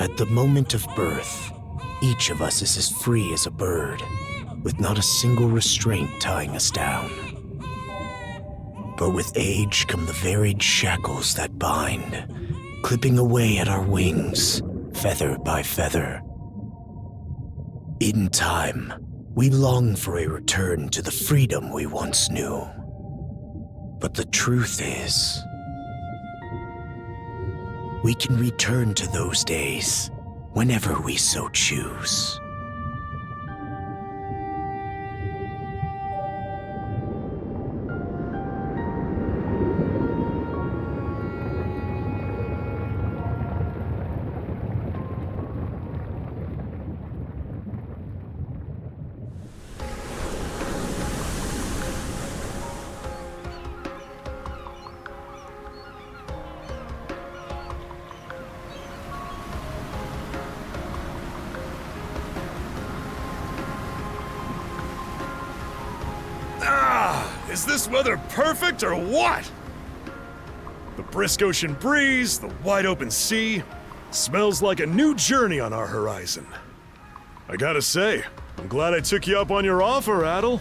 At the moment of birth, each of us is as free as a bird, with not a single restraint tying us down. But with age come the varied shackles that bind, clipping away at our wings, feather by feather. In time, we long for a return to the freedom we once knew. But the truth is, we can return to those days whenever we so choose. Is this weather perfect or what? The brisk ocean breeze, the wide open sea, smells like a new journey on our horizon. I gotta say, I'm glad I took you up on your offer, Adel.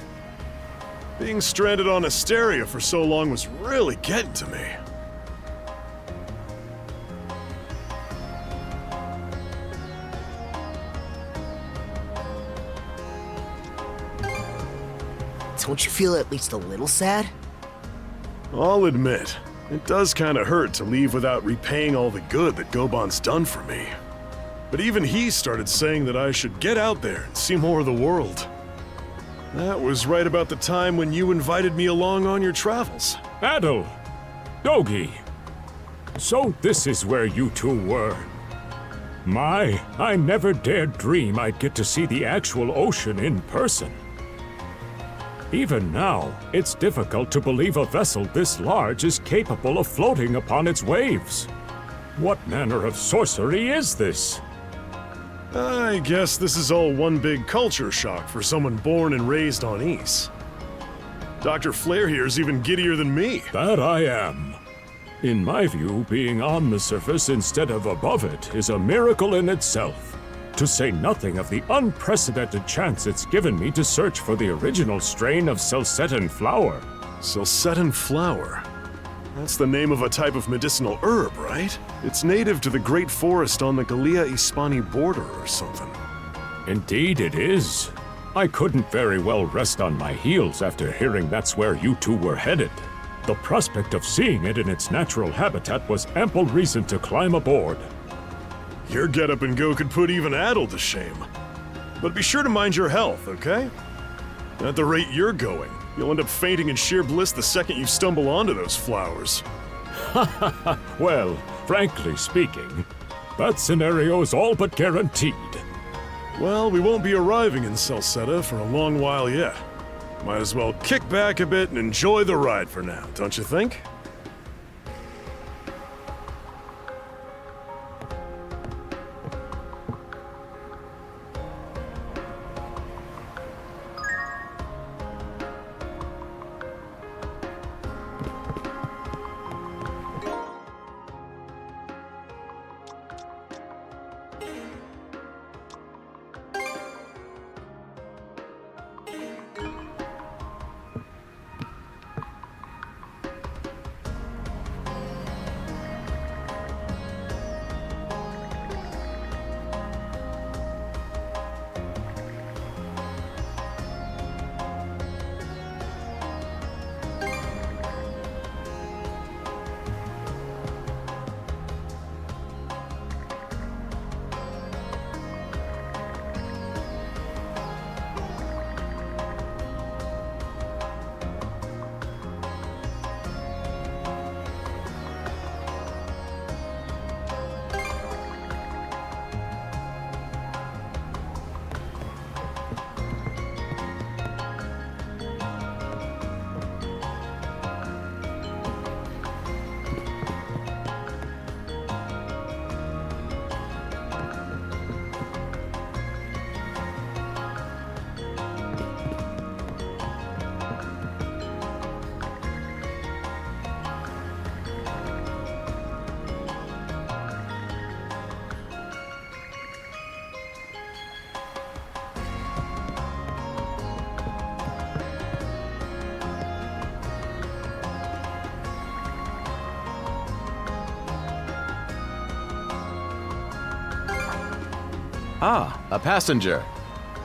Being stranded on Asteria for so long was really getting to me. Don't you feel at least a little sad? I'll admit, it does kinda hurt to leave without repaying all the good that Goban's done for me. But even he started saying that I should get out there and see more of the world. That was right about the time when you invited me along on your travels. Adel! Dogi! So this is where you two were. My, I never dared dream I'd get to see the actual ocean in person. Even now, it's difficult to believe a vessel this large is capable of floating upon its waves. What manner of sorcery is this? I guess this is all one big culture shock for someone born and raised on Ys. Dr. Flair here's even giddier than me. That I am. In my view, being on the surface instead of above it is a miracle in itself. To say nothing of the unprecedented chance it's given me to search for the original strain of Selcetan flower. Selcetan flower? That's the name of a type of medicinal herb, right? It's native to the Great Forest on the Gallia-Hispani border or something. Indeed it is. I couldn't very well rest on my heels after hearing that's where you two were headed. The prospect of seeing it in its natural habitat was ample reason to climb aboard. Your get-up and go could put even Adel to shame. But be sure to mind your health, okay? At the rate you're going, you'll end up fainting in sheer bliss the second you stumble onto those flowers. Well, frankly speaking, that scenario's all but guaranteed. Well, we won't be arriving in Celceta for a long while yet. Might as well kick back a bit and enjoy the ride for now, don't you think? Ah, a passenger.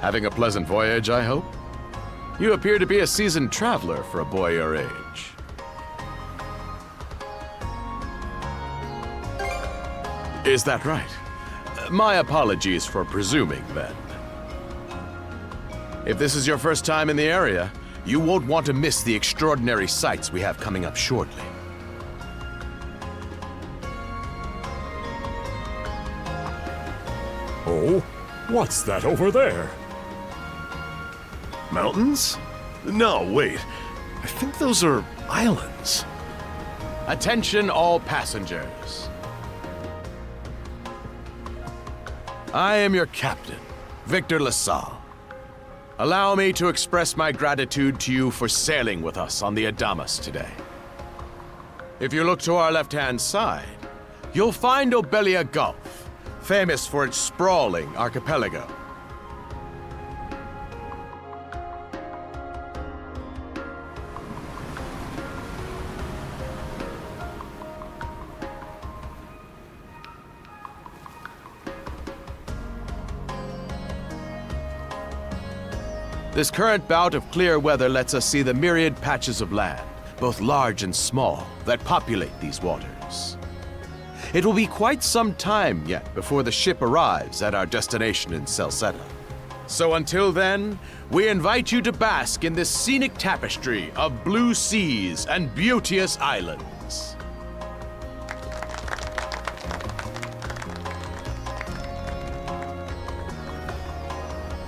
Having a pleasant voyage, I hope? You appear to be a seasoned traveler for a boy your age. Is that right? My apologies for presuming, then. If this is your first time in the area, you won't want to miss the extraordinary sights we have coming up shortly. Oh, what's that over there? Mountains? No, wait. I think those are islands. Attention all passengers. I am your captain, Victor LaSalle. Allow me to express my gratitude to you for sailing with us on the Adamas today. If you look to our left-hand side, you'll find Obelia Gulf, famous for its sprawling archipelago. This current bout of clear weather lets us see the myriad patches of land, both large and small, that populate these waters. It will be quite some time yet before the ship arrives at our destination in Celceta. So until then, we invite you to bask in this scenic tapestry of blue seas and beauteous islands.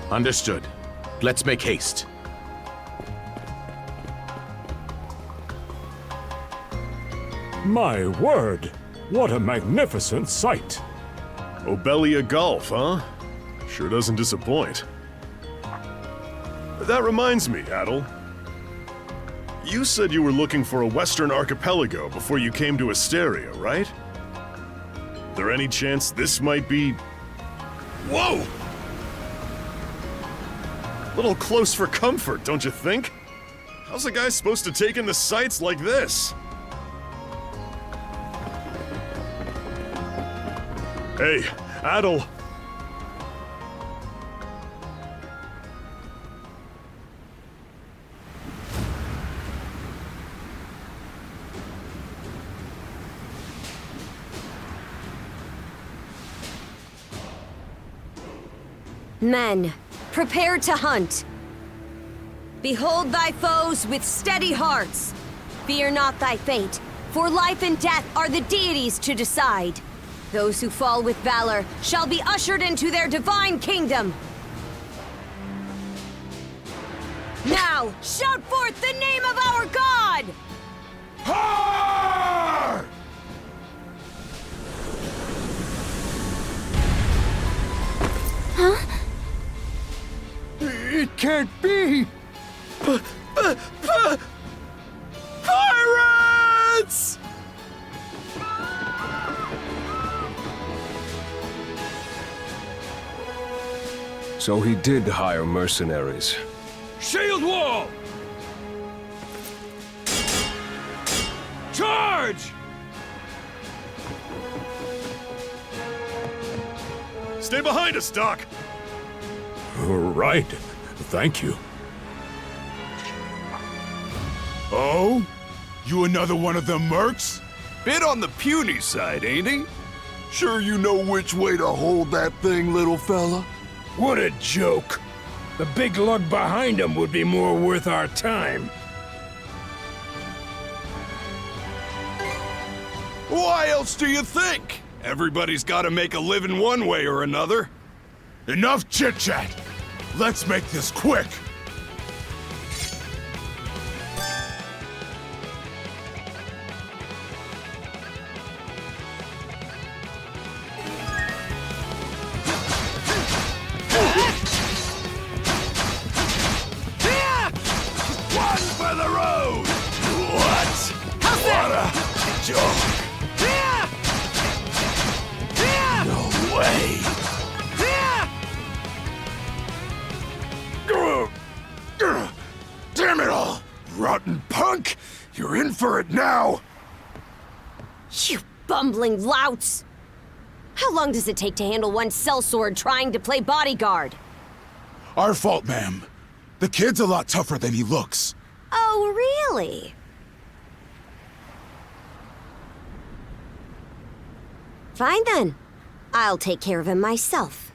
Understood. Let's make haste. My word, what a magnificent sight! Obelia Gulf, huh? Sure doesn't disappoint. That reminds me, Adel. You said you were looking for a western archipelago before you came to Asteria, right? There any chance this might be... Whoa! Little close for comfort, don't you think? How's a guy supposed to take in the sights like this? Hey, Adel. Men, prepare to hunt. Behold thy foes with steady hearts. Fear not thy fate, for life and death are the deities to decide. Those who fall with valor shall be ushered into their divine kingdom. Now, shout forth the name of our God! Har! It can't be! Pirates! So he did hire mercenaries. Shield wall! Charge! Stay behind us, Doc! Right. Thank you. Oh? You another one of them mercs? Bit on the puny side, ain't he? Sure you know which way to hold that thing, little fella? What a joke. The big lug behind him would be more worth our time. Why else do you think? Everybody's gotta make a living one way or another. Enough chit-chat! Let's make this quick! One for the road! What? What a joke! No way! Damn it all! Rotten punk! You're in for it now! You bumbling louts! How long does it take to handle one sellsword trying to play bodyguard? Our fault, ma'am. The kid's a lot tougher than he looks. Oh, really? Fine then. I'll take care of him myself.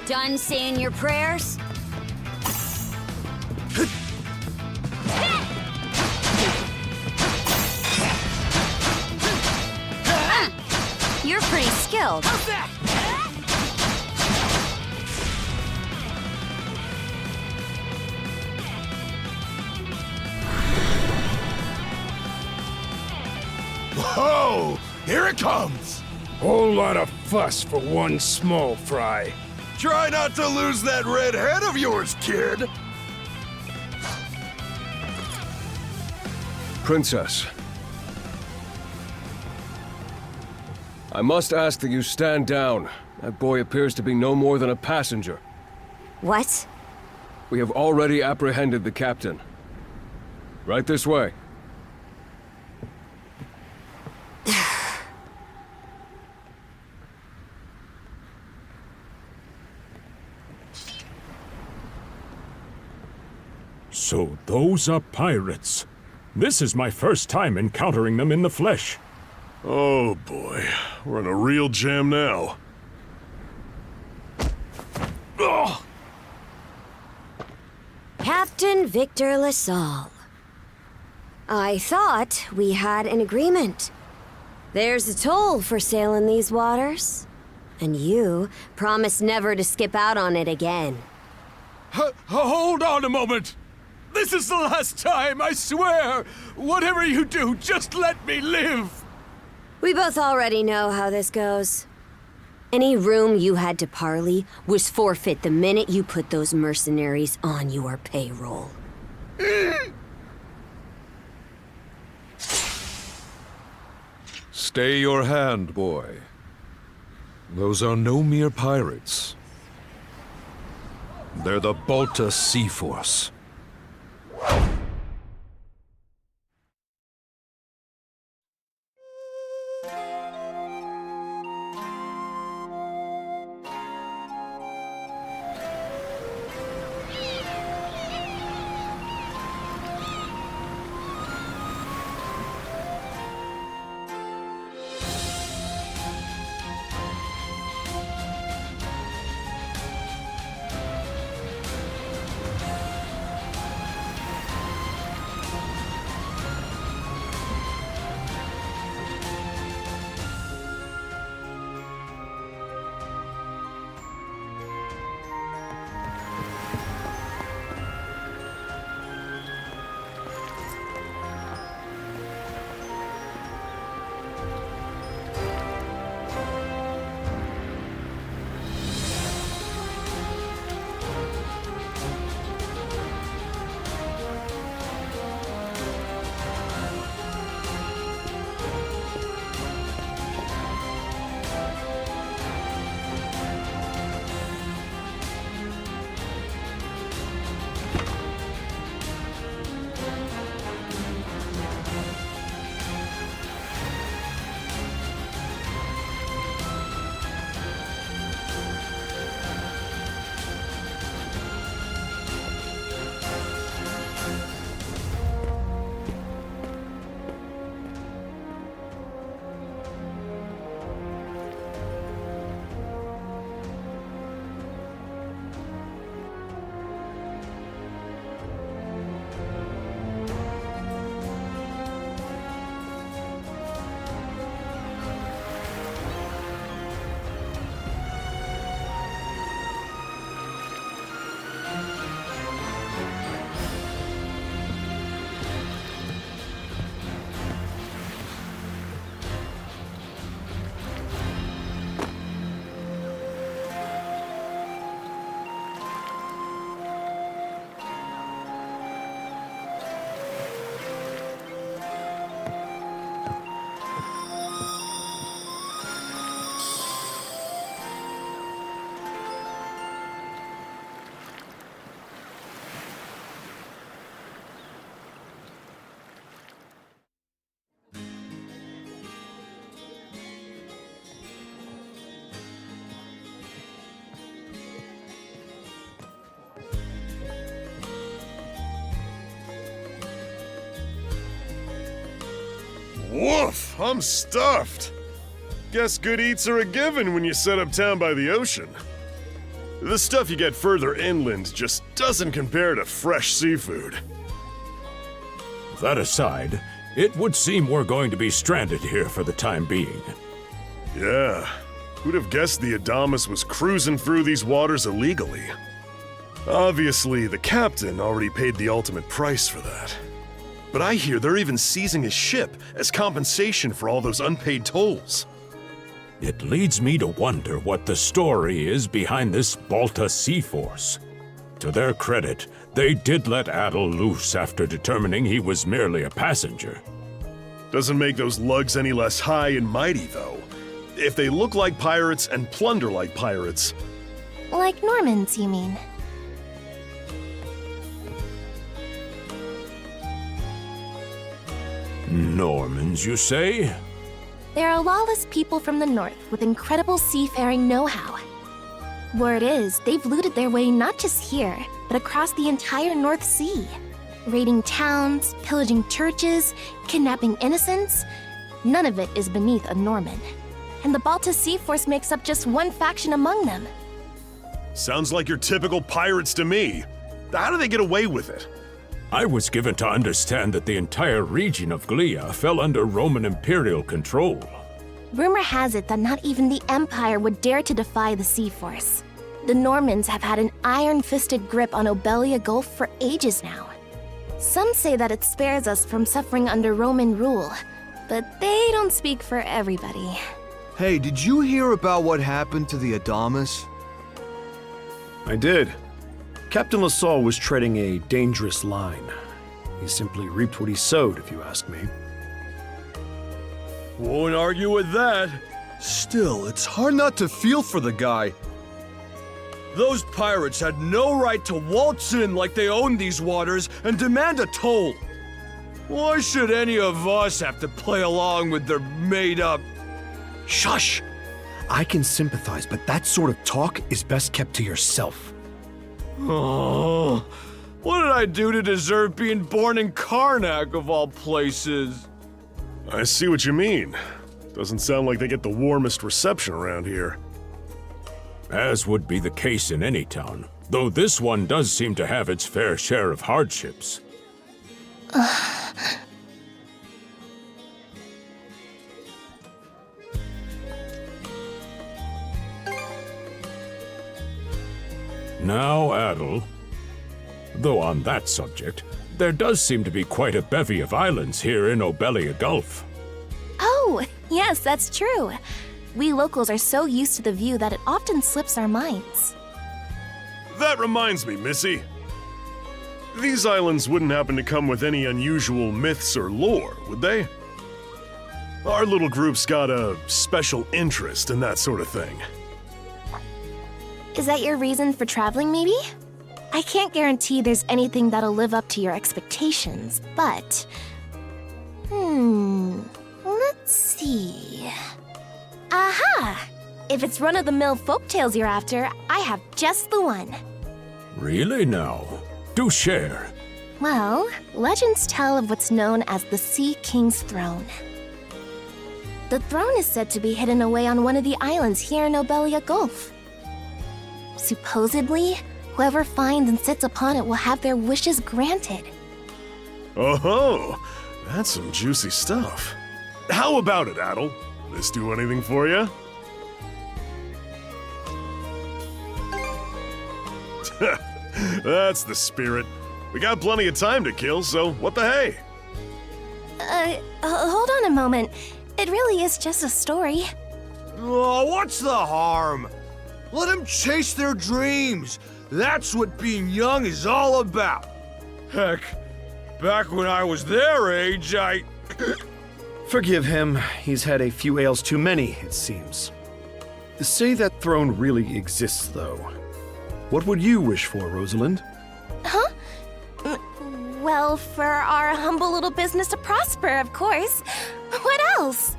Done saying your prayers? You're pretty skilled. Whoa! Here it comes! Whole lot of fuss for one small fry. Try not to lose that red head of yours, kid! Princess. I must ask that you stand down. That boy appears to be no more than a passenger. What? We have already apprehended the captain. Right this way. So those are pirates. This is my first time encountering them in the flesh. Oh boy, we're in a real jam now. Ugh. Captain Victor LaSalle. I thought we had an agreement. There's a toll for sailing these waters. And you promised never to skip out on it again. Hold on a moment! This is the last time, I swear! Whatever you do, just let me live! We both already know how this goes. Any room you had to parley was forfeit the minute you put those mercenaries on your payroll. Stay your hand, boy. Those are no mere pirates. They're the Balta Sea Force. Woof, I'm stuffed. Guess good eats are a given when you set up town by the ocean. The stuff you get further inland just doesn't compare to fresh seafood. That aside, it would seem we're going to be stranded here for the time being. Yeah, who'd have guessed the Adamus was cruising through these waters illegally? Obviously, the captain already paid the ultimate price for that. But I hear they're even seizing his ship as compensation for all those unpaid tolls. It leads me to wonder what the story is behind this Balta Sea Force. To their credit, they did let Adel loose after determining he was merely a passenger. Doesn't make those lugs any less high and mighty, though. If they look like pirates and plunder like pirates... Like Normans, you mean? Normans, you say? They're a lawless people from the north with incredible seafaring know-how. Word is, they've looted their way not just here, but across the entire North Sea. Raiding towns, pillaging churches, kidnapping innocents. None of it is beneath a Norman. And the Balta Sea Force makes up just one faction among them. Sounds like your typical pirates to me. How do they get away with it? I was given to understand that the entire region of Glia fell under Roman imperial control. Rumor has it that not even the Empire would dare to defy the Sea Force. The Normans have had an iron-fisted grip on Obelia Gulf for ages now. Some say that it spares us from suffering under Roman rule, but they don't speak for everybody. Hey, did you hear about what happened to the Adamus? I did. Captain LaSalle was treading a dangerous line. He simply reaped what he sowed, if you ask me. Won't argue with that. Still, it's hard not to feel for the guy. Those pirates had no right to waltz in like they owned these waters and demand a toll. Why should any of us have to play along with their made-up... Shush! I can sympathize, but that sort of talk is best kept to yourself. Oh, what did I do to deserve being born in Carnac, of all places? I see what you mean. Doesn't sound like they get the warmest reception around here. As would be the case in any town, though this one does seem to have its fair share of hardships. Now, Adel. Though on that subject, there does seem to be quite a bevy of islands here in Obelia Gulf. Oh, yes, that's true. We locals are so used to the view that it often slips our minds. That reminds me, Missy. These islands wouldn't happen to come with any unusual myths or lore, would they? Our little group's got a special interest in that sort of thing. Is that your reason for traveling, maybe? I can't guarantee there's anything that'll live up to your expectations, but... let's see... Aha! If it's run-of-the-mill folktales you're after, I have just the one. Really now? Do share. Well, legends tell of what's known as the Sea King's Throne. The throne is said to be hidden away on one of the islands here in Obelia Gulf. Supposedly, whoever finds and sits upon it will have their wishes granted. Oh-ho! That's some juicy stuff. How about it, Adel? This do anything for you? That's the spirit. We got plenty of time to kill, so what the hey? Hold on a moment. It really is just a story. Oh, what's the harm? Let them chase their dreams. That's what being young is all about. Heck, back when I was their age, I... Forgive him. He's had a few ales too many, it seems. Say that throne really exists, though. What would you wish for, Rosalind? Huh? Well, for our humble little business to prosper, of course. What else?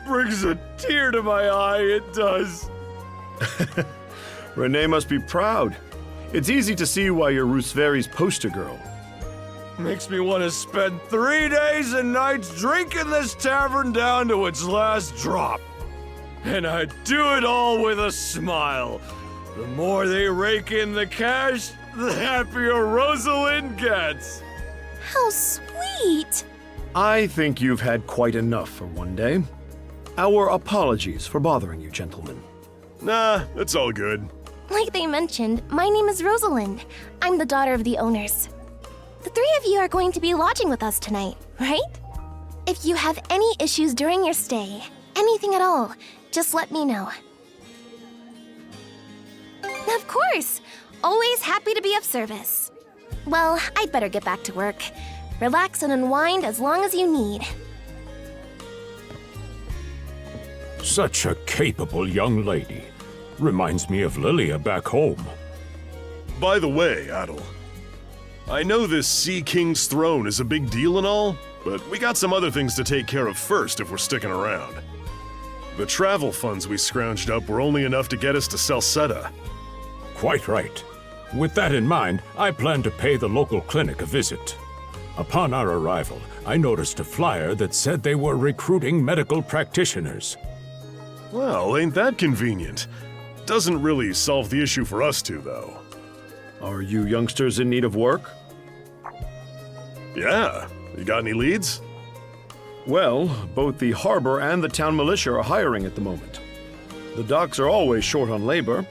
Brings a tear to my eye, it does. Renee must be proud. It's easy to see why you're Rooseveri's poster girl. Makes me want to spend 3 days and nights drinking this tavern down to its last drop. And I do it all with a smile. The more they rake in the cash, the happier Rosalind gets. How sweet! I think you've had quite enough for one day. Our apologies for bothering you, gentlemen. Nah, it's all good. Like they mentioned, my name is Rosalind. I'm the daughter of the owners. The three of you are going to be lodging with us tonight, right? If you have any issues during your stay, anything at all, just let me know. Of course! Always happy to be of service. Well, I'd better get back to work. Relax and unwind as long as you need. Such a capable young lady. Reminds me of Lilia back home. By the way, Adel, I know this Sea King's throne is a big deal and all, but we got some other things to take care of first if we're sticking around. The travel funds we scrounged up were only enough to get us to Salsetta. Quite right. With that in mind, I plan to pay the local clinic a visit. Upon our arrival, I noticed a flyer that said they were recruiting medical practitioners. Well, ain't that convenient? Doesn't really solve the issue for us two, though. Are you youngsters in need of work? Yeah. You got any leads? Well, both the harbor and the town militia are hiring at the moment. The docks are always short on labor.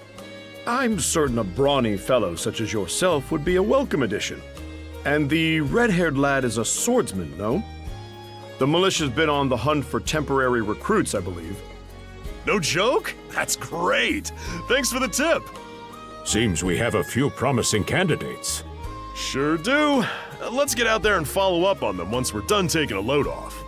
I'm certain a brawny fellow such as yourself would be a welcome addition. And the red-haired lad is a swordsman, no? The militia's been on the hunt for temporary recruits, I believe. No joke? That's great! Thanks for the tip! Seems we have a few promising candidates. Sure do. Let's get out there and follow up on them once we're done taking a load off.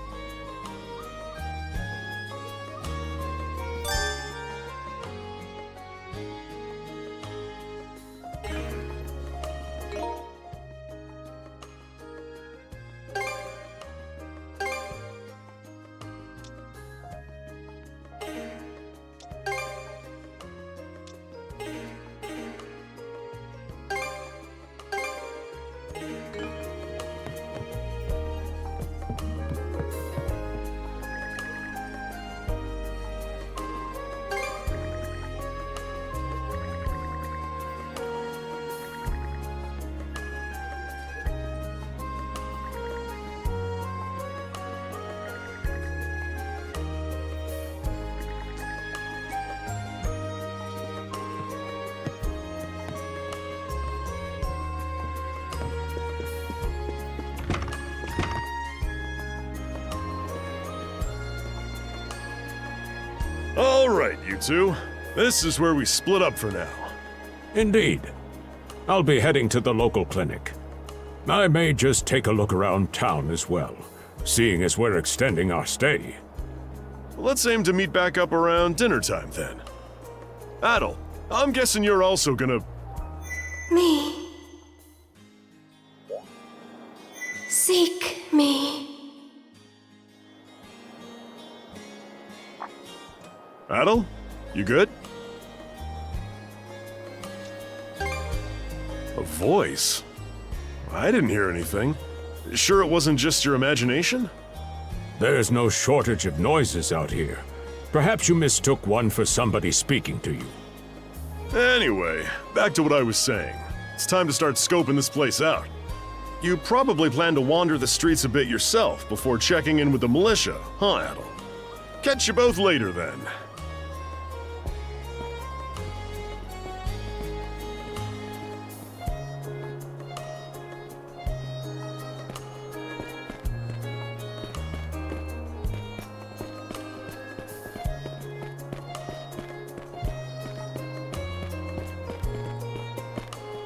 All right, you two. This is where we split up for now. Indeed. I'll be heading to the local clinic. I may just take a look around town as well, seeing as we're extending our stay. Let's aim to meet back up around dinner time then. Adel, I'm guessing you're also gonna... Me. Seek me. Adel, you good? A voice? I didn't hear anything. Sure it wasn't just your imagination? There's no shortage of noises out here. Perhaps you mistook one for somebody speaking to you. Anyway, back to what I was saying. It's time to start scoping this place out. You probably plan to wander the streets a bit yourself before checking in with the militia, huh, Adel? Catch you both later then.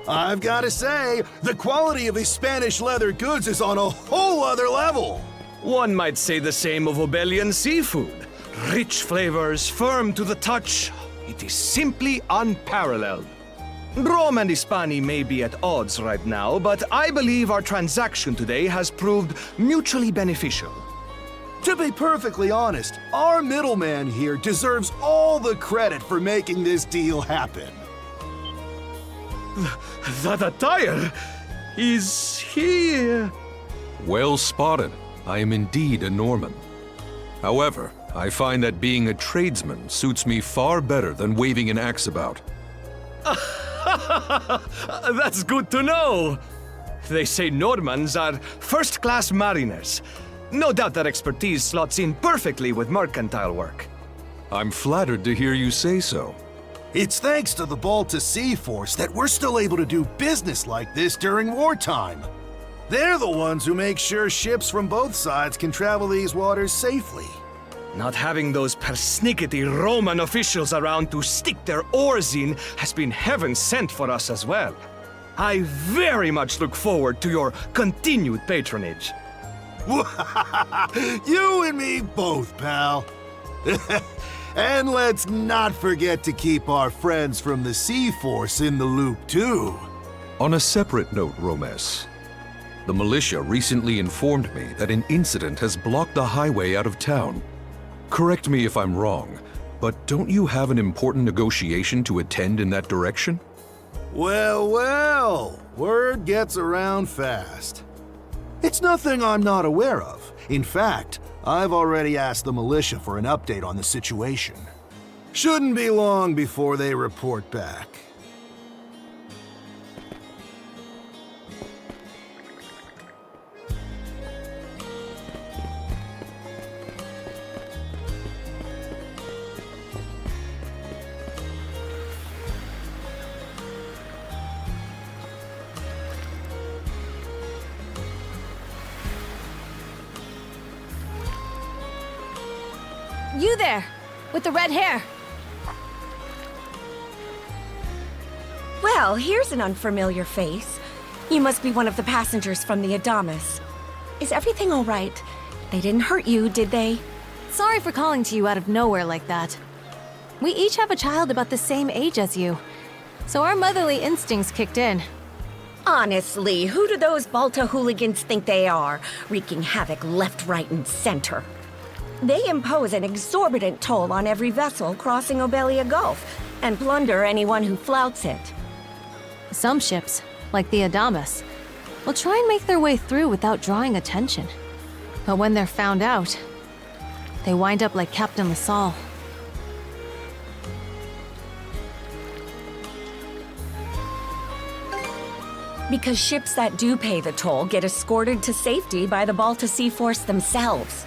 I've got to say, the quality of his Spanish leather goods is on a whole other level. One might say the same of Obelian seafood. Rich flavors, firm to the touch. It is simply unparalleled. Rome and Hispani may be at odds right now, but I believe our transaction today has proved mutually beneficial. To be perfectly honest, our middleman here deserves all the credit for making this deal happen. That attire is here. Well spotted. I am indeed a Norman. However, I find that being a tradesman suits me far better than waving an axe about. That's good to know. They say Normans are first-class mariners. No doubt that expertise slots in perfectly with mercantile work. I'm flattered to hear you say so. It's thanks to the Balta Sea Force that we're still able to do business like this during wartime. They're the ones who make sure ships from both sides can travel these waters safely. Not having those persnickety Roman officials around to stick their oars in has been heaven sent for us as well. I very much look forward to your continued patronage. You and me both, pal. And let's not forget to keep our friends from the Sea Force in the loop, too. On a separate note, Romes, the militia recently informed me that an incident has blocked the highway out of town. Correct me if I'm wrong, but don't you have an important negotiation to attend in that direction? Well, well, word gets around fast. It's nothing I'm not aware of. In fact, I've already asked the militia for an update on the situation. Shouldn't be long before they report back. You there, with the red hair. Well, here's an unfamiliar face. You must be one of the passengers from the Adamas. Is everything all right? They didn't hurt you, did they? Sorry for calling to you out of nowhere like that. We each have a child about the same age as you, so our motherly instincts kicked in. Honestly, who do those Balta hooligans think they are, wreaking havoc left, right, and center? They impose an exorbitant toll on every vessel crossing Obelia Gulf, and plunder anyone who flouts it. Some ships, like the Adamas, will try and make their way through without drawing attention. But when they're found out, they wind up like Captain LaSalle. Because ships that do pay the toll get escorted to safety by the Balta Sea Force themselves.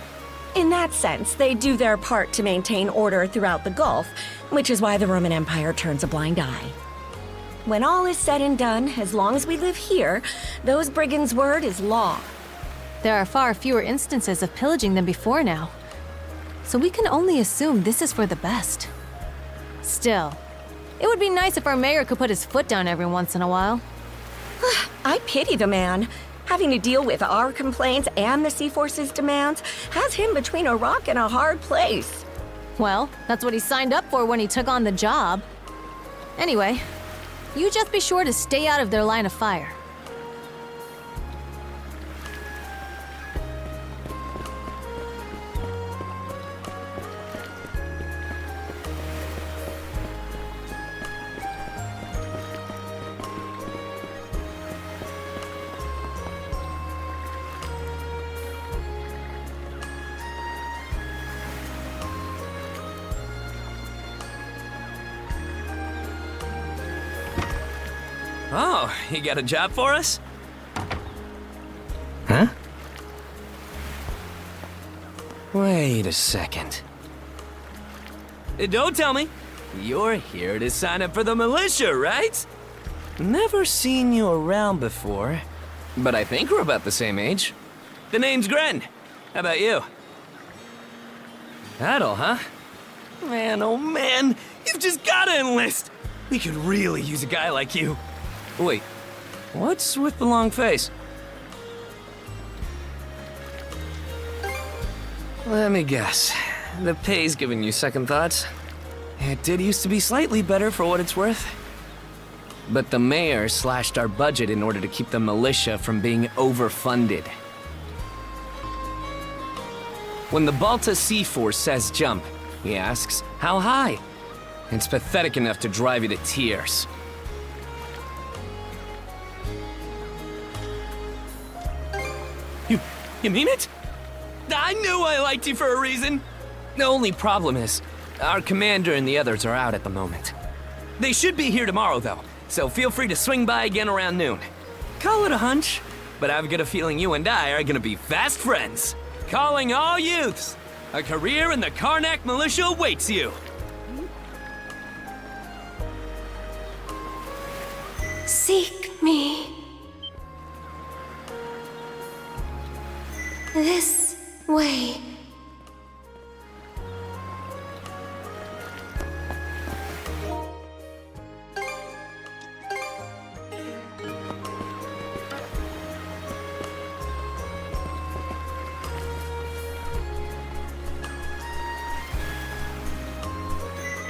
In that sense, they do their part to maintain order throughout the Gulf, which is why the Roman Empire turns a blind eye. When all is said and done, as long as we live here, those brigands' word is law. There are far fewer instances of pillaging than before now, so we can only assume this is for the best. Still, it would be nice if our mayor could put his foot down every once in a while. I pity the man. Having to deal with our complaints and the Sea Force's demands has him between a rock and a hard place. Well, that's what he signed up for when he took on the job. Anyway, you just be sure to stay out of their line of fire. Oh, you got a job for us? Huh? Wait a second. Don't tell me. You're here to sign up for the militia, right? Never seen you around before, but I think we're about the same age. The name's Gren. How about you? That all, huh? Man, oh man, you've just gotta enlist. We could really use a guy like you. Wait, what's with the long face? Let me guess. The pay's giving you second thoughts. It did used to be slightly better for what it's worth. But the mayor slashed our budget in order to keep the militia from being overfunded. When the Balta Sea Force says jump, he asks, how high? It's pathetic enough to drive you to tears. You mean it? I knew I liked you for a reason! The only problem is, our commander and the others are out at the moment. They should be here tomorrow, though, so feel free to swing by again around noon. Call it a hunch, but I've got a feeling you and I are gonna be fast friends. Calling all youths! A career in the Carnac militia awaits you! Seek me. This way.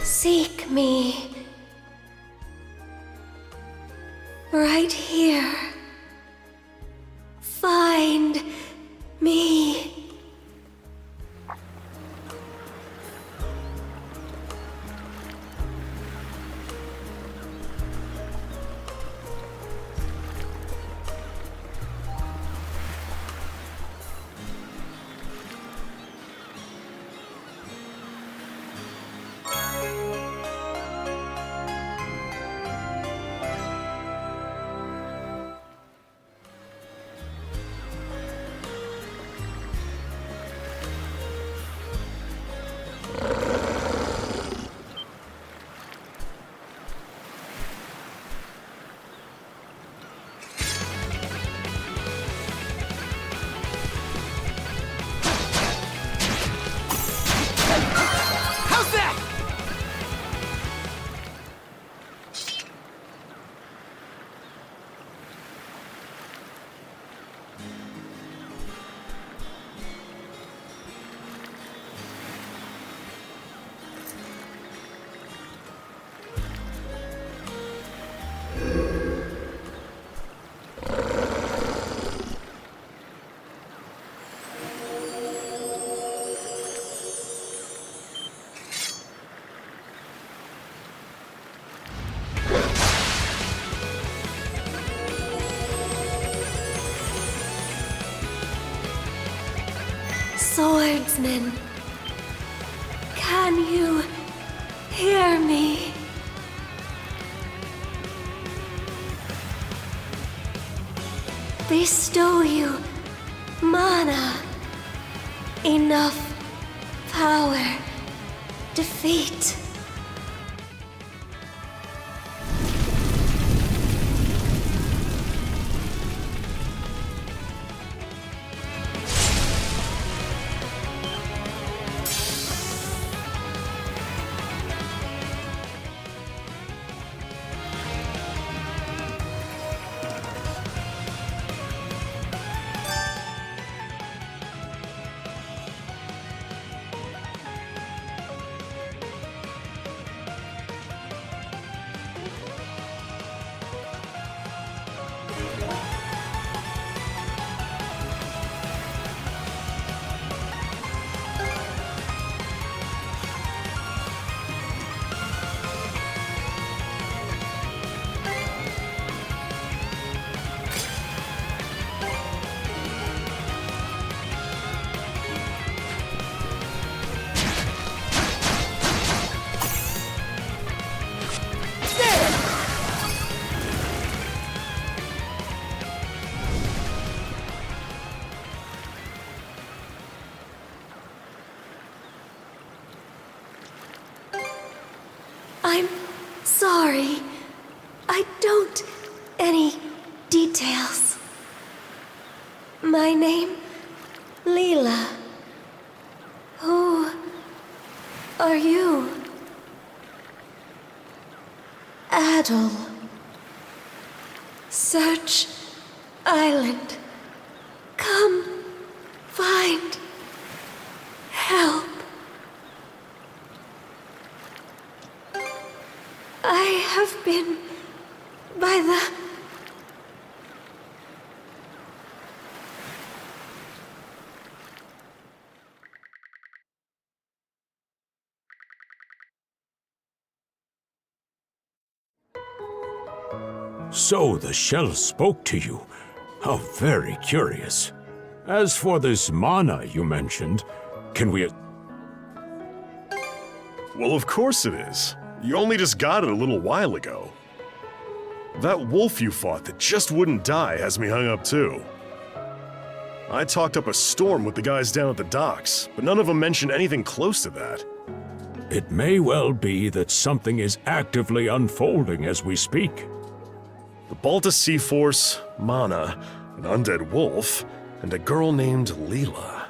Seek me. Right here. Find me. Swordsman, can you hear me? Bestow you mana, enough power, defeat. I'm sorry. I don't... any details. My name... Leela. Who... are you? Adel. Search... Island. Come... find... help. I have been by the... So the shell spoke to you. How very curious. As for this mana you mentioned, can we... Well, of course it is. You only just got it a little while ago. That wolf you fought that just wouldn't die has me hung up too. I talked up a storm with the guys down at the docks, but none of them mentioned anything close to that. It may well be that something is actively unfolding as we speak. The Balta Sea Force, Mana, an undead wolf, and a girl named Leela.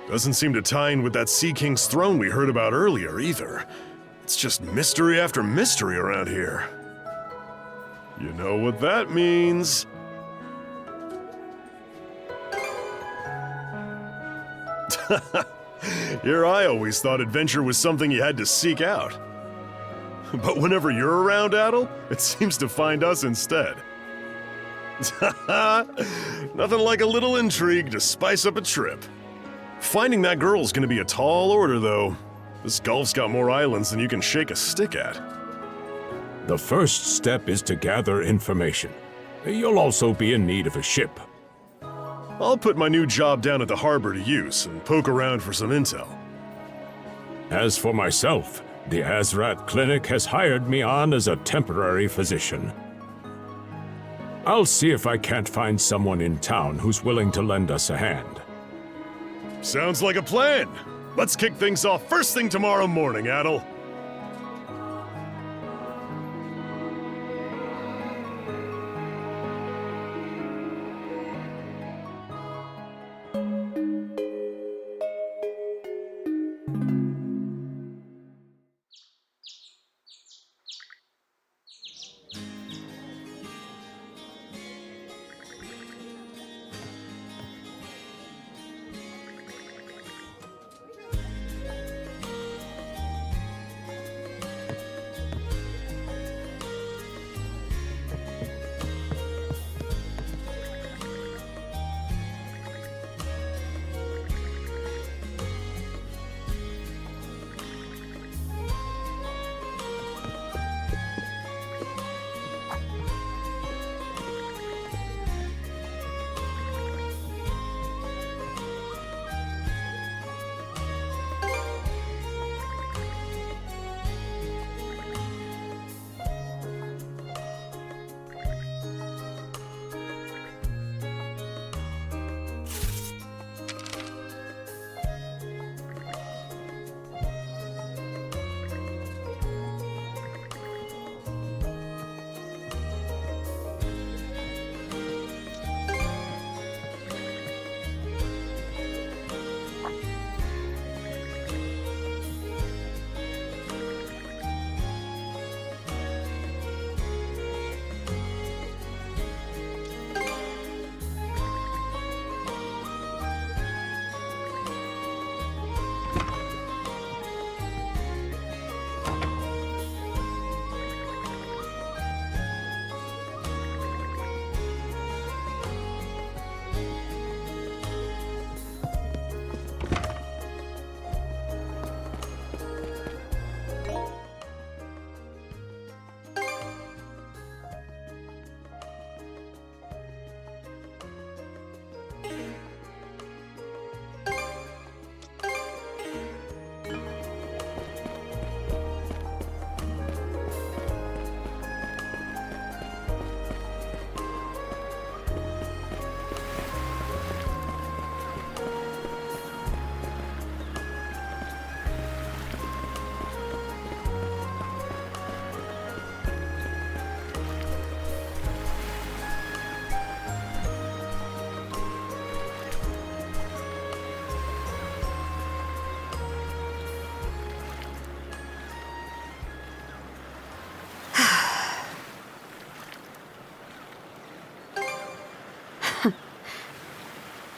Doesn't seem to tie in with that Sea King's throne we heard about earlier either. It's just mystery after mystery around here. You know what that means. Here I always thought adventure was something you had to seek out. But whenever you're around, Adel, it seems to find us instead. Nothing like a little intrigue to spice up a trip. Finding that girl's gonna be a tall order, though. This gulf's got more islands than you can shake a stick at. The first step is to gather information. You'll also be in need of a ship. I'll put my new job down at the harbor to use and poke around for some intel. As for myself, the Azrat Clinic has hired me on as a temporary physician. I'll see if I can't find someone in town who's willing to lend us a hand. Sounds like a plan. Let's kick things off first thing tomorrow morning, Adel.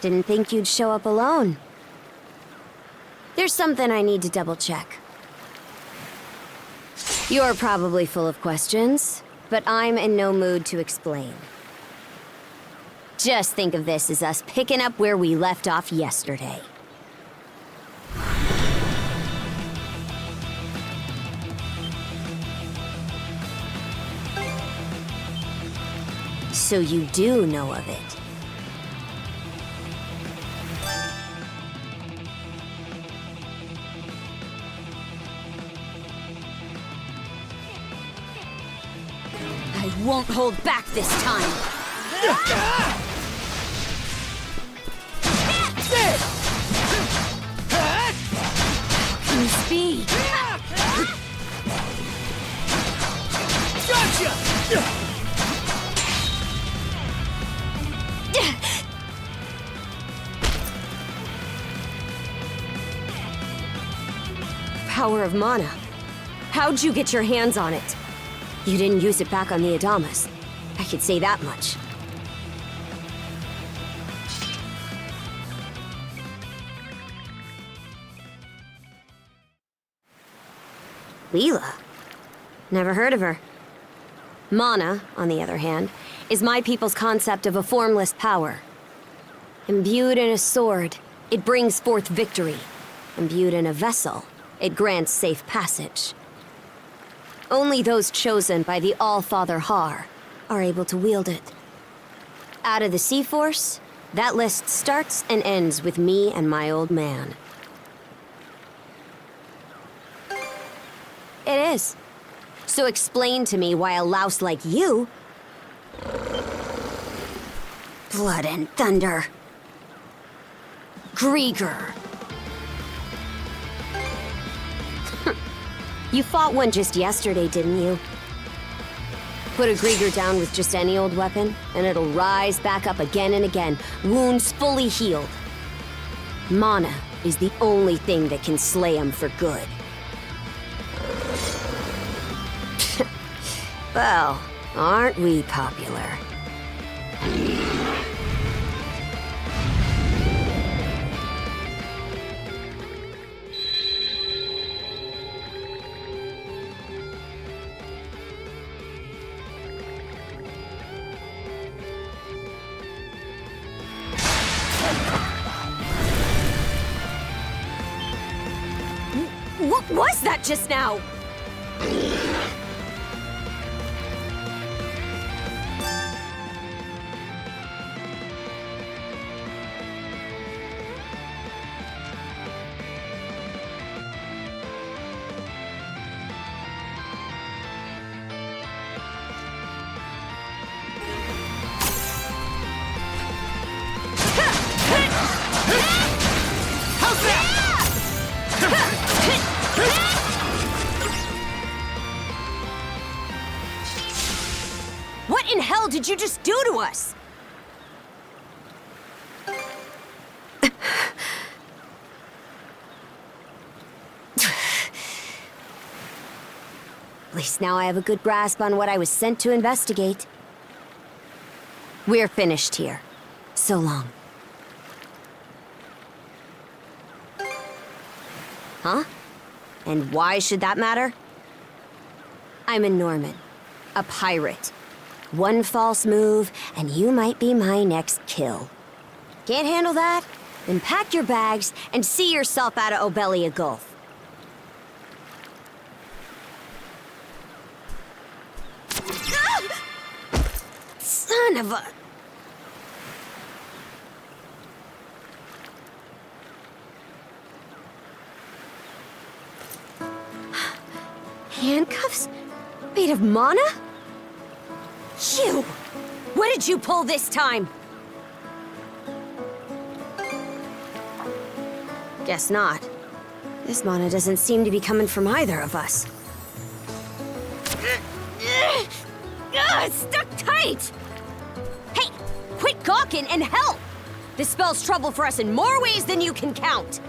Didn't think you'd show up alone. There's something I need to double check. You're probably full of questions, but I'm in no mood to explain. Just think of this as us picking up where we left off yesterday. So you do know of it. won't hold back this time. Can this be? Gotcha! Power of mana. How'd you get your hands on it? You didn't use it back on the Adamas. I could say that much. Leela? Never heard of her. Mana, on the other hand, is my people's concept of a formless power. Imbued in a sword, it brings forth victory. Imbued in a vessel, it grants safe passage. Only those chosen by the All-Father Har are able to wield it. Out of the Sea Force, that list starts and ends with me and my old man. It is. So explain to me why a louse like you... Blood and thunder. Grieger. You fought one just yesterday, didn't you? Put a Grieger down with just any old weapon, and it'll rise back up again and again, wounds fully healed. Mana is the only thing that can slay him for good. Well, aren't we popular? What was that just now? What in hell did you just do to us? At least now I have a good grasp on what I was sent to investigate. We're finished here. So long. Huh? And why should that matter? I'm a Norman, a pirate. One false move, and you might be my next kill. Can't handle that? Then pack your bags and see yourself out of Obelia Gulf. Son of a... Handcuffs? Made of mana? You! What did you pull this time? Guess not. This mana doesn't seem to be coming from either of us. It's stuck tight! Hey, quit gawking and help! This spells trouble for us in more ways than you can count.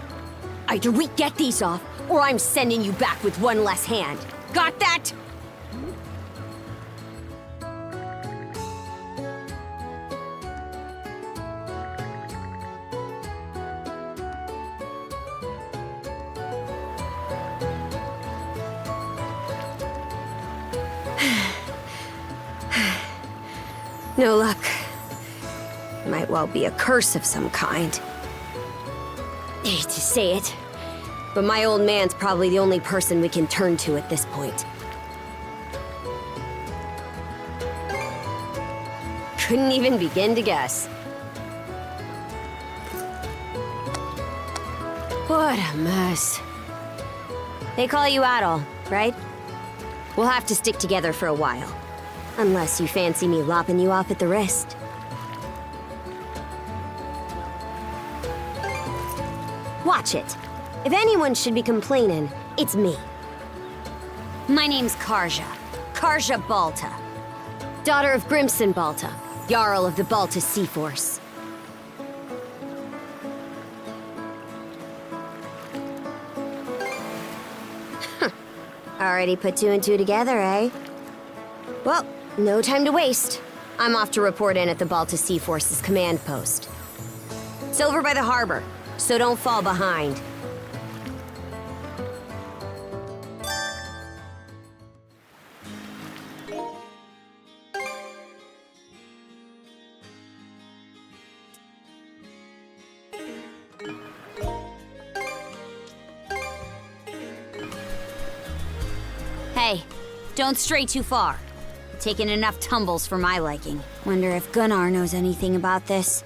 Either we get these off, or I'm sending you back with one less hand. Got that? No luck. Might well be a curse of some kind. Hate to say it, but my old man's probably the only person we can turn to at this point. Couldn't even begin to guess. What a mess. They call you Adol, right? We'll have to stick together for a while. Unless you fancy me lopping you off at the wrist. Watch it. If anyone should be complaining, it's me. My name's Karja. Karja Balta. Daughter of Grimson Balta, Jarl of the Balta Sea Force. Already put two and two together, eh? Well, no time to waste. I'm off to report in at the Balta Sea Force's command post. It's over by the harbor, so don't fall behind. Hey, don't stray too far. Taking enough tumbles for my liking. Wonder if Gunnar knows anything about this.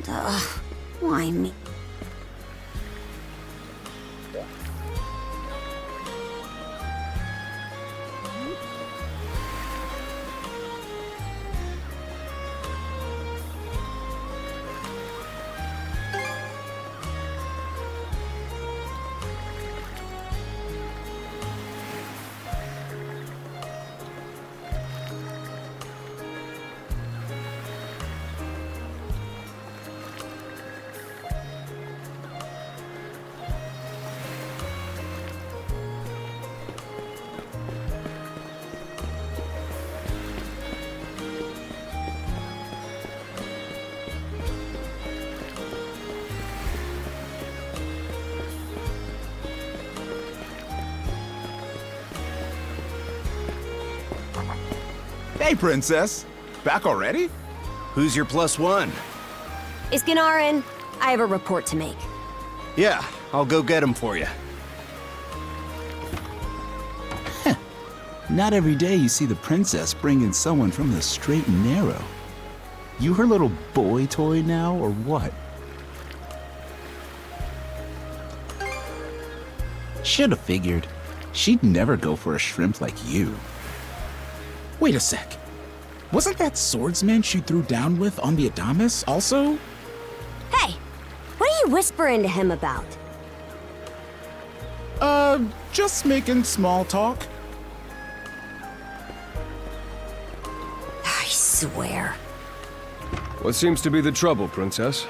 Ugh, why me? Hey, Princess. Back already? Who's your plus one? Is Gunnar in? I have a report to make. Yeah, I'll go get him for you. Not every day you see the princess bring in someone from the straight and narrow. You her little boy toy now, or what? Should've figured. She'd never go for a shrimp like you. Wait a sec. Wasn't that swordsman she threw down with on the Adamas also? Hey, what are you whispering to him about? Just making small talk. I swear. What seems to be the trouble, Princess?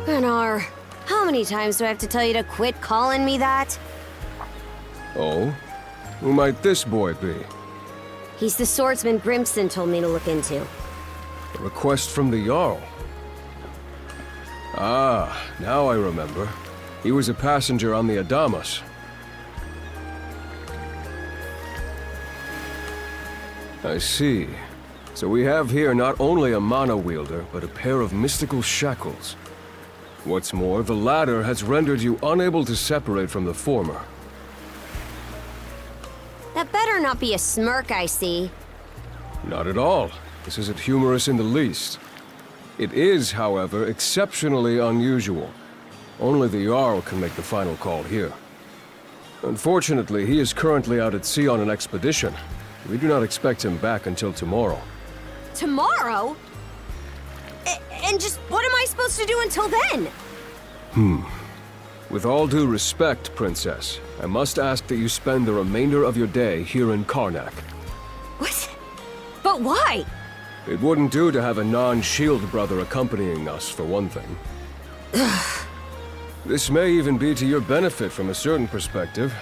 Gunnar, how many times do I have to tell you to quit calling me that? Oh? Who might this boy be? He's the swordsman Grimson told me to look into. A request from the Jarl. Ah, now I remember. He was a passenger on the Adamas. I see. So we have here not only a mana wielder, but a pair of mystical shackles. What's more, the latter has rendered you unable to separate from the former. That better not be a smirk I see. Not at all. This isn't humorous in the least. It is, however, exceptionally unusual. Only the Jarl can make the final call here. Unfortunately, he is currently out at sea on an expedition. We do not expect him back until tomorrow. Tomorrow? And just what am I supposed to do until then? With all due respect, Princess, I must ask that you spend the remainder of your day here in Carnac. What? But why? It wouldn't do to have a non-shield brother accompanying us, for one thing. This may even be to your benefit from a certain perspective.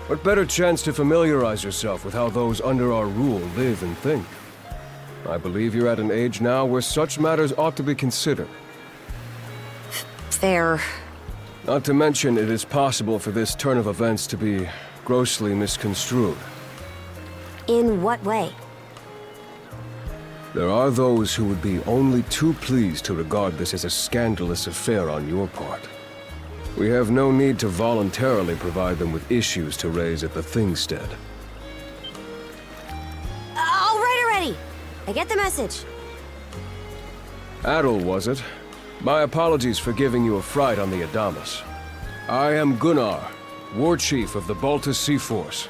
What better chance to familiarize yourself with how those under our rule live and think? I believe you're at an age now where such matters ought to be considered. Fair. Not to mention, it is possible for this turn of events to be grossly misconstrued. In what way? There are those who would be only too pleased to regard this as a scandalous affair on your part. We have no need to voluntarily provide them with issues to raise at the Thingstead. All right already! I get the message. Adel, was it? My apologies for giving you a fright on the Adamas. I am Gunnar, War Chief of the Baltus Sea Force.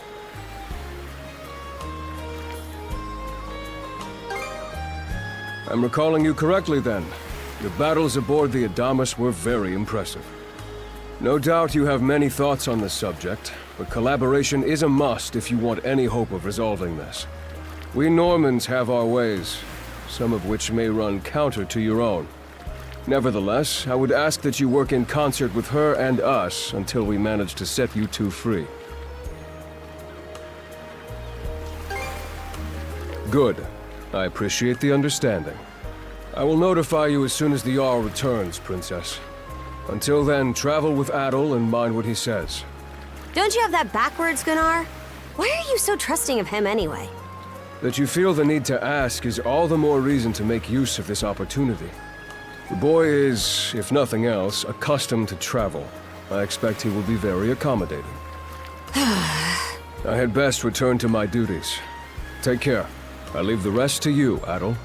I'm recalling you correctly then. Your battles aboard the Adamas were very impressive. No doubt you have many thoughts on this subject, but collaboration is a must if you want any hope of resolving this. We Normans have our ways, some of which may run counter to your own. Nevertheless, I would ask that you work in concert with her and us until we manage to set you two free. Good. I appreciate the understanding. I will notify you as soon as the Jarl returns, Princess. Until then, travel with Adel and mind what he says. Don't you have that backwards, Gunnar? Why are you so trusting of him anyway? That you feel the need to ask is all the more reason to make use of this opportunity. The boy is, if nothing else, accustomed to travel. I expect he will be very accommodating. I had best return to my duties. Take care. I leave the rest to you, Adel.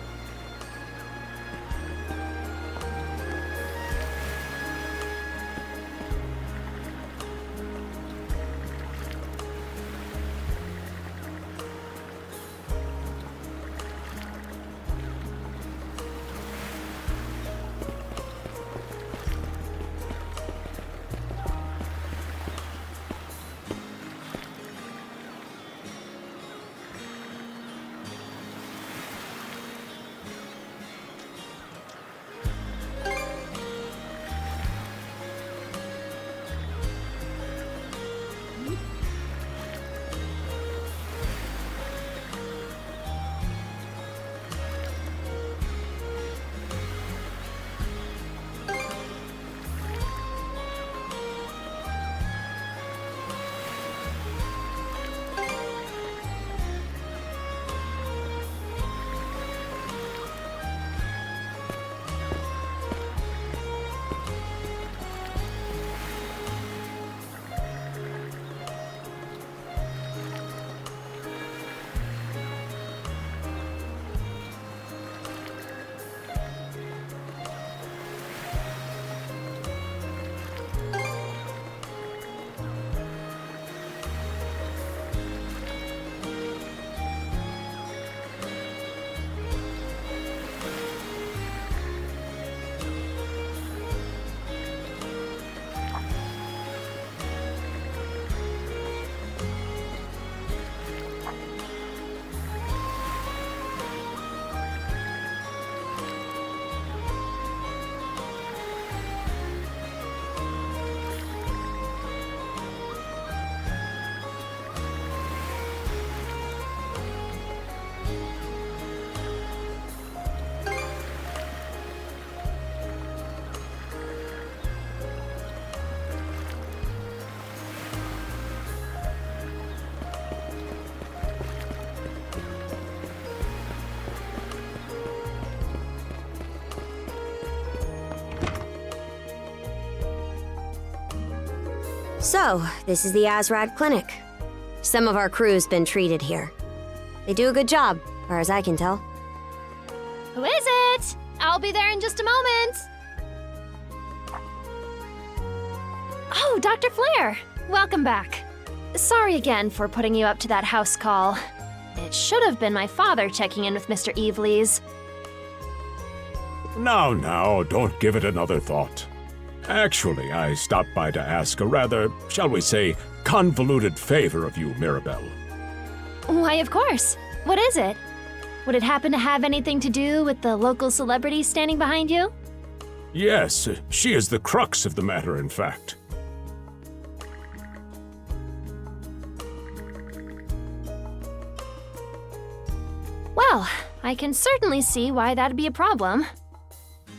So, this is the Azrad Clinic. Some of our crew's been treated here. They do a good job, far as I can tell. Who is it? I'll be there in just a moment. Oh, Dr. Flair. Welcome back. Sorry again for putting you up to that house call. It should have been my father checking in with Mr. Evelees. Now, don't give it another thought. Actually, I stopped by to ask a rather, shall we say, convoluted favor of you, Mirabelle. Why, of course. What is it? Would it happen to have anything to do with the local celebrity standing behind you? Yes, she is the crux of the matter, in fact. Well, I can certainly see why that'd be a problem.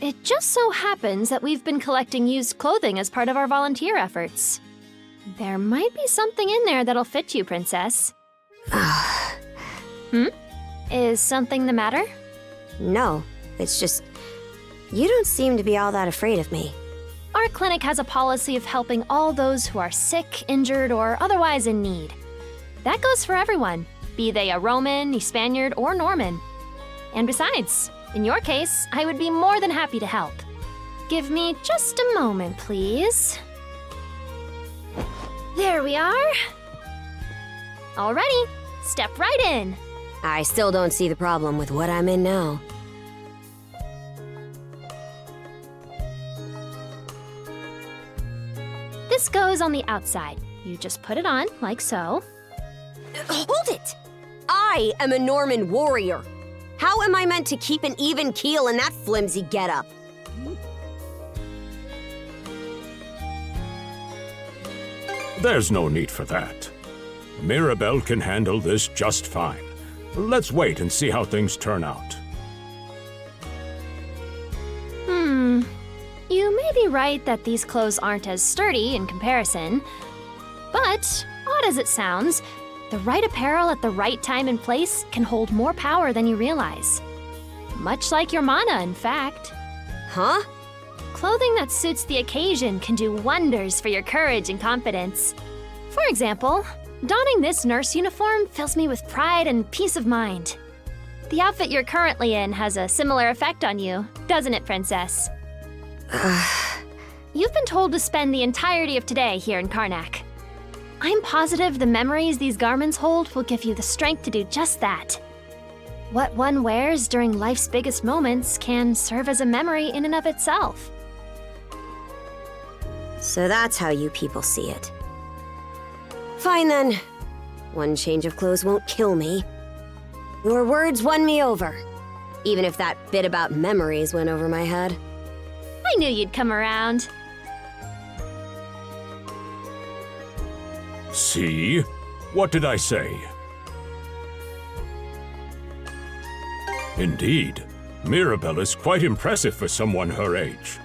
It just so happens that we've been collecting used clothing as part of our volunteer efforts. There might be something in there that'll fit you, Princess. Is something the matter? No, it's just... you don't seem to be all that afraid of me. Our clinic has a policy of helping all those who are sick, injured, or otherwise in need. That goes for everyone, be they a Roman, a Spaniard, or Norman. And besides, in your case, I would be more than happy to help. Give me just a moment, please. There we are. Alrighty, step right in. I still don't see the problem with what I'm in now. This goes on the outside. You just put it on, like so. Hold it! I am a Norman warrior. How am I meant to keep an even keel in that flimsy getup? There's no need for that. Mirabelle can handle this just fine. Let's wait and see how things turn out. You may be right that these clothes aren't as sturdy in comparison. But, odd as it sounds, the right apparel at the right time and place can hold more power than you realize. Much like your mana, in fact. Huh? Clothing that suits the occasion can do wonders for your courage and confidence. For example, donning this nurse uniform fills me with pride and peace of mind. The outfit you're currently in has a similar effect on you, doesn't it, Princess? You've been told to spend the entirety of today here in Carnac. I'm positive the memories these garments hold will give you the strength to do just that. What one wears during life's biggest moments can serve as a memory in and of itself. So that's how you people see it. Fine then. One change of clothes won't kill me. Your words won me over. Even if that bit about memories went over my head. I knew you'd come around. See? What did I say? Indeed, Mirabelle is quite impressive for someone her age.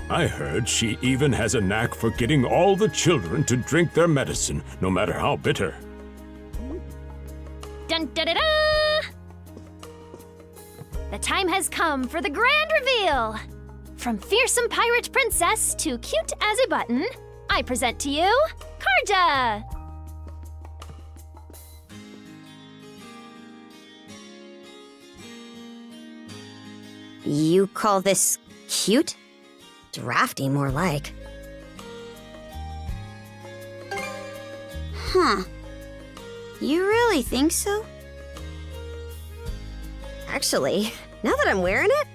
I heard she even has a knack for getting all the children to drink their medicine, no matter how bitter. Dun da da da! The time has come for the grand reveal! From fearsome pirate princess to cute as a button, I present to you, Karja! You call this cute? Drafty, more like. Huh. You really think so? Actually, now that I'm wearing it,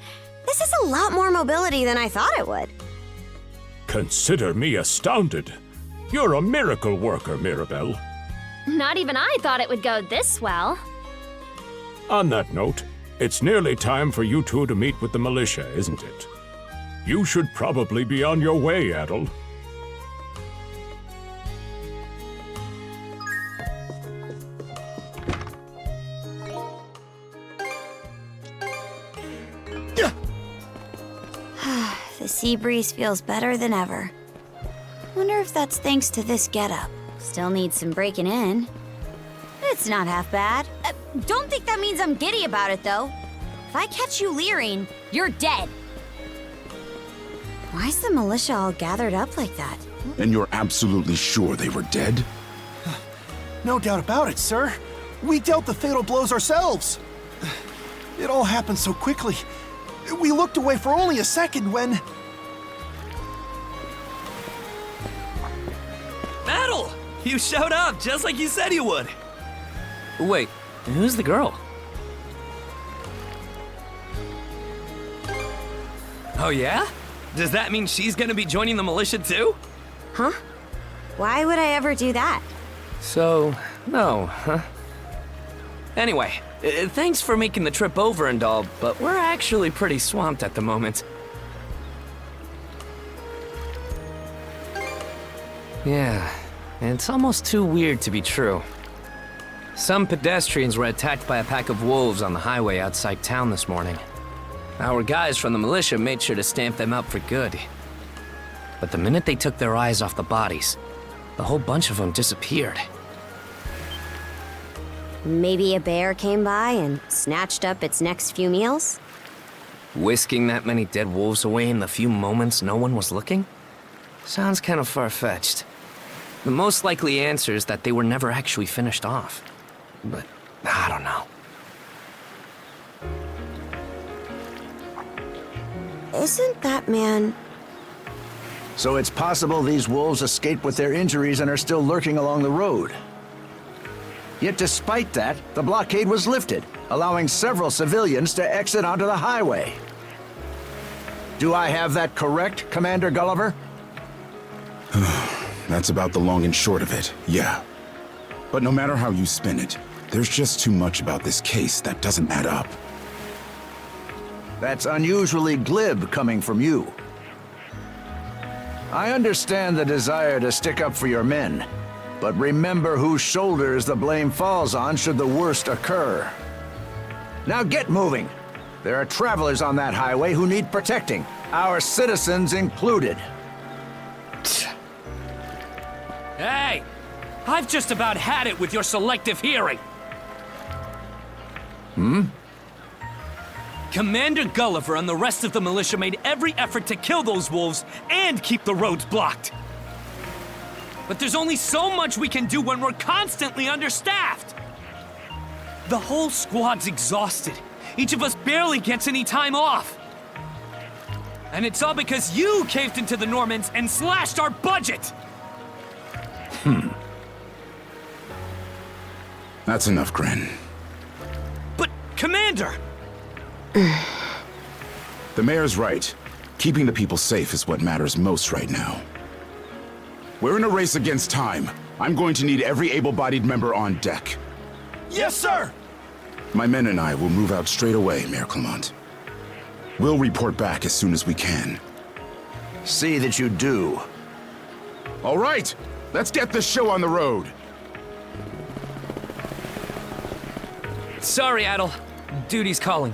this is a lot more mobility than I thought it would. Consider me astounded. You're a miracle worker, Mirabelle. Not even I thought it would go this well. On that note, it's nearly time for you two to meet with the militia, isn't it? You should probably be on your way, Adel. The sea breeze feels better than ever. Wonder if that's thanks to this getup. Still needs some breaking in. It's not half bad. Don't think that means I'm giddy about it, though. If I catch you leering, you're dead. Why's the militia all gathered up like that? And you're absolutely sure they were dead? No doubt about it, sir. We dealt the fatal blows ourselves. It all happened so quickly. We looked away for only a second when... Battle! You showed up just like you said you would. Wait, who's the girl? Oh yeah? Does that mean she's gonna be joining the militia too? Huh? Why would I ever do that? So, no, huh? Anyway, thanks for making the trip over and all, but we're actually pretty swamped at the moment. Yeah, it's almost too weird to be true. Some pedestrians were attacked by a pack of wolves on the highway outside town this morning. Our guys from the militia made sure to stamp them out for good. But the minute they took their eyes off the bodies, the whole bunch of them disappeared. Maybe a bear came by and snatched up its next few meals? Whisking that many dead wolves away in the few moments no one was looking? Sounds kind of far-fetched. The most likely answer is that they were never actually finished off. But I don't know. Isn't that man... So it's possible these wolves escaped with their injuries and are still lurking along the road. Yet despite that, the blockade was lifted, allowing several civilians to exit onto the highway. Do I have that correct, Commander Gulliver? That's about the long and short of it, yeah. But no matter how you spin it, there's just too much about this case that doesn't add up. That's unusually glib coming from you. I understand the desire to stick up for your men, but remember whose shoulders the blame falls on should the worst occur. Now get moving. There are travelers on that highway who need protecting, our citizens included. Hey! I've just about had it with your selective hearing. Commander Gulliver and the rest of the militia made every effort to kill those wolves and keep the roads blocked. But there's only so much we can do when we're constantly understaffed. The whole squad's exhausted. Each of us barely gets any time off. And it's all because you caved into the Normans and slashed our budget! That's enough, Grin. But, Commander! The mayor's right. Keeping the people safe is what matters most right now. We're in a race against time. I'm going to need every able-bodied member on deck. Yes, sir! My men and I will move out straight away, Mayor Clement. We'll report back as soon as we can. See that you do. All right, let's get this show on the road. Sorry, Adel. Duty's calling.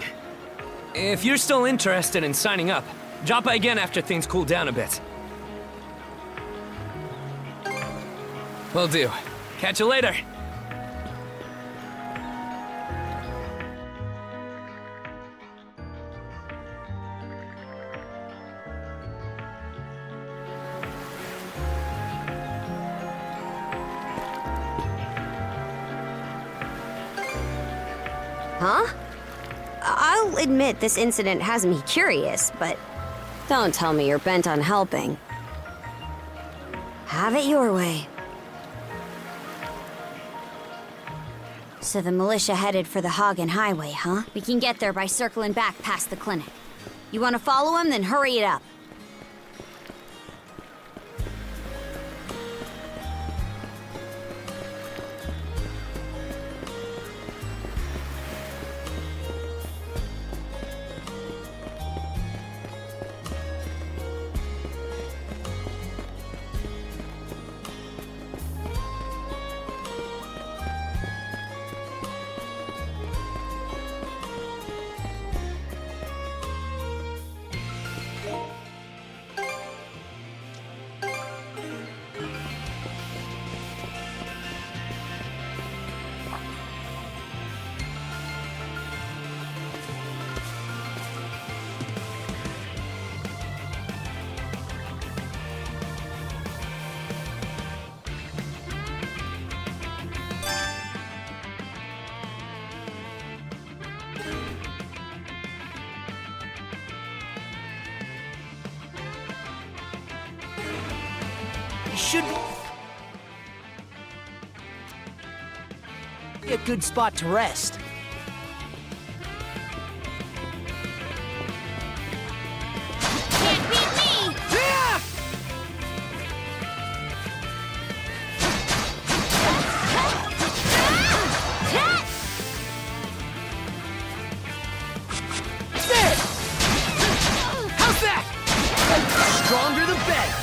If you're still interested in signing up, drop by again after things cool down a bit. Will do. Catch you later. Huh? I'll admit this incident has me curious, but don't tell me you're bent on helping. Have it your way. So the militia headed for the Hagen Highway, huh? We can get there by circling back past the clinic. You want to follow him? Then hurry it up. Should be a good spot to rest. Can't beat me! There! How's that? Stronger the better.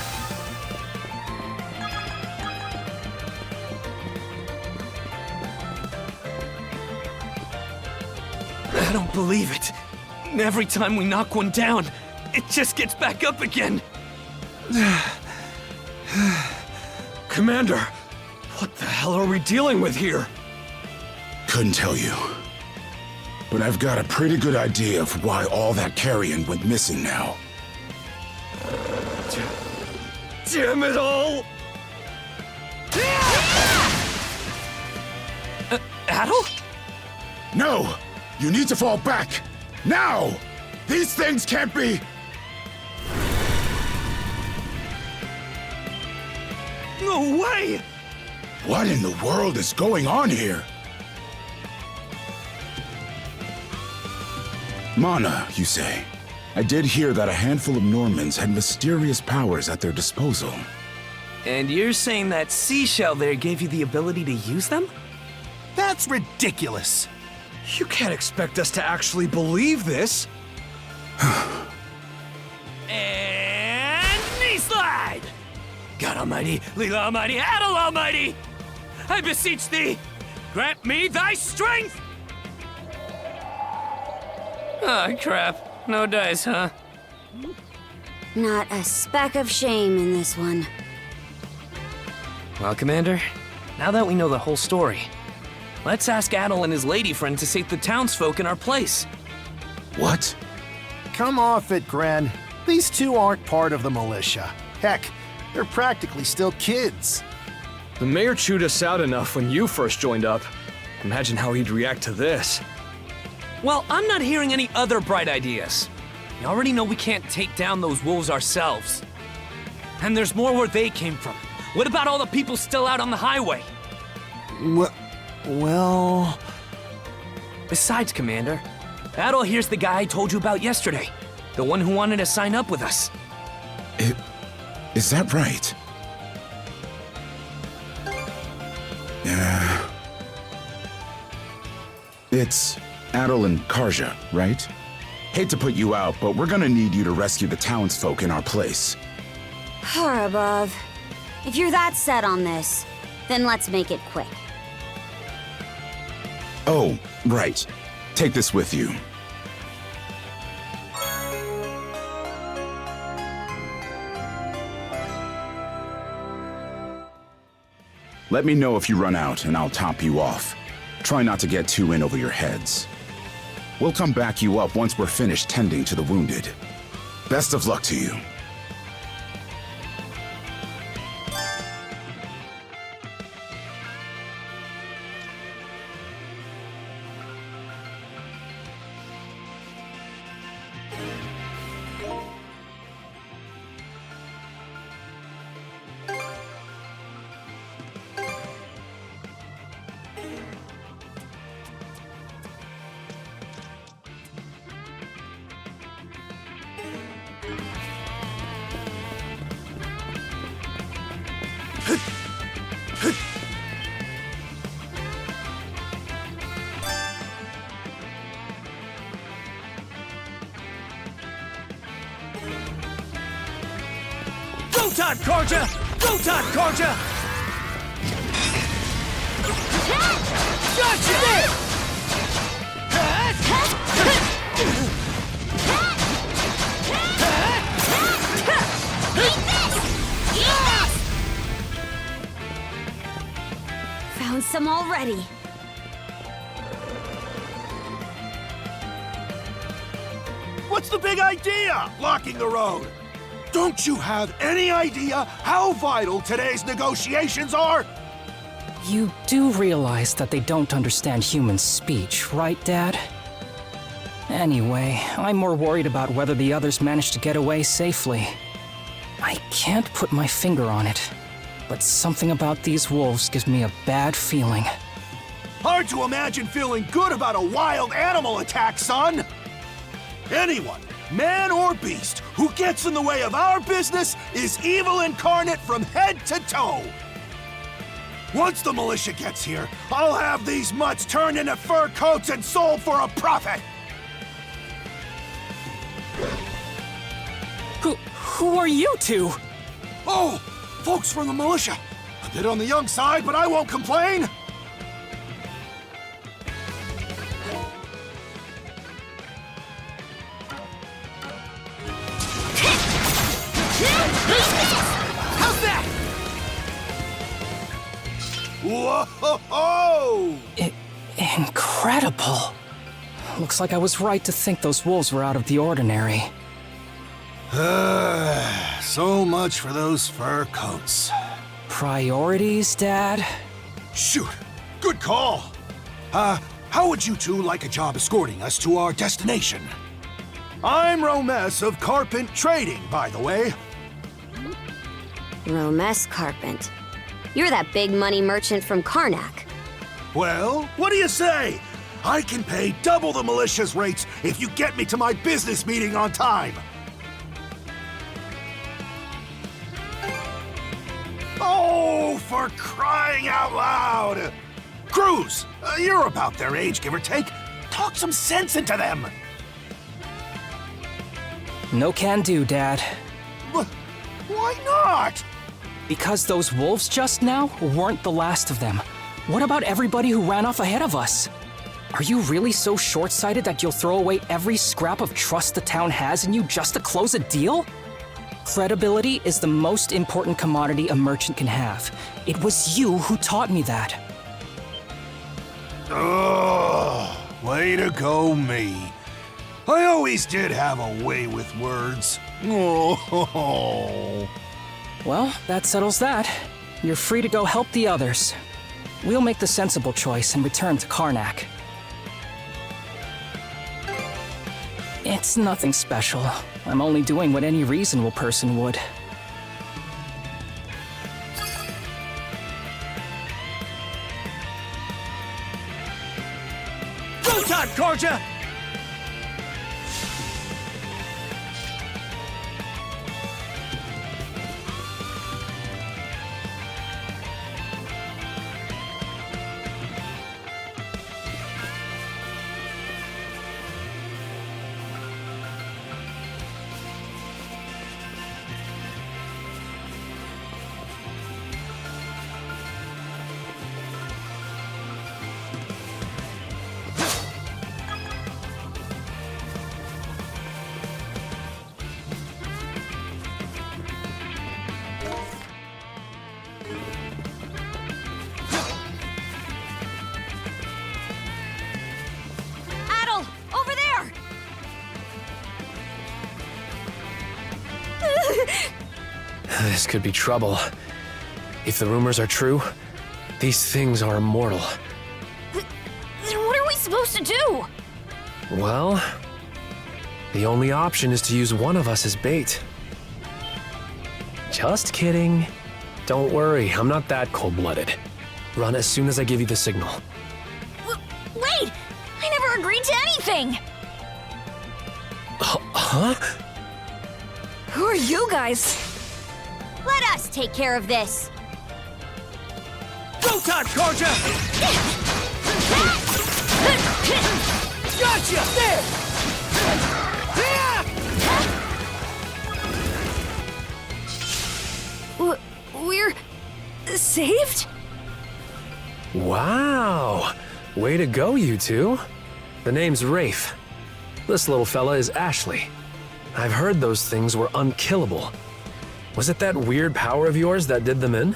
I don't believe it. Every time we knock one down, it just gets back up again. Commander, what the hell are we dealing with here? Couldn't tell you. But I've got a pretty good idea of why all that carrion went missing now. Damn it all! Adel? No! You need to fall back! Now! These things can't be... No way! What in the world is going on here? Mana, you say? I did hear that a handful of Normans had mysterious powers at their disposal. And you're saying that seashell there gave you the ability to use them? That's ridiculous. You can't expect us to actually believe this. And knee slide! God Almighty, Leela Almighty, Adel Almighty! I beseech thee, grant me thy strength! Oh, crap. No dice, huh? Not a speck of shame in this one. Well, Commander, now that we know the whole story, let's ask Adel and his lady friend to save the townsfolk in our place. What? Come off it, Gren. These two aren't part of the militia. Heck, they're practically still kids. The mayor chewed us out enough when you first joined up. Imagine how he'd react to this. Well, I'm not hearing any other bright ideas. You already know we can't take down those wolves ourselves. And there's more where they came from. What about all the people still out on the highway? Well... Besides, Commander, Adel here's the guy I told you about yesterday. The one who wanted to sign up with us. Is that right? Yeah. It's Adel and Karja, right? Hate to put you out, but we're gonna need you to rescue the townsfolk in our place. Far above. If you're that set on this, then let's make it quick. Oh, right. Take this with you. Let me know if you run out, and I'll top you off. Try not to get too in over your heads. We'll come back you up once we're finished tending to the wounded. Best of luck to you. Go time, Karja! Go time, Karja! Gotcha! Found some already. What's the big idea? Blocking the road. Don't you have any idea how vital today's negotiations are? You do realize that they don't understand human speech, right, Dad? Anyway, I'm more worried about whether the others managed to get away safely. I can't put my finger on it, but something about these wolves gives me a bad feeling. Hard to imagine feeling good about a wild animal attack, son! Anyone, man or beast, who gets in the way of our business is evil incarnate from head to toe! Once the militia gets here, I'll have these mutts turned into fur coats and sold for a profit! Who are you two? Oh, folks from the militia. A bit on the young side, but I won't complain! How's that? Whoa! Incredible. Looks like I was right to think those wolves were out of the ordinary. So much for those fur coats. Priorities, Dad? Shoot, good call. How would you two like a job escorting us to our destination? I'm Romes of Carpent Trading, by the way. Romes Carpent. You're that big money merchant from Carnac. Well, what do you say? I can pay double the militia's rates if you get me to my business meeting on time. Oh, for crying out loud! Cruz, you're about their age, give or take. Talk some sense into them. No can do, Dad. Why not? Because those wolves just now weren't the last of them. What about everybody who ran off ahead of us? Are you really so short-sighted that you'll throw away every scrap of trust the town has in you just to close a deal? Credibility is the most important commodity a merchant can have. It was you who taught me that. Oh, way to go, me. I always did have a way with words. Oh. Well, that settles that. You're free to go help the others. We'll make the sensible choice and return to Carnac. It's nothing special. I'm only doing what any reasonable person would. Go time, Karja! This could be trouble. If the rumors are true, these things are immortal. Then what are we supposed to do? Well, the only option is to use one of us as bait. Just kidding. Don't worry, I'm not that cold-blooded. Run as soon as I give you the signal. Wait! I never agreed to anything! Huh? Who are you guys? Let us take care of this. Go time, Karja! Gotcha! There! We're saved? Wow! Way to go, you two. The name's Rafe. This little fella is Ashley. I've heard those things were unkillable. Was it that weird power of yours that did them in?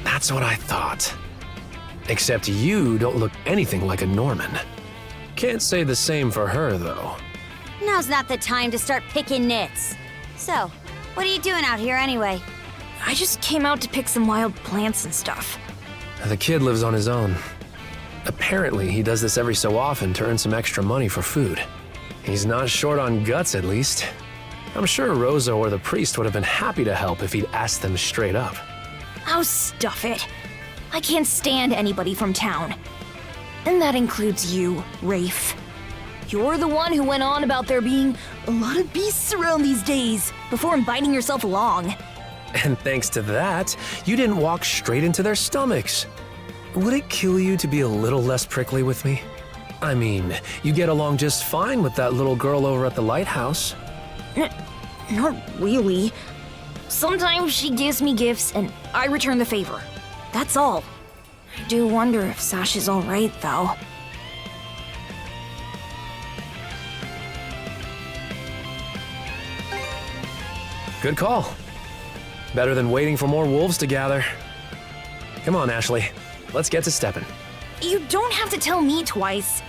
That's what I thought. Except you don't look anything like a Norman. Can't say the same for her, though. Now's not the time to start picking nits. So, what are you doing out here anyway? I just came out to pick some wild plants and stuff. The kid lives on his own. Apparently, he does this every so often to earn some extra money for food. He's not short on guts, at least. I'm sure Rozo or the priest would have been happy to help if he'd asked them straight up. Oh, stuff it. I can't stand anybody from town. And that includes you, Rafe. You're the one who went on about there being a lot of beasts around these days before inviting yourself along. And thanks to that, you didn't walk straight into their stomachs. Would it kill you to be a little less prickly with me? I mean, you get along just fine with that little girl over at the Lighthouse. Not really. Sometimes she gives me gifts and I return the favor. That's all. I do wonder if Sash is all right, though. Good call. Better than waiting for more wolves to gather. Come on, Ashley. Let's get to stepping. You don't have to tell me twice.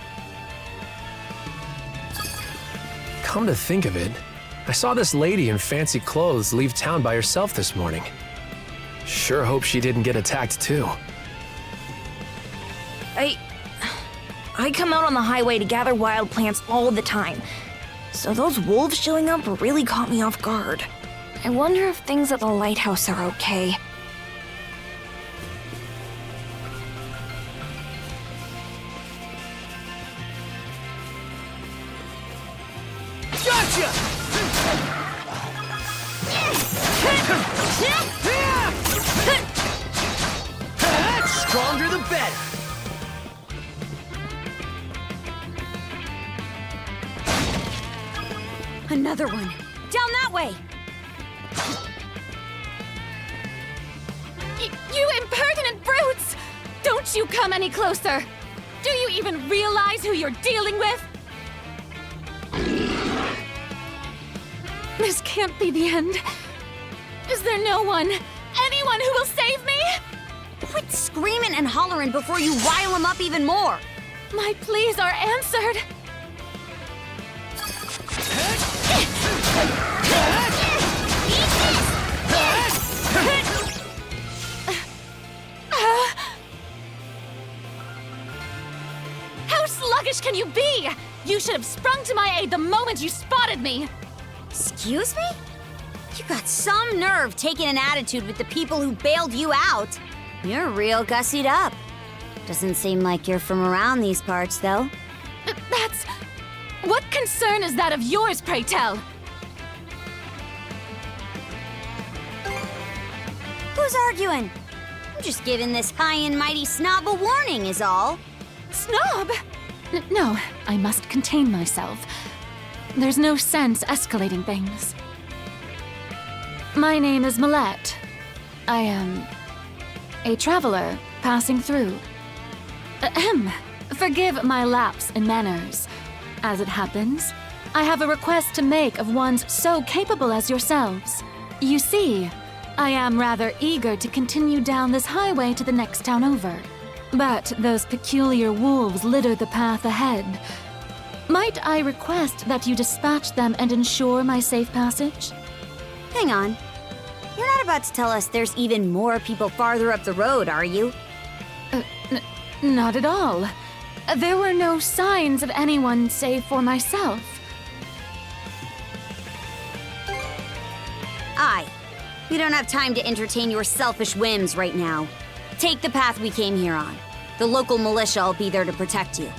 Come to think of it, I saw this lady in fancy clothes leave town by herself this morning. Sure hope she didn't get attacked too. I come out on the highway to gather wild plants all the time. So those wolves showing up really caught me off guard. I wonder if things at the lighthouse are okay. Gotcha! Stronger the better. Another one. Down that way. You impertinent brutes! Don't you come any closer! Do you even realize who you're dealing with? This can't be the end. Is there no one, anyone who will save me? Quit screaming and hollering before you rile them up even more. My pleas are answered. How sluggish can you be? You should have sprung to my aid the moment you spotted me. Excuse me? You got some nerve taking an attitude with the people who bailed you out. You're real gussied up. Doesn't seem like you're from around these parts, though. That's... What concern is that of yours, pray tell? Who's arguing? I'm just giving this high and mighty snob a warning, is all. Snob? No, I must contain myself. There's no sense escalating things. My name is Millette. I am a traveler passing through. Ahem. Forgive my lapse in manners. As it happens, I have a request to make of ones so capable as yourselves. You see, I am rather eager to continue down this highway to the next town over. But those peculiar wolves litter the path ahead. Might I request that you dispatch them and ensure my safe passage? Hang on. You're not about to tell us there's even more people farther up the road, are you? Not at all. There were no signs of anyone save for myself. Aye. We don't have time to entertain your selfish whims right now. Take the path we came here on. The local militia will be there to protect you.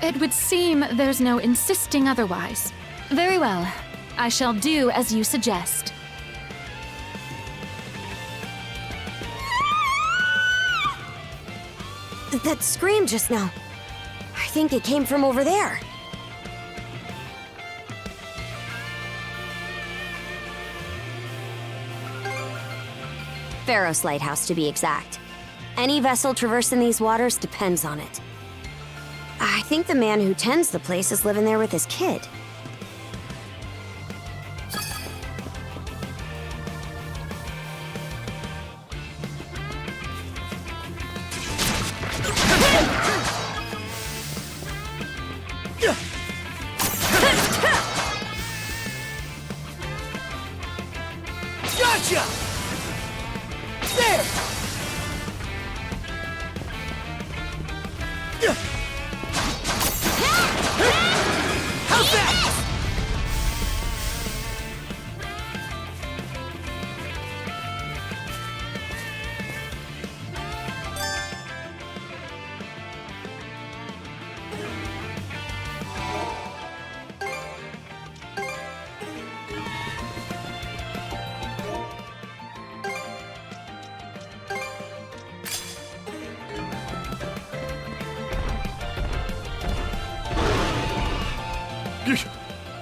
It would seem there's no insisting otherwise. Very well. I shall do as you suggest. That scream just now. I think it came from over there. Pharos Lighthouse, to be exact. Any vessel traversing these waters depends on it. I think the man who tends the place is living there with his kid. Gotcha! There! How's that?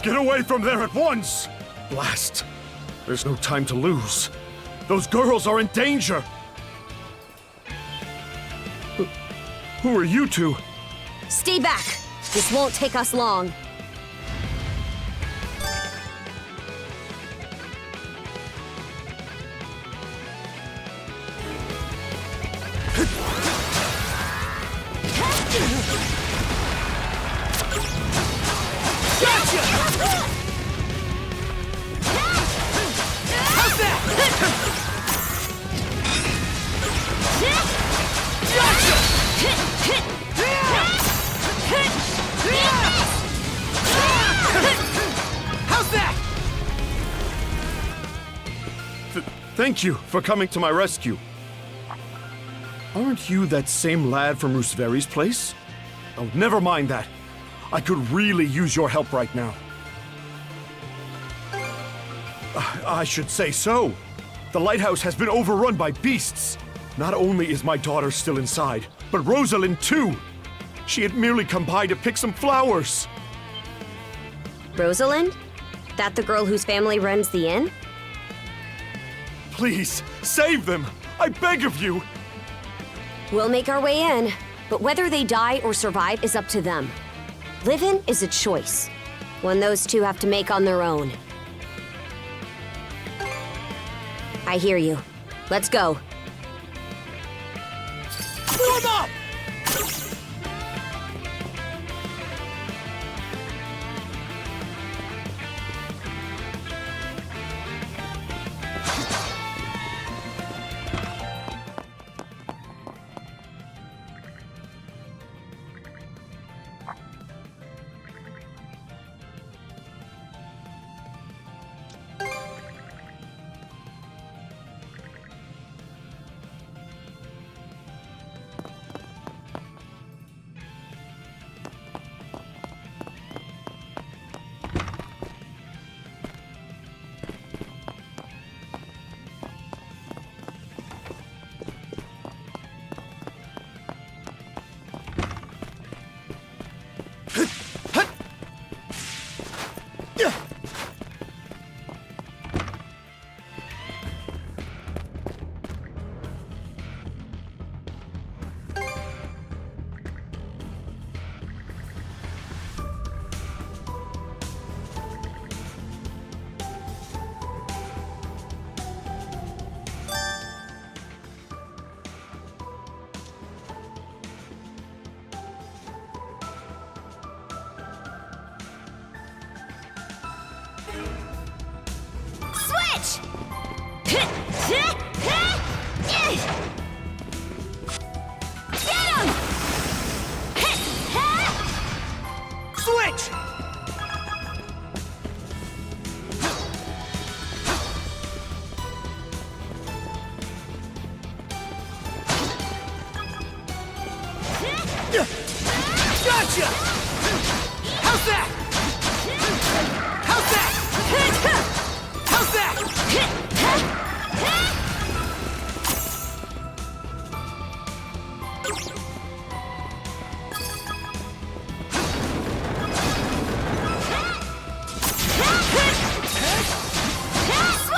Get away from there at once! Blast! There's no time to lose. Those girls are in danger! Who are you two? Stay back! This won't take us long. Thank you for coming to my rescue. Aren't you that same lad from Rooseveri's place? Oh, never mind that. I could really use your help right now. I should say so. The lighthouse has been overrun by beasts. Not only is my daughter still inside, but Rosalind too. She had merely come by to pick some flowers. Rosalind? That the girl whose family runs the inn? Please, save them! I beg of you! We'll make our way in, but whether they die or survive is up to them. Living is a choice, one those two have to make on their own. I hear you. Let's go. Form up! Gotcha! How's that? How's that? How's that?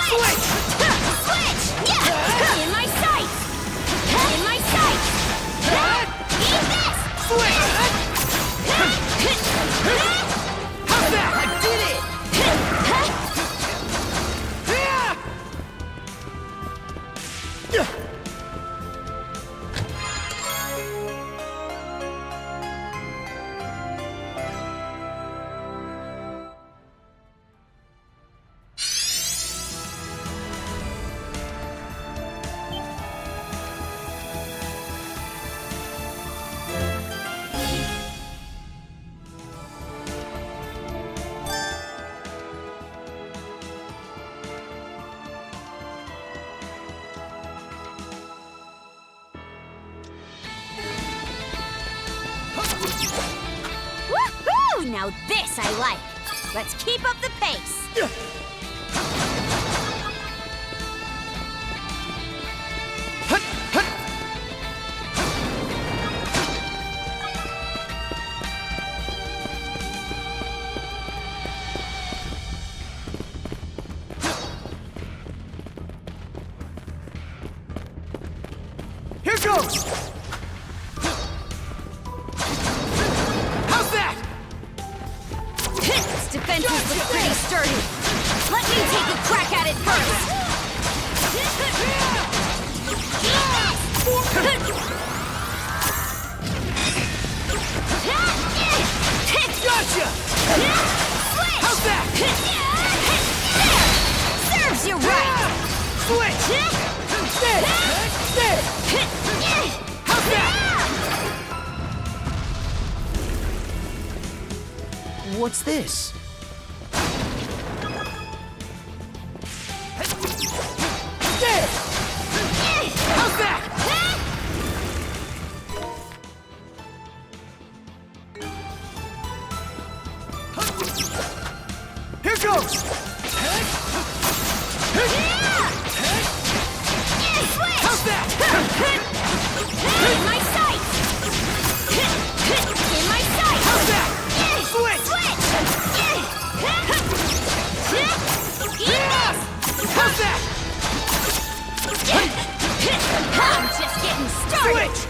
Switch! Switch! Yeah! In my sights! In my sights! Eat this! Switch! How's that? I did it! Woohoo! Now this I like. Let's keep up the pace. Here goes! How's that? This defense is pretty sturdy. Let me take a crack at it first. Gotcha! How's that? Serves you right. Switch! There! There! How's that? What's this? There! Here goes! How's that? In my sight! In my sight! How's that? Switch! Eat this! How's that? I'm just getting started! Switch!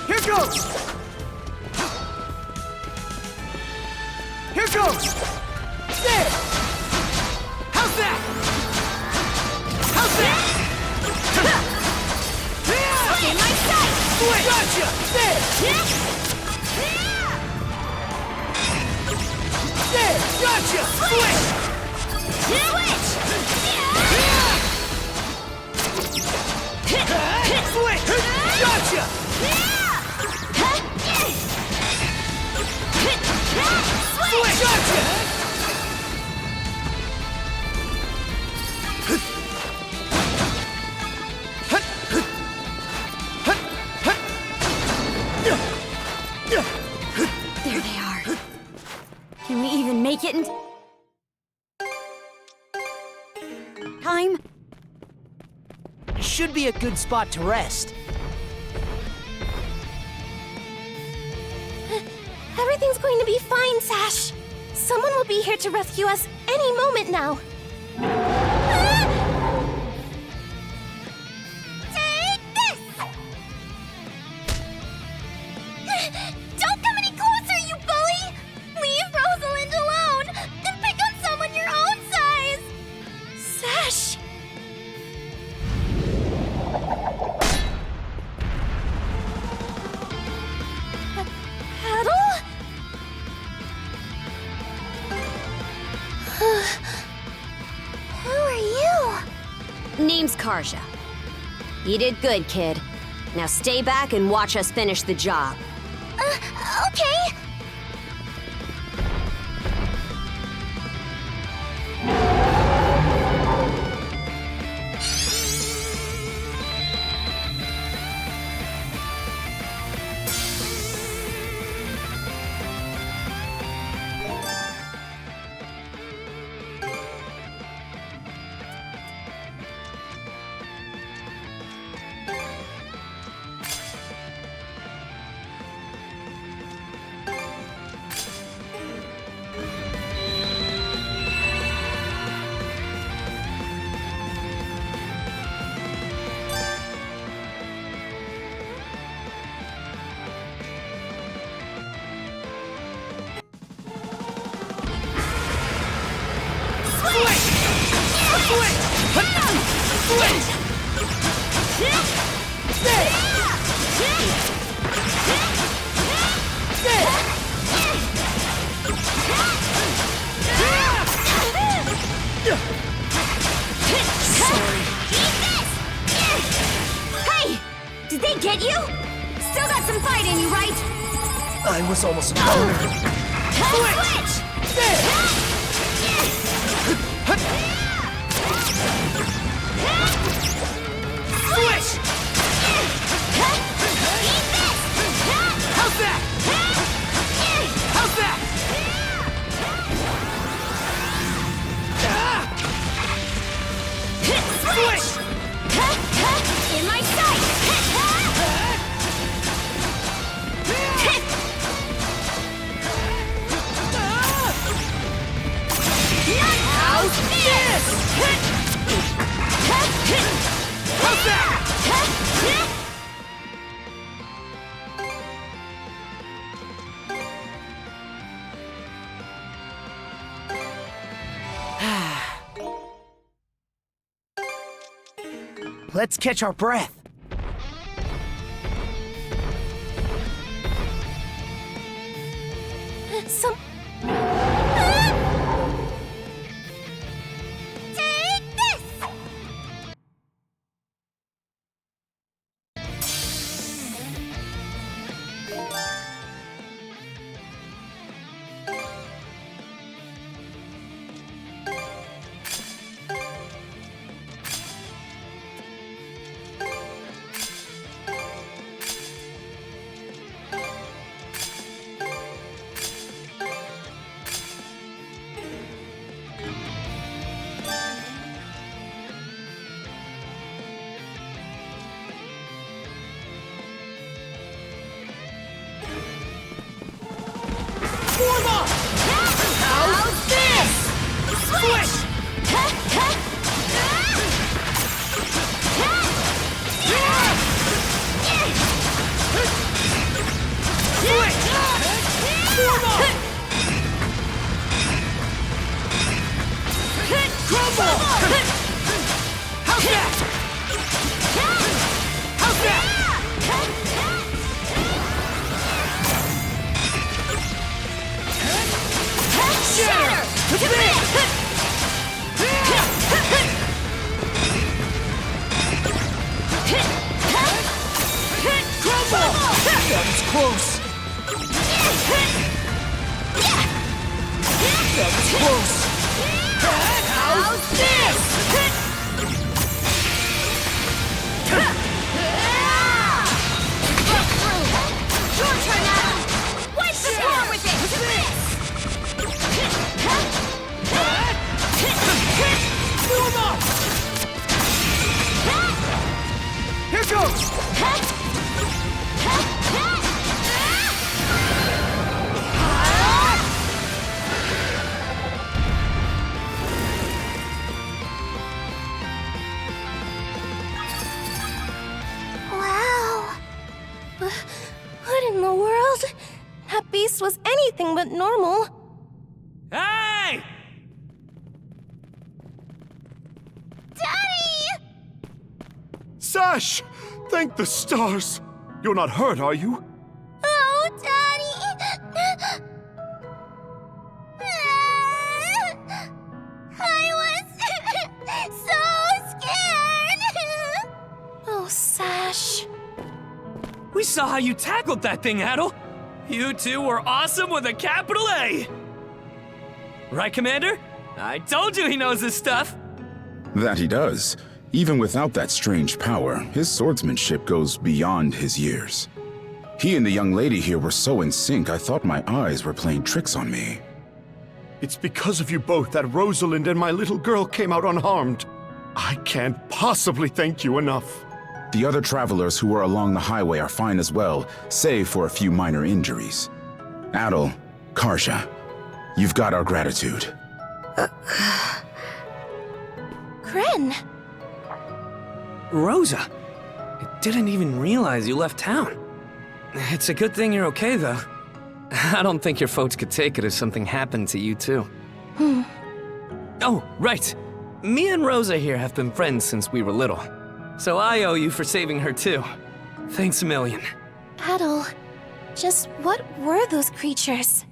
Here goes! Here goes! There! How's that? How's that? In my sight! Switch! Gotcha! There! There! Gotcha! Switch! Switch! Switch! Gotcha! Switch! Gotcha! There they are. Can we even make it in time? Should be a good spot to rest. Everything's going to be fine, Sash. Someone will be here to rescue us any moment now. Take this! Don't come any closer, you bully! Leave Rosalind alone and pick on someone your own size! Sash! Paddle? Who are you? Name's Karja. You did good, kid. Now stay back and watch us finish the job. Okay. Hey! Did they get you? Still got some fight in you, right? I was almost Switch! Eat this! How's that? How's that? Switch! In my sight! How's this? How's that? Let's catch our breath. Some... Take this! That was close. That was close. How's this? Your turn, Adam! Wipe the floor with it! Move up! Here goes! Wow. What in the world? That beast was anything but normal. Hey! Daddy! Sash! Thank the stars! You're not hurt, are you? Oh, Daddy! I was so scared! Oh, Sash. We saw how you tackled that thing, Adel. You two were awesome with a capital A. Right, Commander? I told you he knows his stuff. That he does. Even without that strange power, his swordsmanship goes beyond his years. He and the young lady here were so in sync, I thought my eyes were playing tricks on me. It's because of you both that Rosalind and my little girl came out unharmed. I can't possibly thank you enough. The other travelers who were along the highway are fine as well, save for a few minor injuries. Adel, Karja, you've got our gratitude. Kren! Rosa, I didn't even realize you left town. It's a good thing you're okay, though. I don't think your folks could take it if something happened to you, too. Oh, right. Me and Rosa here have been friends since we were little. So I owe you for saving her, too. Thanks a million. Adel, just what were those creatures?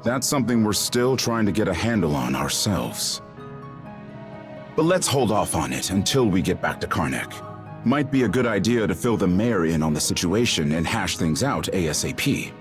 That's something we're still trying to get a handle on ourselves. But let's hold off on it until we get back to Carnac. Might be a good idea to fill the mayor in on the situation and hash things out ASAP.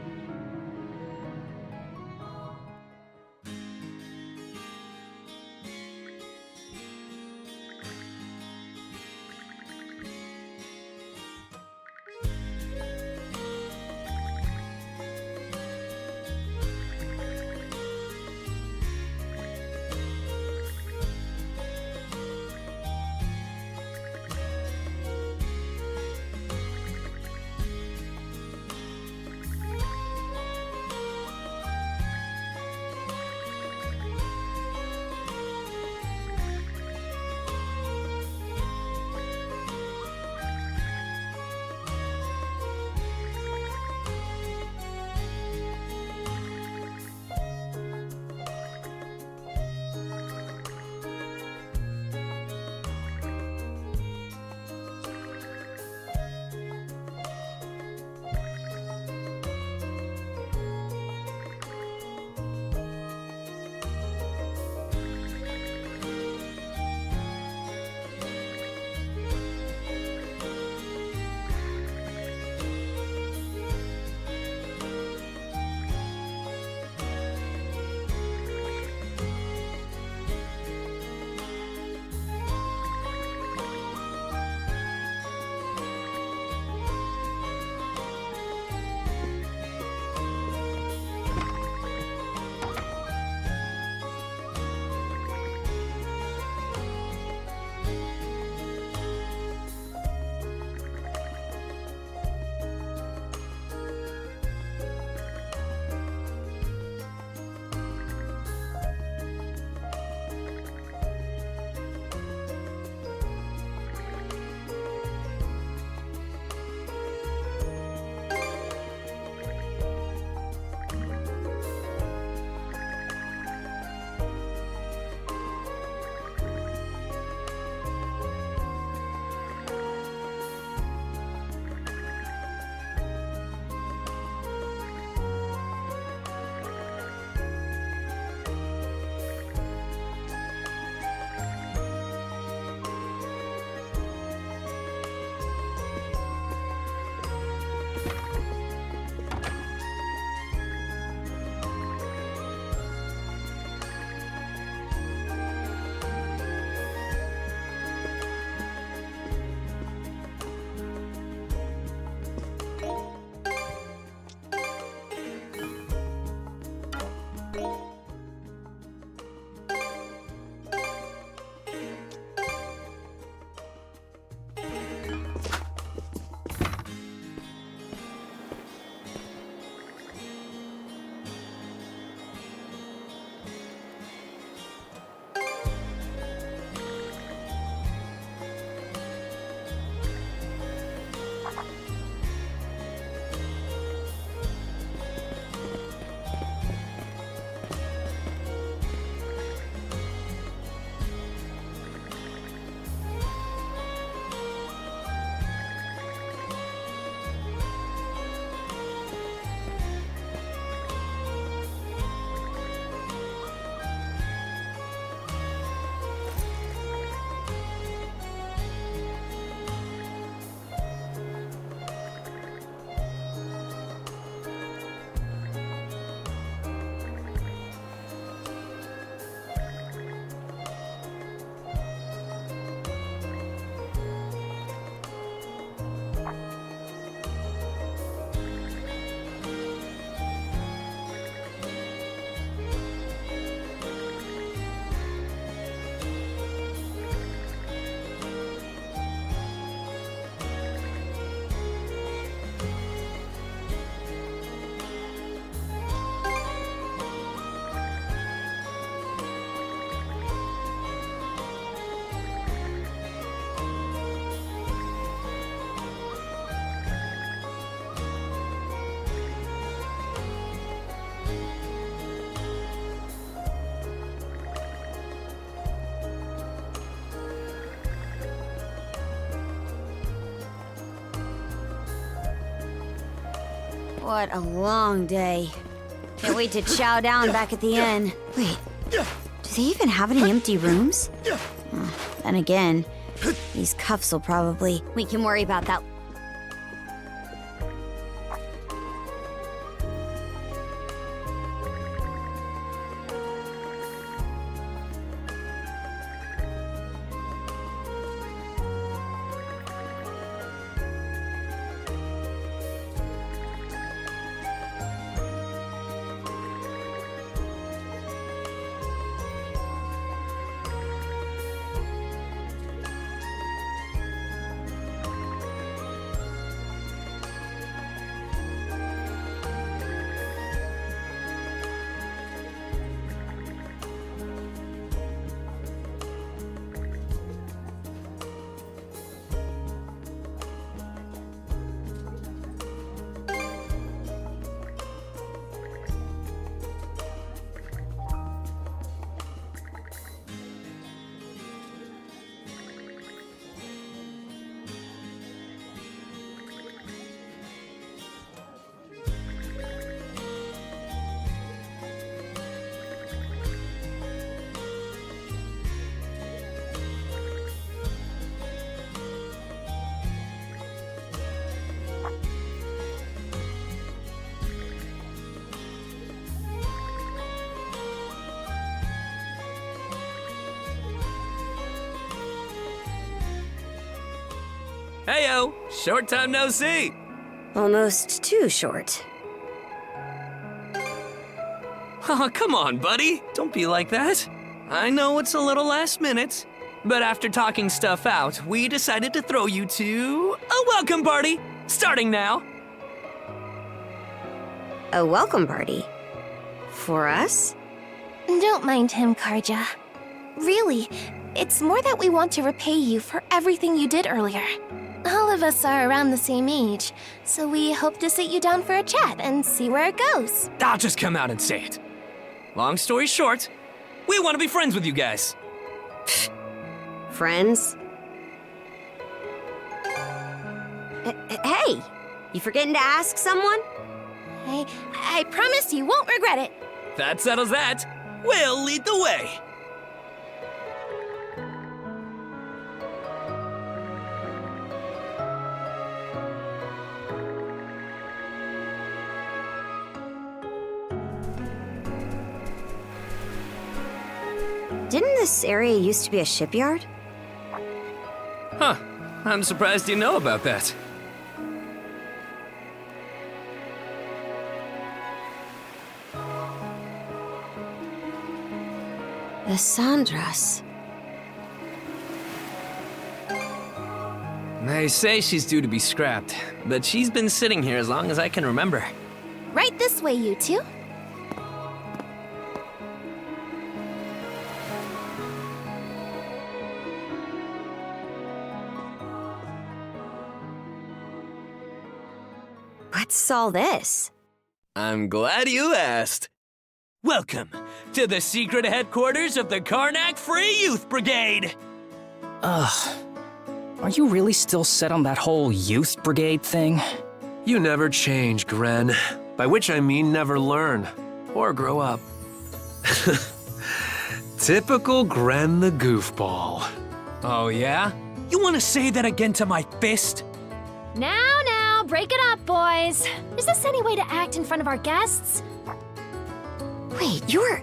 What a long day. Can't wait to chow down back at the inn. Wait, do they even have any empty rooms? Then again, these cuffs will probably... We can worry about that. Heyo! Short time no see! Almost too short. Oh, come on, buddy. Don't be like that. I know it's a little last minute, but after talking stuff out, we decided to throw you to a welcome party, starting now. A welcome party? For us? Don't mind him, Karja. Really, it's more that we want to repay you for everything you did earlier. All of us are around the same age, so we hope to sit you down for a chat and see where it goes. I'll just come out and say it. Long story short, we want to be friends with you guys. Friends? Hey, you forgetting to ask someone? I promise you won't regret it. That settles that. We'll lead the way. Didn't this area used to be a shipyard? Huh. I'm surprised you know about that. The Sandras. They say she's due to be scrapped, but she's been sitting here as long as I can remember. Right this way, you two. What's all this? I'm glad you asked. Welcome to the secret headquarters of the Carnac Free Youth Brigade. Ugh. Are you really still set on that whole youth brigade thing? You never change, Gren. By which I mean never learn or grow up. Typical Gren the goofball. Oh yeah? You want to say that again to my fist? Now, break it up, boys. Is this any way to act in front of our guests? Wait, you're...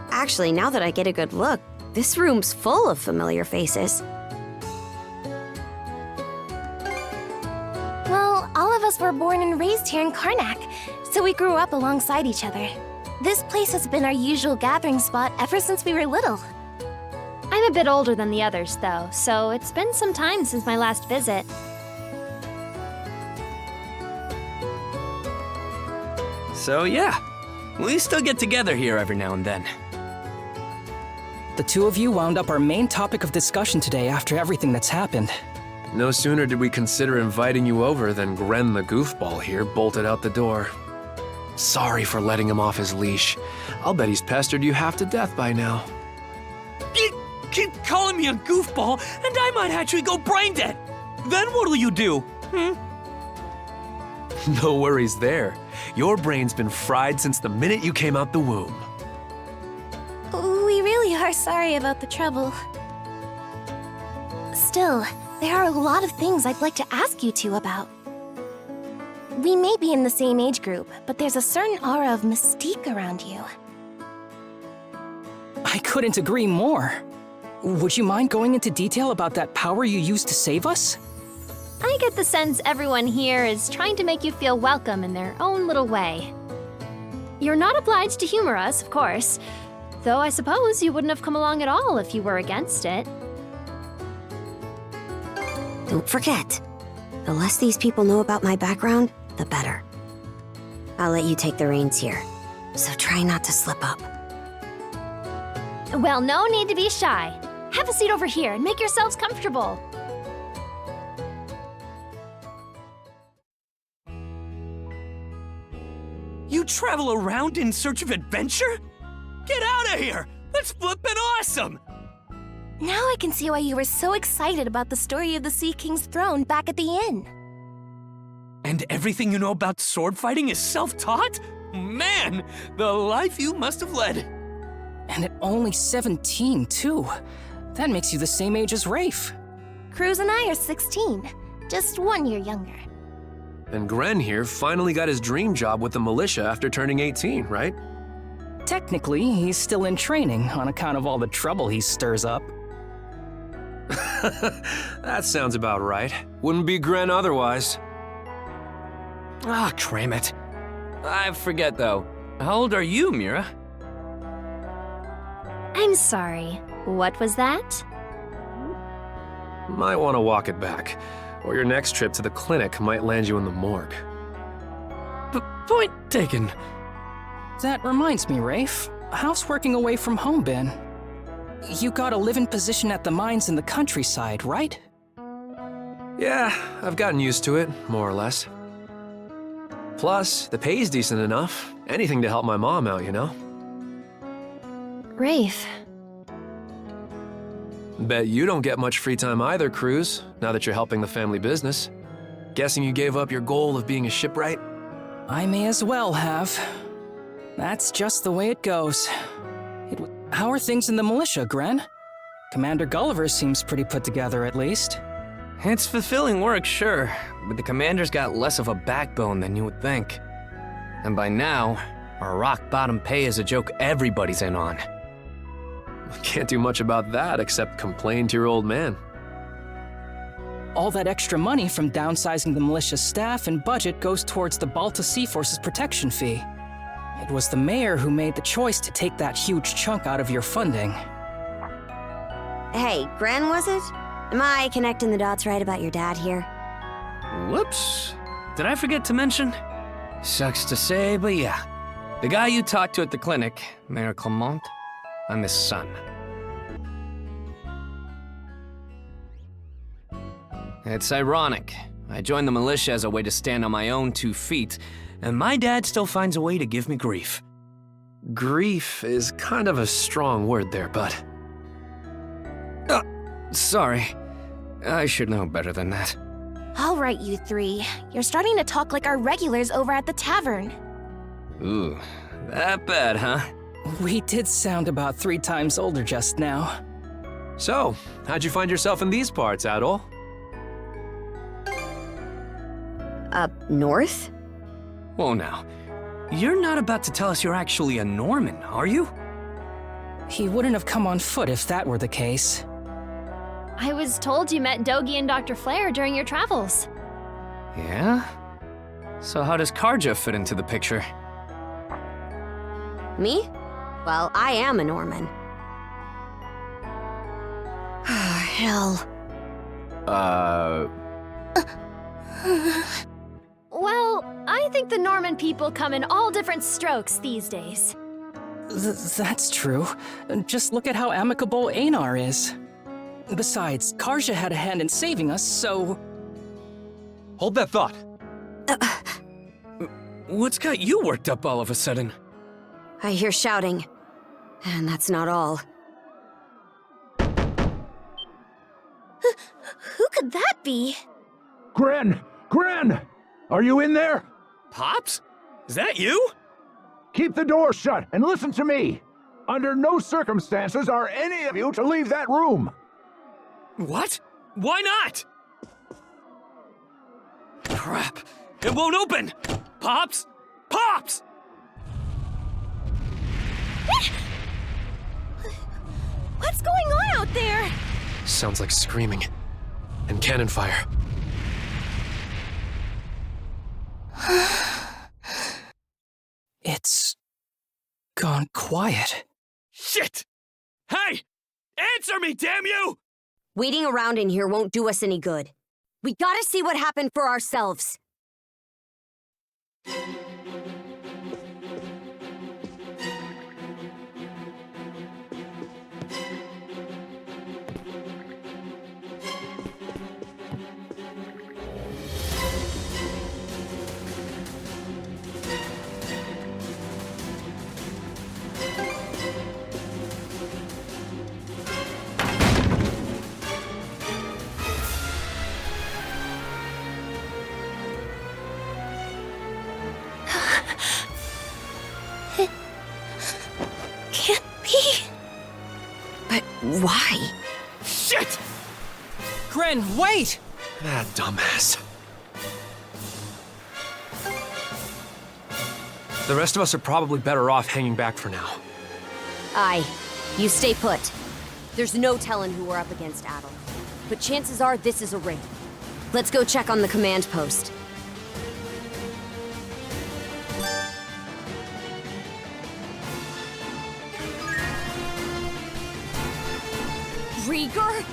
Actually, now that I get a good look, this room's full of familiar faces. Well, all of us were born and raised here in Carnac, so we grew up alongside each other. This place has been our usual gathering spot ever since we were little. I'm a bit older than the others, though, so it's been some time since my last visit. So yeah, we still get together here every now and then. The two of you wound up our main topic of discussion today after everything that's happened. No sooner did we consider inviting you over than Gren the goofball here bolted out the door. Sorry for letting him off his leash. I'll bet he's pestered you half to death by now. You keep calling me a goofball, and I might actually go brain dead. Then what'll you do? No worries there. Your brain's been fried since the minute you came out the womb. We really are sorry about the trouble. Still, there are a lot of things I'd like to ask you two about. We may be in the same age group, but there's a certain aura of mystique around you. I couldn't agree more. Would you mind going into detail about that power you used to save us? I get the sense everyone here is trying to make you feel welcome in their own little way. You're not obliged to humor us, of course, though I suppose you wouldn't have come along at all if you were against it. Don't forget, the less these people know about my background, the better. I'll let you take the reins here, so try not to slip up. Well, no need to be shy. Have a seat over here and make yourselves comfortable. You travel around in search of adventure? Get out of here! That's flippin' awesome! Now I can see why you were so excited about the story of the Sea King's throne back at the inn. And everything you know about sword fighting is self-taught? Man, the life you must have led. And at only 17, too. That makes you the same age as Rafe. Cruz and I are 16, just 1 year younger. And Gren here finally got his dream job with the militia after turning 18, right? Technically, he's still in training on account of all the trouble he stirs up. That sounds about right. Wouldn't be Gren otherwise. Ah, cram it. I forget, though. How old are you, Mira? I'm sorry. What was that? Might want to walk it back, or your next trip to the clinic might land you in the morgue. Point taken. That reminds me, Rafe. How's working away from home been? You got a live-in position at the mines in the countryside, right? Yeah, I've gotten used to it, more or less. Plus, the pay's decent enough. Anything to help my mom out, you know? Rafe. Bet you don't get much free time either, Cruz, now that you're helping the family business. Guessing you gave up your goal of being a shipwright? I may as well have. That's just the way it goes. How are things in the militia, Gren? Commander Gulliver seems pretty put together, at least. It's fulfilling work, sure, but the commander's got less of a backbone than you would think. And by now, our rock-bottom pay is a joke everybody's in on. Can't do much about that except complain to your old man. All that extra money from downsizing the militia staff and budget goes towards the Balta Sea Force's protection fee. It was the mayor who made the choice to take that huge chunk out of your funding. Hey, Gren, was it? Am I connecting the dots right about your dad here? Whoops. Did I forget to mention? Sucks to say, but yeah. The guy you talked to at the clinic, Mayor Clement, I'm his son. It's ironic. I joined the militia as a way to stand on my own 2 feet, and my dad still finds a way to give me grief. Grief is kind of a strong word there, bud. Sorry. I should know better than that. All right, you three. You're starting to talk like our regulars over at the tavern. Ooh, that bad, huh? We did sound about 3 times older just now. So, how'd you find yourself in these parts, Adol? Up north? Whoa now. You're not about to tell us you're actually a Norman, are you? He wouldn't have come on foot if that were the case. I was told you met Dogi and Dr. Flair during your travels. Yeah? So how does Karja fit into the picture? Me? Well, I am a Norman. Hell. Well, I think the Norman people come in all different strokes these days. That's true. Just look at how amicable Einar is. Besides, Karja had a hand in saving us, so... Hold that thought. What's got you worked up all of a sudden? I hear shouting. And that's not all. Who could that be? Gren! Gren! Are you in there? Pops? Is that you? Keep the door shut and listen to me. Under no circumstances are any of you to leave that room. What? Why not? Crap. It won't open! Pops? Pops! What's going on out there? Sounds like screaming. And cannon fire. It's gone quiet. Shit! Hey! Answer me, damn you! Waiting around in here won't do us any good. We gotta see what happened for ourselves. Can't be. But why? Shit! Gren, wait! Ah, dumbass. The rest of us are probably better off hanging back for now. Aye. You stay put. There's no telling who we're up against, Adel. But chances are this is a raid. Let's go check on the command post. Rieger?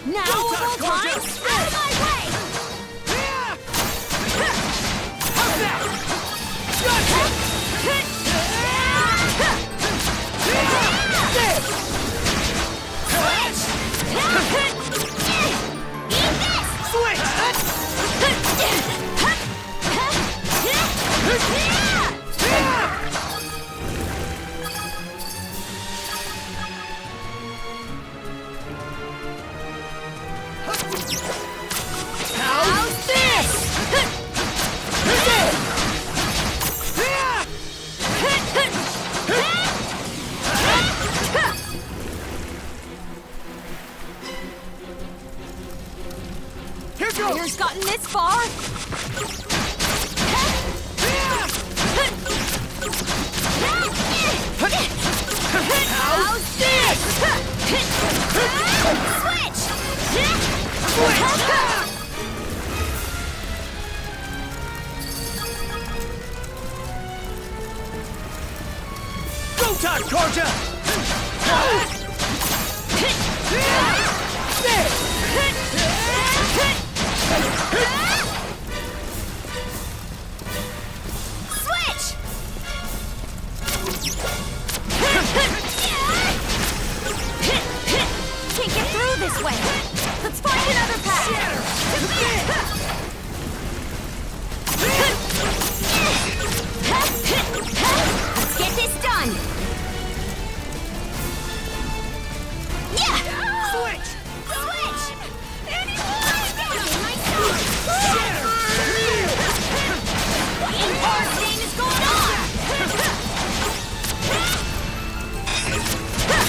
Now of all times? Out of my way! How's that? How's this? Here goes! Fire's gotten this far! How's this? Go time, Karja! Switch! Can't get through this way! Let's find another path! Let's get this done! Yeah! Switch! Switch! What in God's name is going on?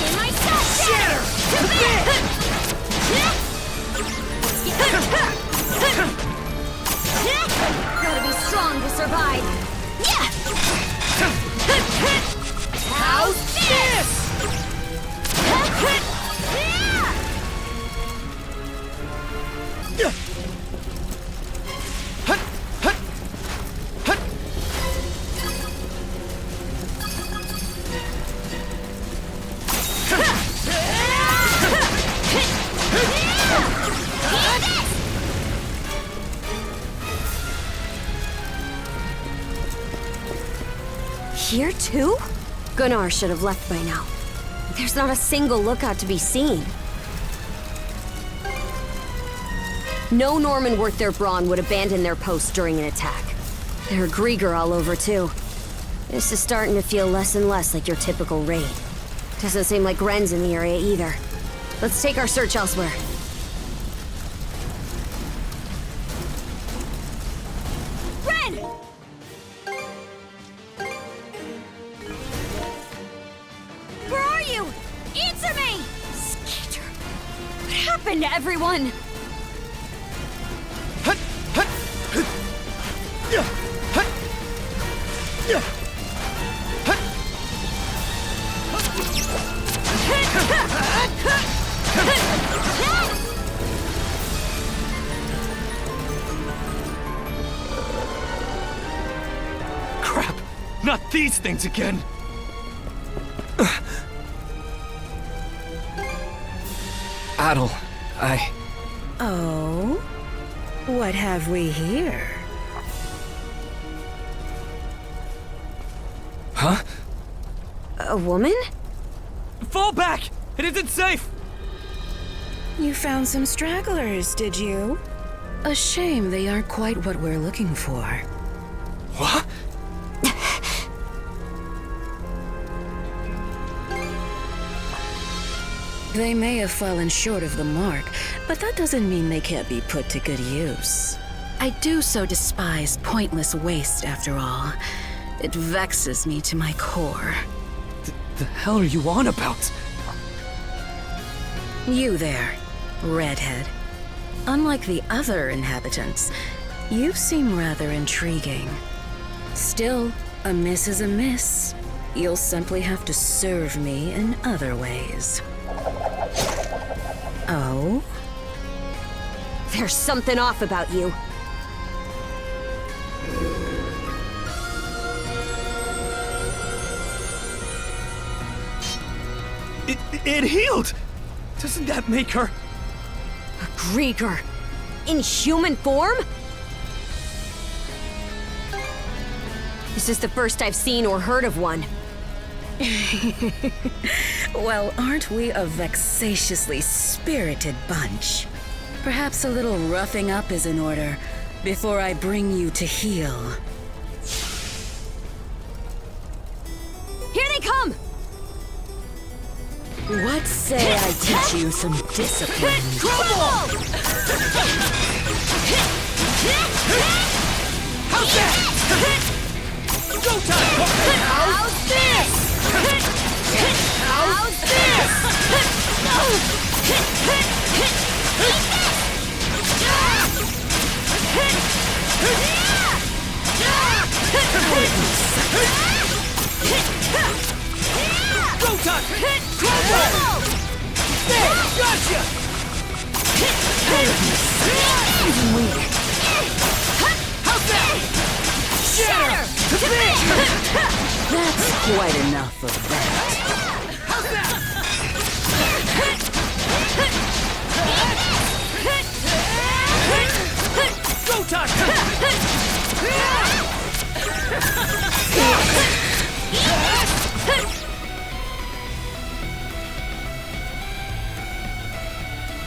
In my sight! Gotta be strong to survive. Yeah! How's this? Here too? Gunnar should have left by now. There's not a single lookout to be seen. No Norman worth their brawn would abandon their post during an attack. There are Grieger all over too. This is starting to feel less and less like your typical raid. Doesn't seem like Ren's in the area either. Let's take our search elsewhere. Ren! happened, everyone? Crap! Not these things again! Adel, Oh? What have we here? Huh? A woman? Fall back! It isn't safe! You found some stragglers, did you? A shame they aren't quite what we're looking for. What? They may have fallen short of the mark, but that doesn't mean they can't be put to good use. I do so despise pointless waste, after all. It vexes me to my core. The hell are you on about? You there, redhead. Unlike the other inhabitants, you seem rather intriguing. Still, a miss is a miss. You'll simply have to serve me in other ways. Oh? There's something off about you. It healed! Doesn't that make her... A Grieger? In human form? This is the first I've seen or heard of one. Well, aren't we a vexatiously spirited bunch? Perhaps a little roughing up is in order before I bring you to heel. Here they come! What say I teach you some discipline? Crumble! How's that? Go time! How's this? How's this? Go time! Crumble! There! Gotcha! Even weak. How's that? Shatter! That's quite enough of that. How's that? Go time!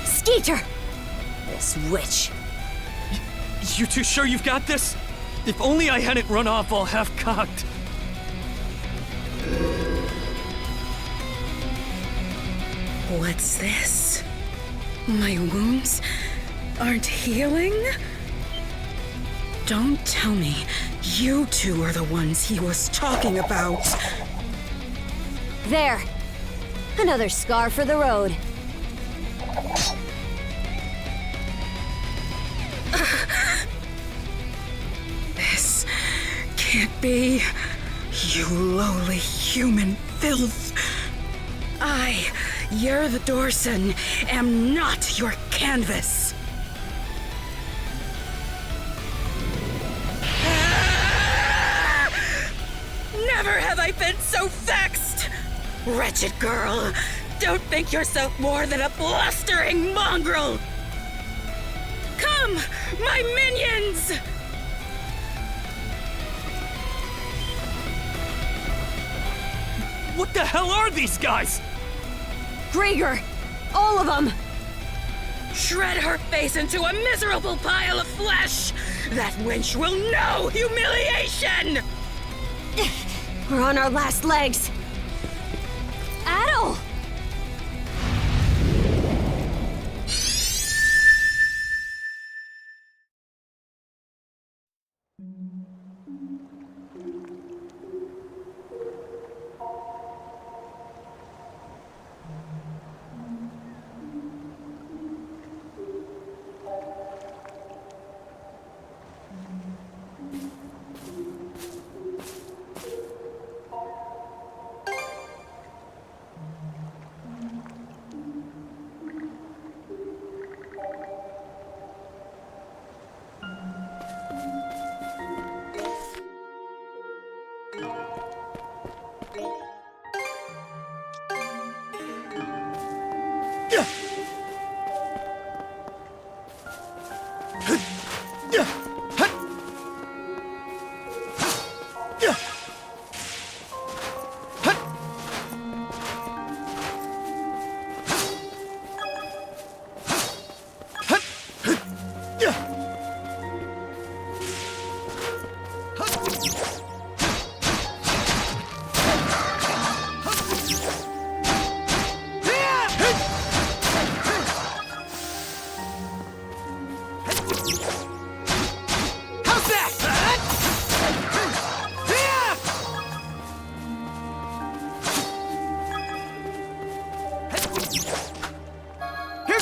Skeeter! This witch. You two sure you've got this? If only I hadn't run off all half-cocked. What's this? My wounds aren't healing? Don't tell me you two are the ones he was talking about. There. Another scar for the road. This can't be. You lowly human filth. I, Yer the Dorson, am not your canvas. Never have I been so vexed! Wretched girl, don't think yourself more than a blustering mongrel! Come, my minions! What the hell are these guys? Grieger! All of them! Shred her face into a miserable pile of flesh! That wench will know humiliation! We're on our last legs. Adel!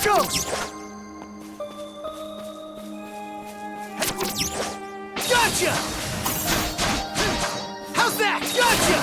goes! Gotcha! How's that? Gotcha!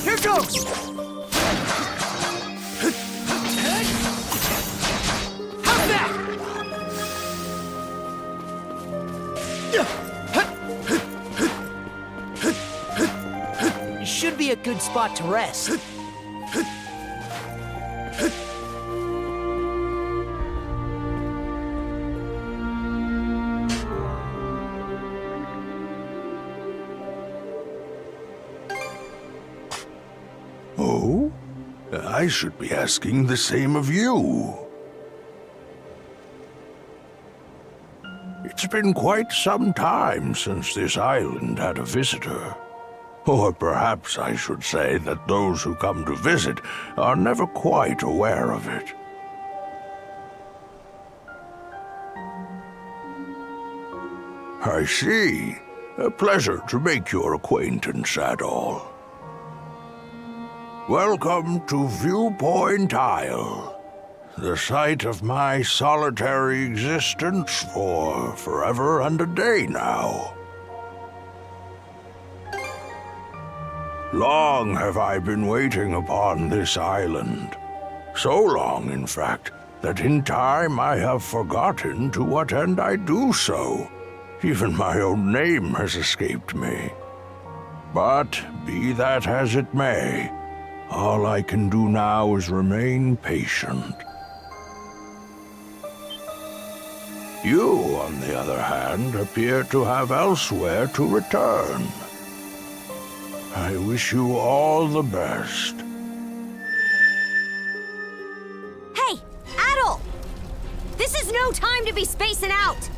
Here goes! How's that? Should be a good spot to rest. Oh? I should be asking the same of you. It's been quite some time since this island had a visitor. Or perhaps I should say that those who come to visit are never quite aware of it. I see. A pleasure to make your acquaintance at all. Welcome to Viewpoint Isle, the site of my solitary existence for forever and a day now. Long have I been waiting upon this island. So long, in fact, that in time I have forgotten to what end I do so. Even my own name has escaped me. But be that as it may, all I can do now is remain patient. You, on the other hand, appear to have elsewhere to return. I wish you all the best. Hey, Adol! This is no time to be spacing out!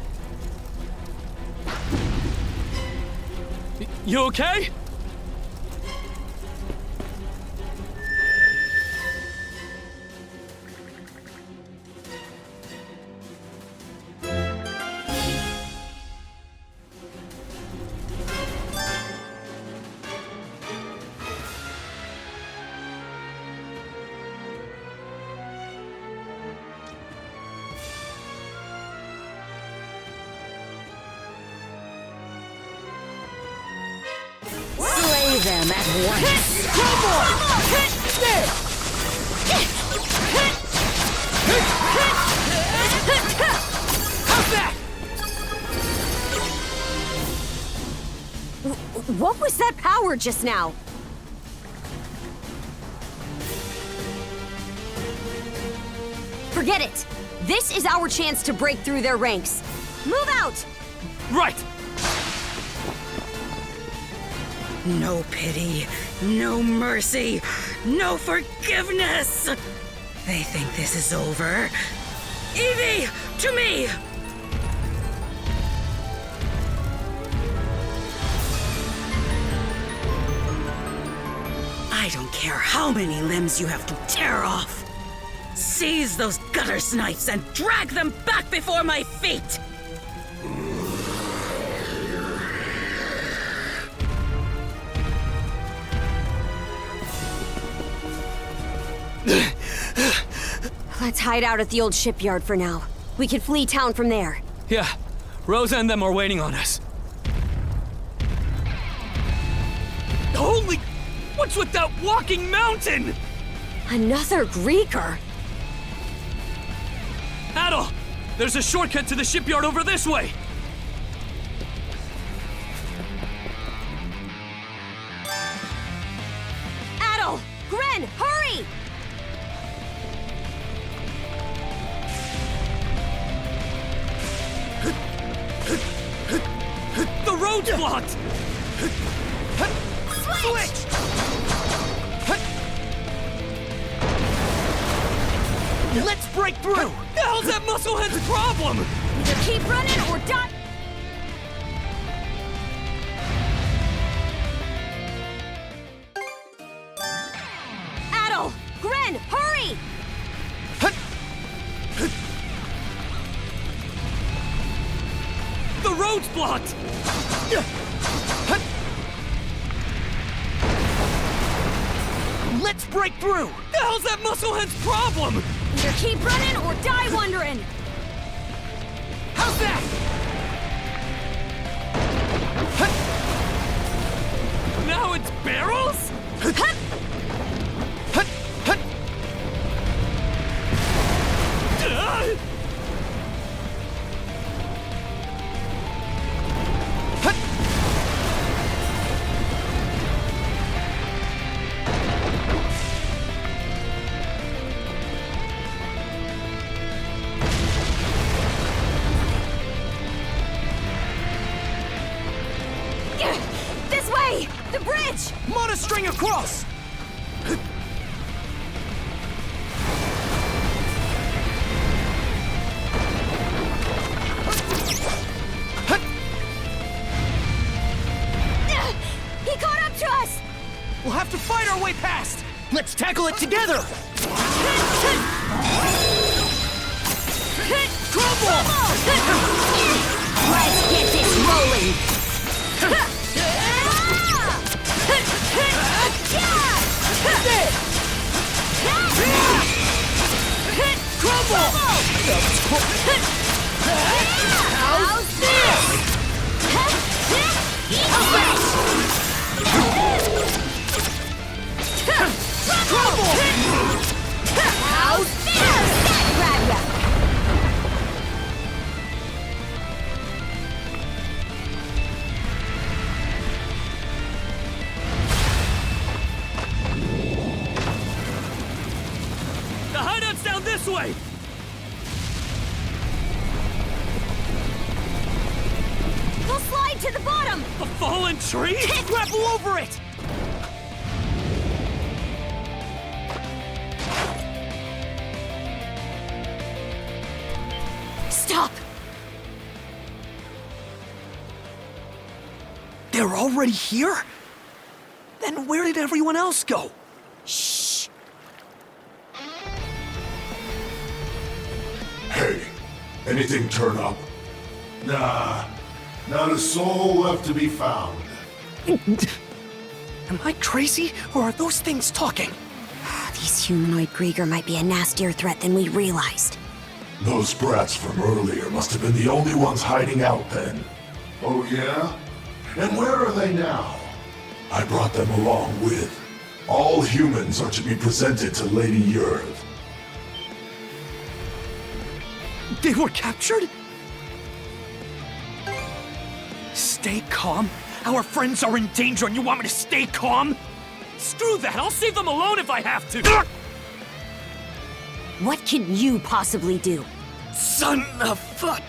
You okay? them at once. How's that? What was that power just now? Forget it! This is our chance to break through their ranks. Move out! Right! No pity, no mercy, no forgiveness! They think this is over. Evie, to me! I don't care how many limbs you have to tear off. Seize those gutter snipes and drag them back before my feet! Let's hide out at the old shipyard for now. We can flee town from there. Yeah, Rosa and them are waiting on us. Holy... What's with that walking mountain? Another Greeker? Adol! There's a shortcut to the shipyard over this way! Adol! Gren, hurry! The road's blocked! Switch! Let's break through! The hell's that musclehead's problem? Either keep running or die! Adol! Gren, hurry! The road's blocked! Let's break through! The hell's that musclehead's problem? Either keep running or die wondering! How's that? Now it's barrels? This way! The bridge! Monostring across! He caught up to us! We'll have to fight our way past! Let's tackle it together! Crumble! Let's get this rolling! Crumble! How's this? Crumble! How's this? That grab ya! The hideout's down this way! We'll slide to the bottom! A fallen tree? Grapple over it! Stop! They're already here? Then where did everyone else go? Shh! Hey, anything turn up? Nah, not a soul left to be found. Am I crazy, or are those things talking? These humanoid Grieger might be a nastier threat than we realized. Those brats from earlier must have been the only ones hiding out then. Oh yeah? And where are they now? I brought them along with. All humans are to be presented to Lady Yurv. They were captured? Stay calm? Our friends are in danger and you want me to stay calm? Screw that! I'll save them alone if I have to! What can you possibly do? Son of fuck!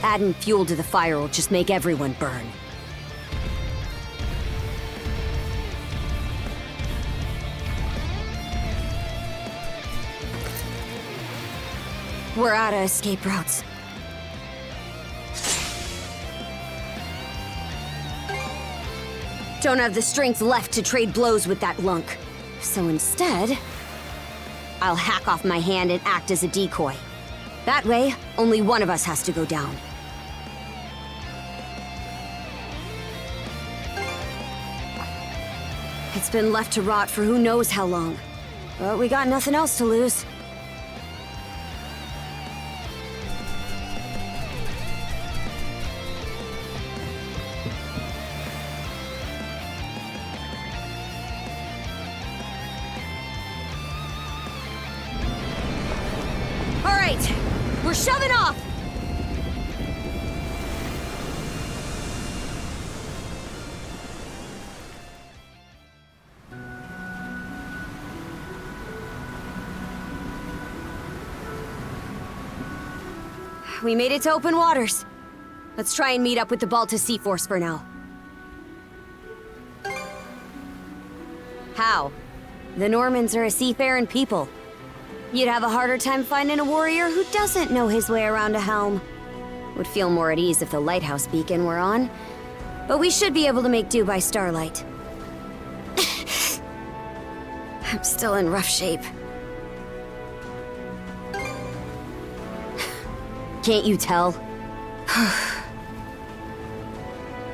Adding fuel to the fire will just make everyone burn. We're out of escape routes. Don't have the strength left to trade blows with that lunk. So instead, I'll hack off my hand and act as a decoy. That way, only one of us has to go down. It's been left to rot for who knows how long. But we got nothing else to lose. We're shoving off! We made it to open waters. Let's try and meet up with the Balta Sea Force for now. How? The Normans are a seafaring people. You'd have a harder time finding a warrior who doesn't know his way around a helm. Would feel more at ease if the lighthouse beacon were on. But we should be able to make do by starlight. I'm still in rough shape. Can't you tell?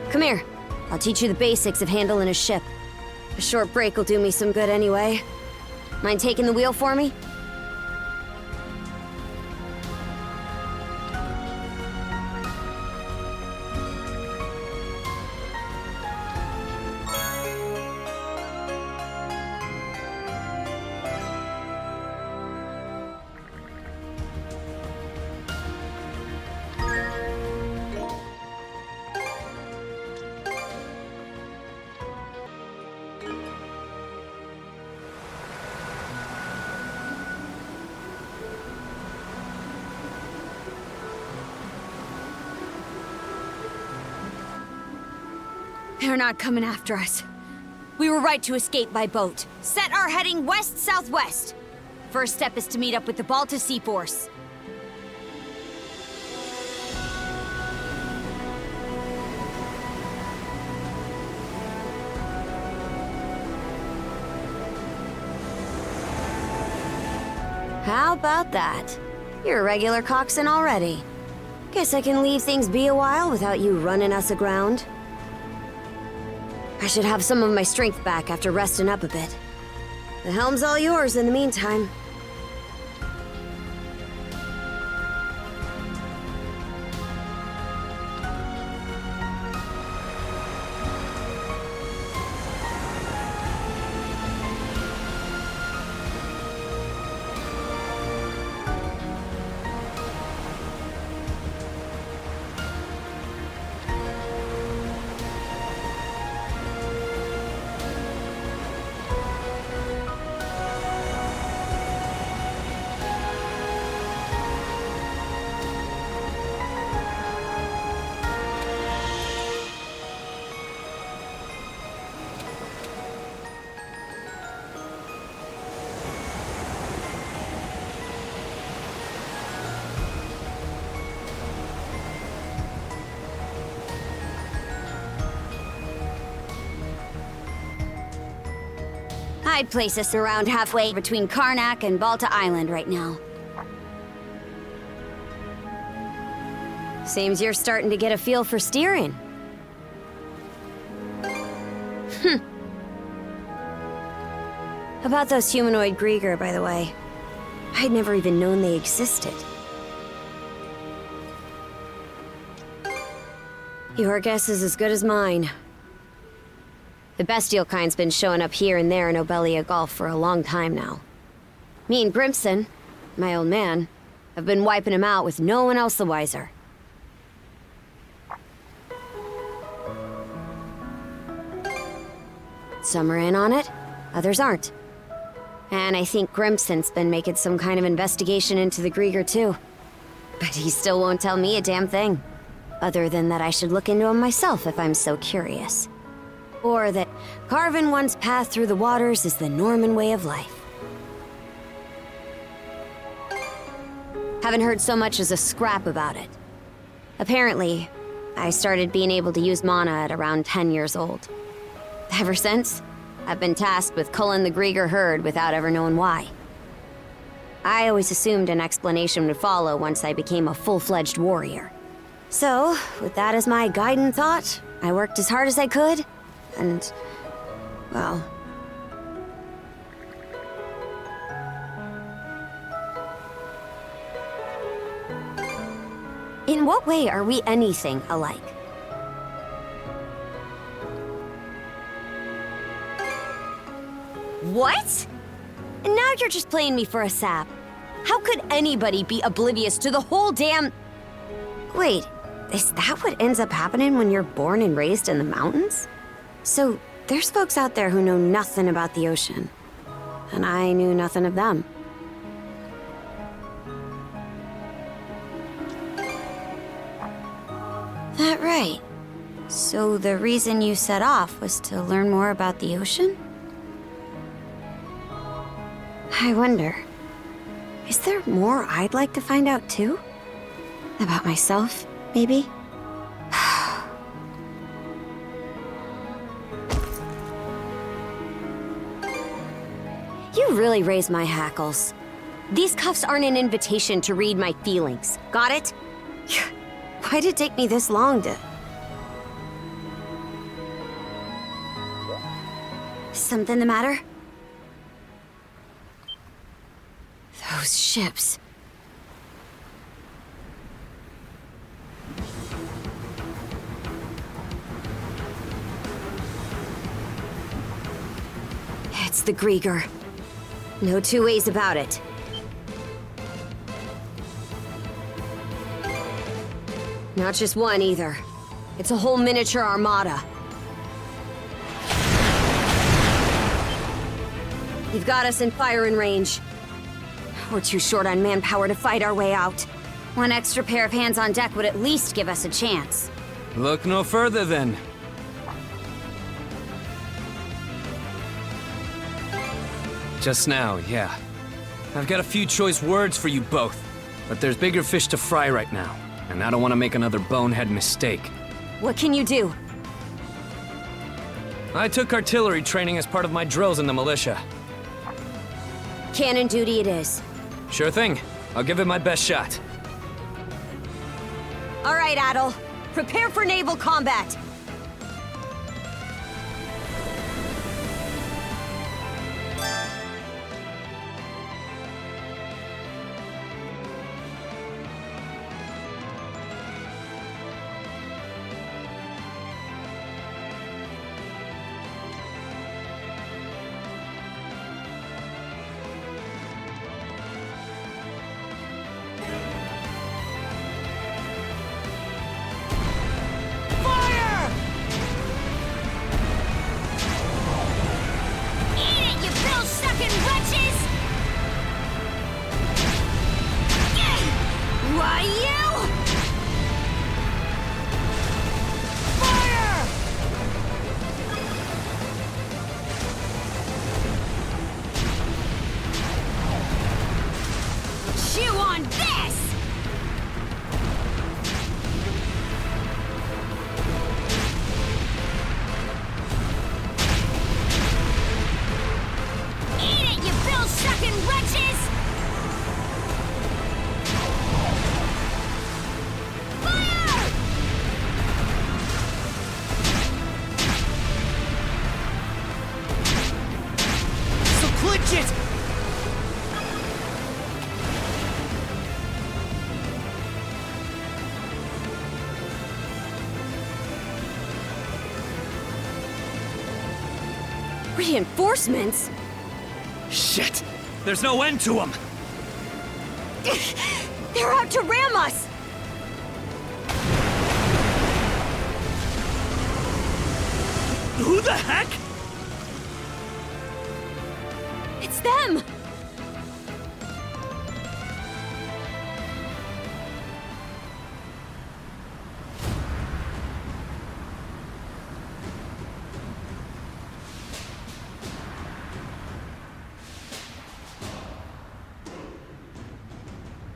Come here. I'll teach you the basics of handling a ship. A short break will do me some good anyway. Mind taking the wheel for me? They're not coming after us. We were right to escape by boat. Set our heading west-southwest. First step is to meet up with the Balta Sea Force. How about that? You're a regular coxswain already. Guess I can leave things be a while without you running us aground. I should have some of my strength back after resting up a bit. The helm's all yours in the meantime. I'd place us around halfway between Carnac and Balta Island right now. Seems you're starting to get a feel for steering. About those humanoid Grieger, by the way. I'd never even known they existed. Your guess is as good as mine. The bestial kind's been showing up here and there in Obelia Gulf for a long time now. Me and Grimson, my old man, have been wiping him out with no one else the wiser. Some are in on it, others aren't. And I think Grimson's been making some kind of investigation into the Grieger too. But he still won't tell me a damn thing. Other than that I should look into him myself if I'm so curious. Or that carving one's path through the waters is the Norman way of life. Haven't heard so much as a scrap about it. Apparently, I started being able to use mana at around 10 years old. Ever since, I've been tasked with culling the Grieger herd without ever knowing why. I always assumed an explanation would follow once I became a full-fledged warrior. So, with that as my guiding thought, I worked as hard as I could, and, well... In what way are we anything alike? What? And now you're just playing me for a sap. How could anybody be oblivious to the whole damn... Wait, is that what ends up happening when you're born and raised in the mountains? So, there's folks out there who know nothing about the ocean. And I knew nothing of them. That right. So the reason you set off was to learn more about the ocean? I wonder, is there more I'd like to find out too? About myself, maybe? You really raise my hackles. These cuffs aren't an invitation to read my feelings. Got it? Why'd it take me this long to... Something the matter? Those ships. It's the Grieger. No two ways about it. Not just one, either. It's a whole miniature armada. You've got us in firing range. We're too short on manpower to fight our way out. One extra pair of hands on deck would at least give us a chance. Look no further, then. Just now, yeah. I've got a few choice words for you both, but there's bigger fish to fry right now, and I don't want to make another bonehead mistake. What can you do? I took artillery training as part of my drills in the militia. Cannon duty it is. Sure thing. I'll give it my best shot. All right, Adel. Prepare for naval combat. Fire! Reinforcements? Shit! There's no end to them! They're out to ram us! Who the heck? It's them!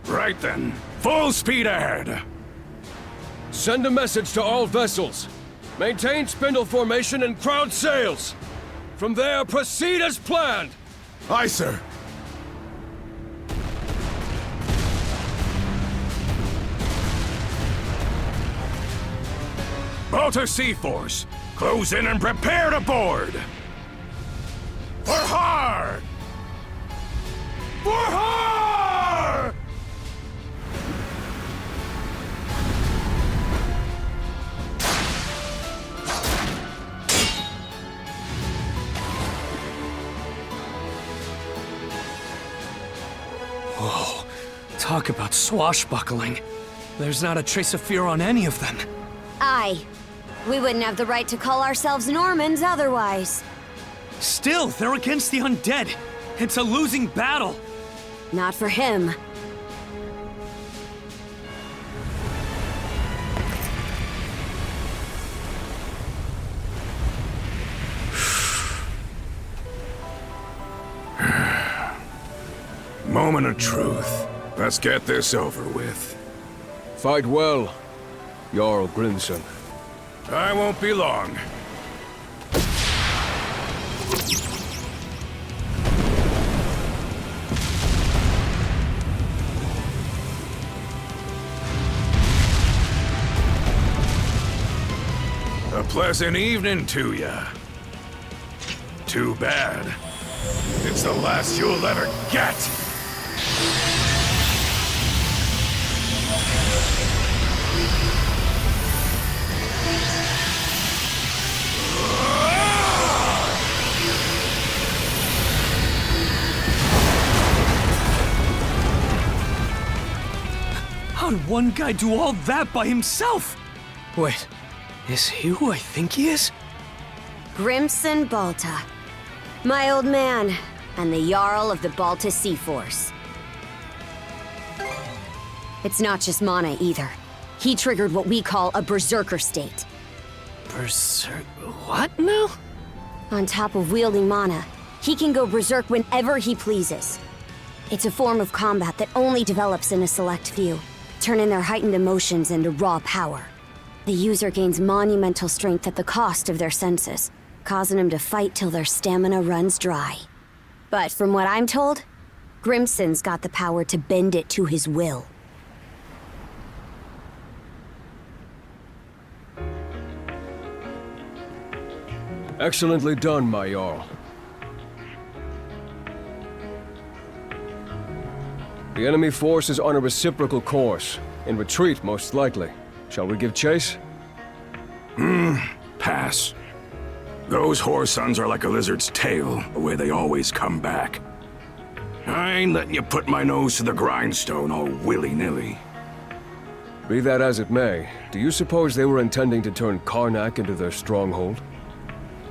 Right then. Full speed ahead. Send a message to all vessels. Maintain spindle formation and crowd sails. From there, proceed as planned. Aye, sir. Balta Sea Force, close in and prepare to board. For har! For har! Whoa. Talk about swashbuckling. There's not a trace of fear on any of them. Aye. We wouldn't have the right to call ourselves Normans otherwise. Still, they're against the undead. It's a losing battle. Not for him. Moment of truth. Let's get this over with. Fight well, Jarl Grimson. I won't be long. A pleasant evening to ya. Too bad. It's the last you'll ever get! How'd one guy do all that by himself? Wait, is he who I think he is? Grimson Balta. My old man, and the Jarl of the Balta Sea Force. It's not just mana either. He triggered what we call a berserker state. What now? On top of wielding mana, he can go berserk whenever he pleases. It's a form of combat that only develops in a select few, turning their heightened emotions into raw power. The user gains monumental strength at the cost of their senses, causing them to fight till their stamina runs dry. But from what I'm told, Grimson's got the power to bend it to his will. Excellently done, my Jarl. The enemy force is on a reciprocal course. In retreat, most likely. Shall we give chase? Pass. Those whore sons are like a lizard's tail, the way they always come back. I ain't letting you put my nose to the grindstone all willy-nilly. Be that as it may, do you suppose they were intending to turn Carnac into their stronghold?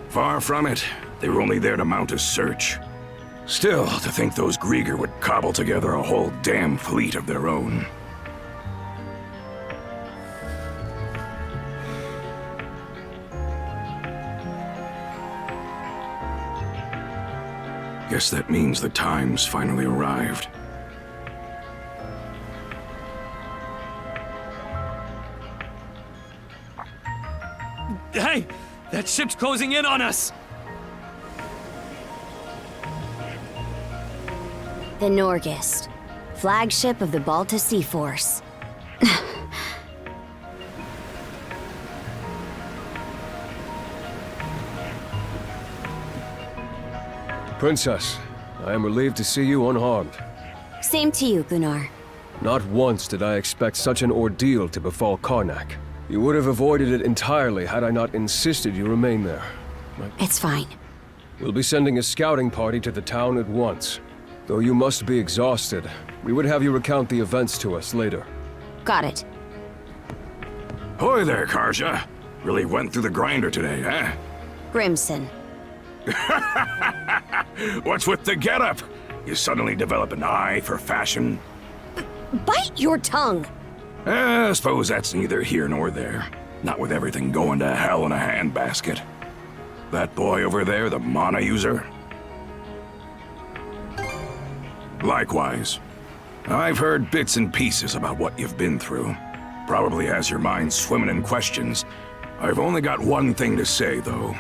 Far from it. They were only there to mount a search. Still, to think those Grieger would cobble together a whole damn fleet of their own. Guess that means the time's finally arrived. Hey! That ship's closing in on us! The Norgist, flagship of the Balta Sea Force. Princess, I am relieved to see you unharmed. Same to you, Gunnar. Not once did I expect such an ordeal to befall Carnac. You would have avoided it entirely had I not insisted you remain there. It's fine. We'll be sending a scouting party to the town at once. Though you must be exhausted, we would have you recount the events to us later. Got it. Hoy there, Karja. Really went through the grinder today, huh? Grimson. What's with the getup? You suddenly develop an eye for fashion? Bite your tongue! I suppose that's neither here nor there. Not with everything going to hell in a handbasket. That boy over there, the mana user? Likewise. I've heard bits and pieces about what you've been through. Probably has your mind swimming in questions. I've only got one thing to say, though.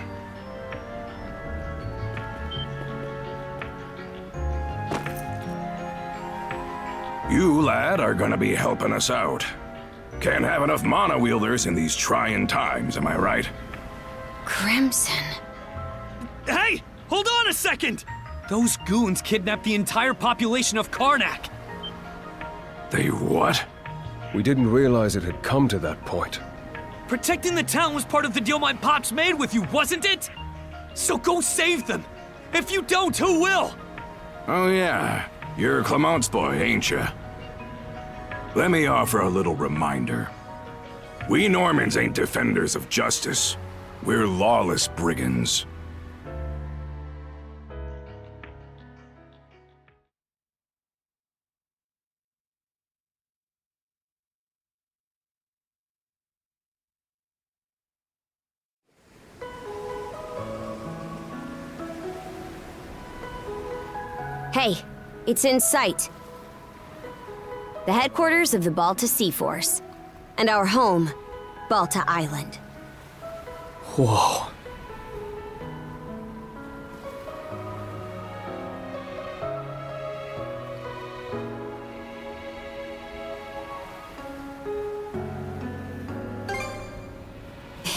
You, lad, are gonna be helping us out. Can't have enough mana wielders in these trying times, am I right? Crimson. Hey! Hold on a second! Those goons kidnapped the entire population of Carnac. They what? We didn't realize it had come to that point. Protecting the town was part of the deal my pops made with you, wasn't it? So go save them. If you don't, who will? Oh yeah, you're Clement's boy, ain't ya? Let me offer a little reminder. We Normans ain't defenders of justice. We're lawless brigands. Hey, it's in sight. The headquarters of the Balta Sea Force. And our home, Balta Island. Whoa.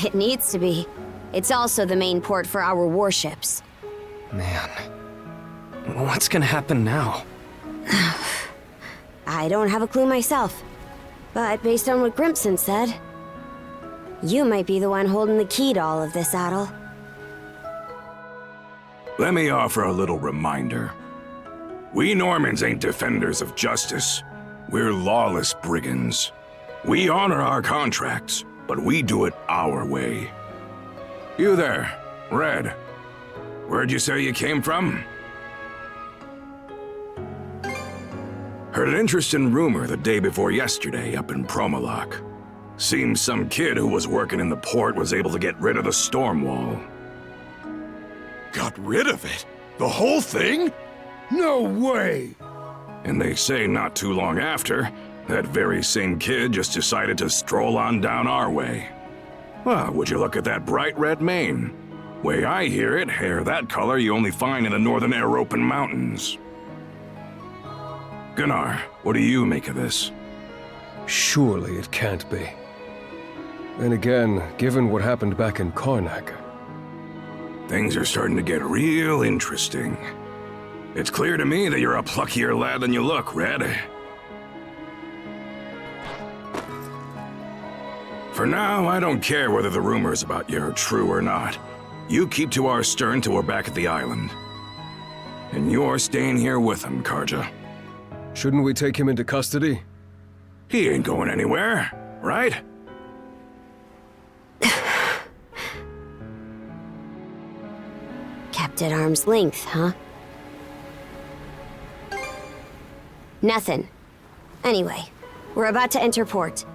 It needs to be. It's also the main port for our warships. Man. What's gonna happen now? I don't have a clue myself. But based on what Grimson said, you might be the one holding the key to all of this, Adel. Let me offer a little reminder. We Normans ain't defenders of justice. We're lawless brigands. We honor our contracts, but we do it our way. You there, Red. Where'd you say you came from? Heard an interesting rumor the day before yesterday up in Promalock. Seems some kid who was working in the port was able to get rid of the storm wall. Got rid of it? The whole thing? No way! And they say not too long after, that very same kid just decided to stroll on down our way. Well, would you look at that bright red mane? Way I hear it, hair that color you only find in the northern European mountains. Gunnar, what do you make of this? Surely it can't be. Then again, given what happened back in Carnac... Things are starting to get real interesting. It's clear to me that you're a pluckier lad than you look, Red. For now, I don't care whether the rumors about you are true or not. You keep to our stern till we're back at the island. And you're staying here with him, Karja. Shouldn't we take him into custody? He ain't going anywhere, right? Kept at arm's length, huh? Nothing. Anyway, we're about to enter port.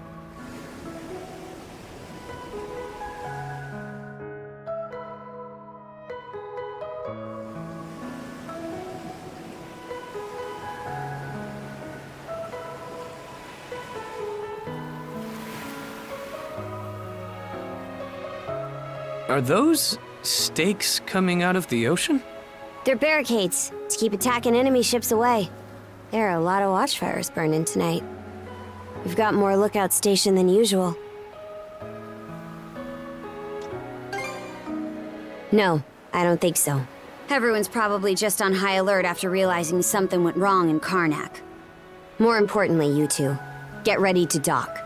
Are those stakes coming out of the ocean? They're barricades to keep attacking enemy ships away. There are a lot of watchfires burning tonight. We've got more lookouts stationed than usual. No, I don't think so. Everyone's probably just on high alert after realizing something went wrong in Carnac. More importantly, you two, get ready to dock.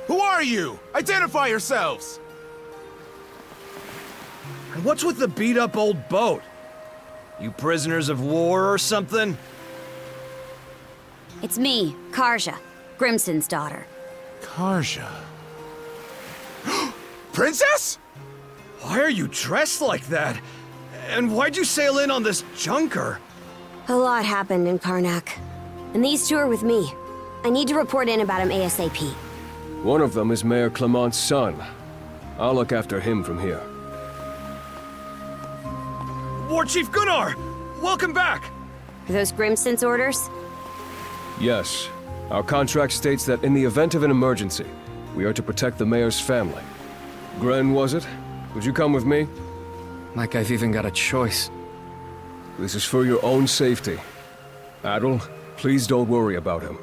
Who are you? Identify yourselves! And what's with the beat-up old boat? You prisoners of war or something? It's me, Karja, Grimson's daughter. Karja. Princess? Why are you dressed like that? And why'd you sail in on this junker? A lot happened in Carnac. And these two are with me. I need to report in about him ASAP. One of them is Mayor Clement's son. I'll look after him from here. War Chief Gunnar! Welcome back! Are those Grimson's orders? Yes. Our contract states that in the event of an emergency, we are to protect the mayor's family. Gren, was it? Would you come with me? Like I've even got a choice. This is for your own safety. Adol, please don't worry about him.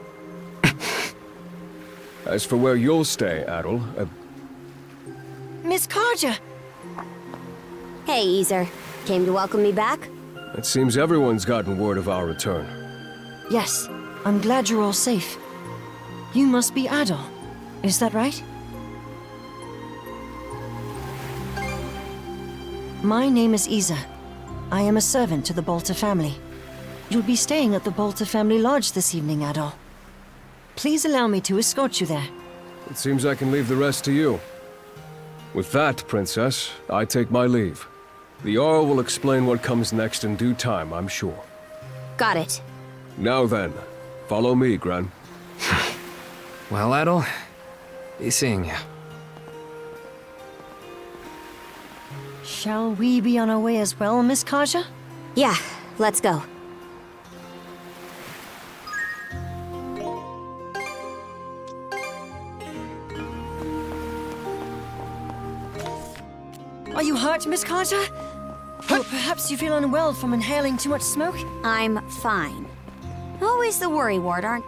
As for where you'll stay, Adol, Miss Karja! Hey, Easer. Came to welcome me back? it seems everyone's gotten word of our return. Yes, I'm glad you're all safe. You must be Adol. Is that right? My name is Isa. I am a servant to the Bolter family. You'll be staying at the Bolter family lodge this evening, Adol. Please allow me to escort you there. It seems I can leave the rest to you. With that, Princess, I take my leave. The Jarl will explain what comes next in due time, I'm sure. Got it. Now then, follow me, Gren. Well, Adol, be seeing you. Shall we be on our way as well, Miss Karja? Yeah, let's go. Are you hurt, Miss Karja? Or perhaps you feel unwell from inhaling too much smoke? I'm fine. Always the worry wart, aren't...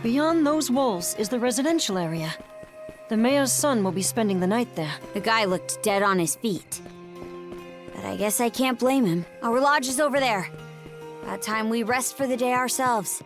Beyond those walls is the residential area. The mayor's son will be spending the night there. The guy looked dead on his feet. But I guess I can't blame him. Our lodge is over there. About time we rest for the day ourselves.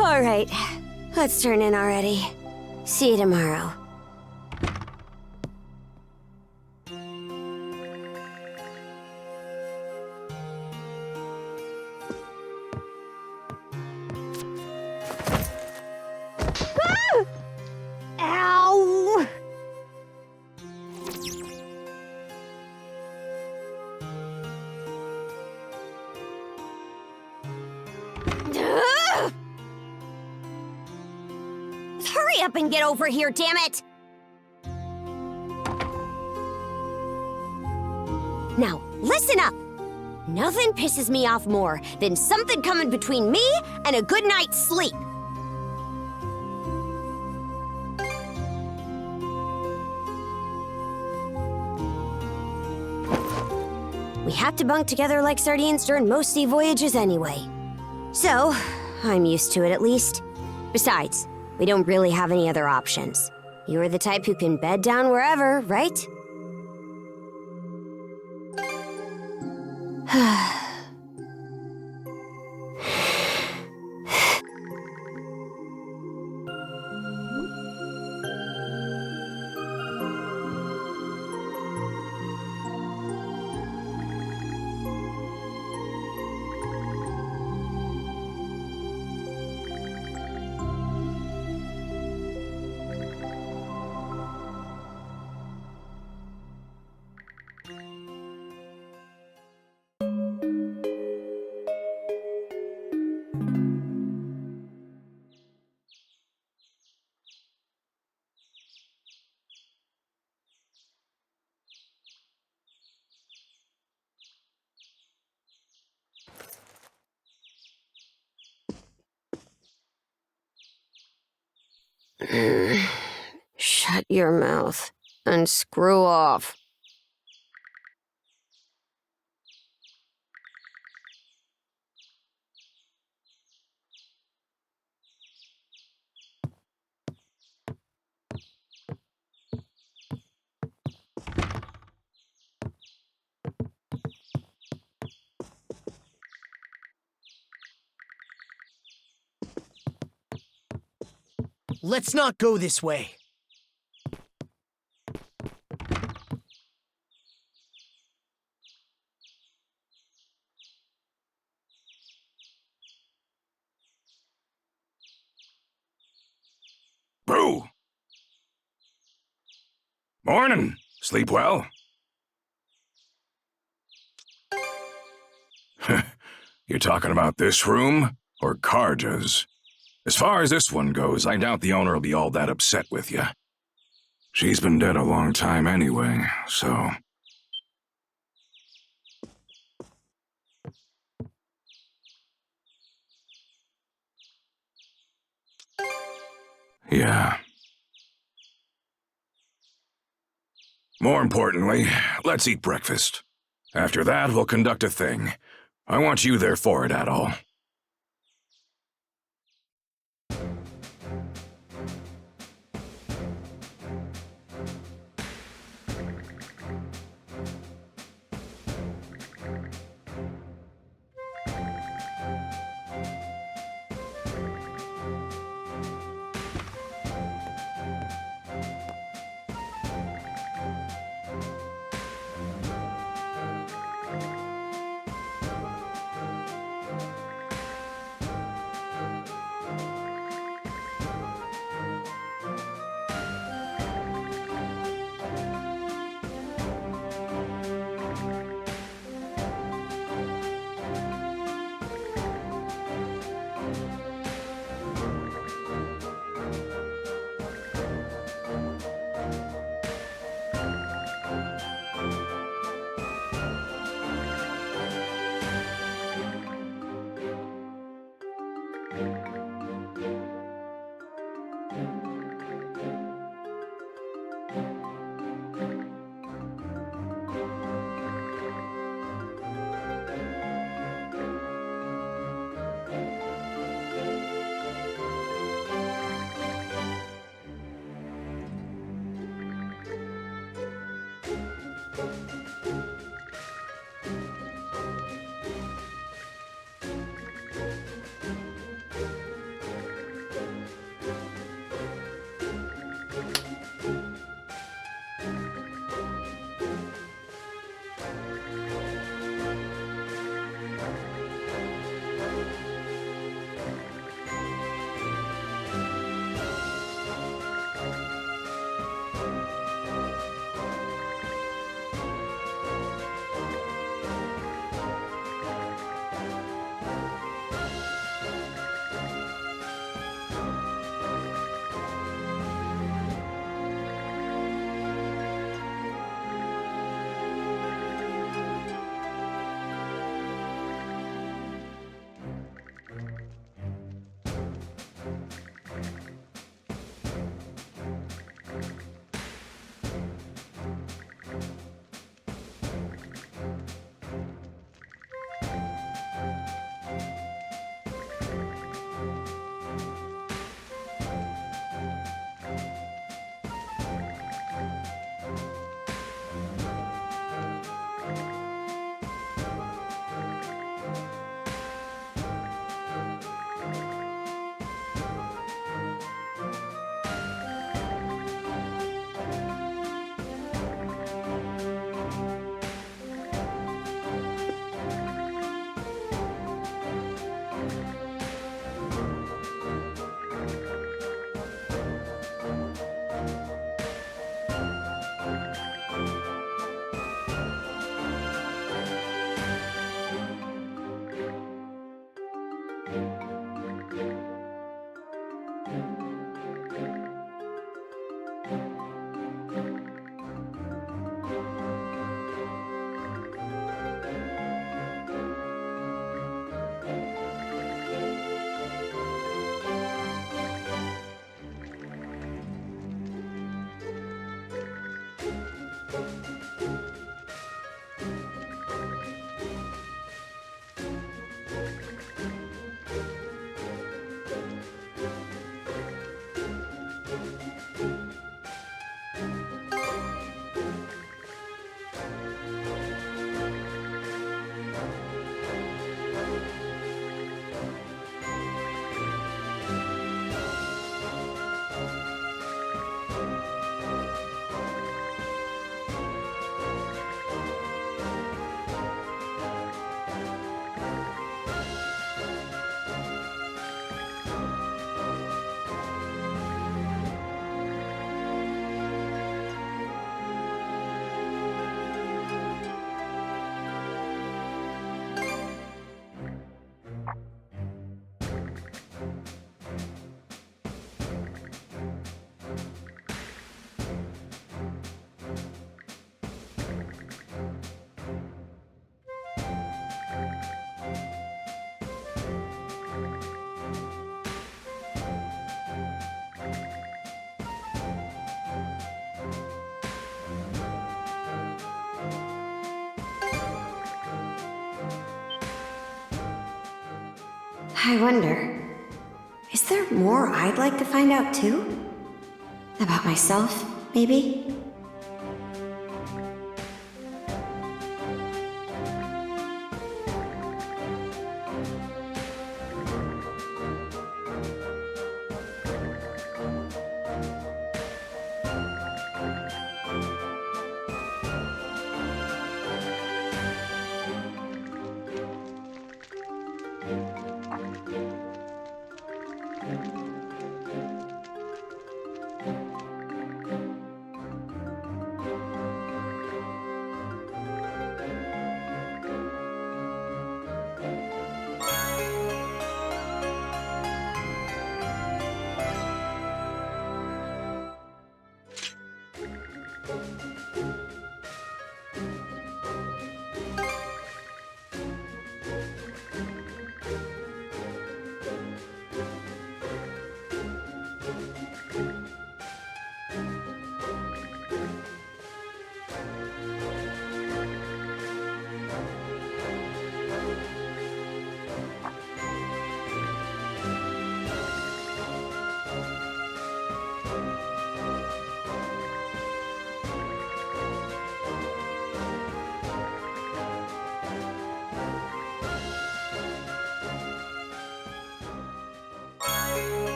All right, let's turn in already. See you tomorrow. Ow! Hurry up and get over here, damn it! Now, listen up! Nothing pisses me off more than something coming between me and a good night's sleep. We have to bunk together like sardines during most sea voyages anyway. So, I'm used to it at least. Besides, we don't really have any other options. You're the type who can bed down wherever, right? Shut your mouth and screw off. Let's not go this way. Boo! Morning. Sleep well? You're talking about this room or Karja's? As far as this one goes, I doubt the owner will be all that upset with you. She's been dead a long time anyway, so... Yeah. More importantly, let's eat breakfast. After that, we'll conduct a thing. I want you there for it, Adol. I wonder, is there more I'd like to find out too? About myself, maybe?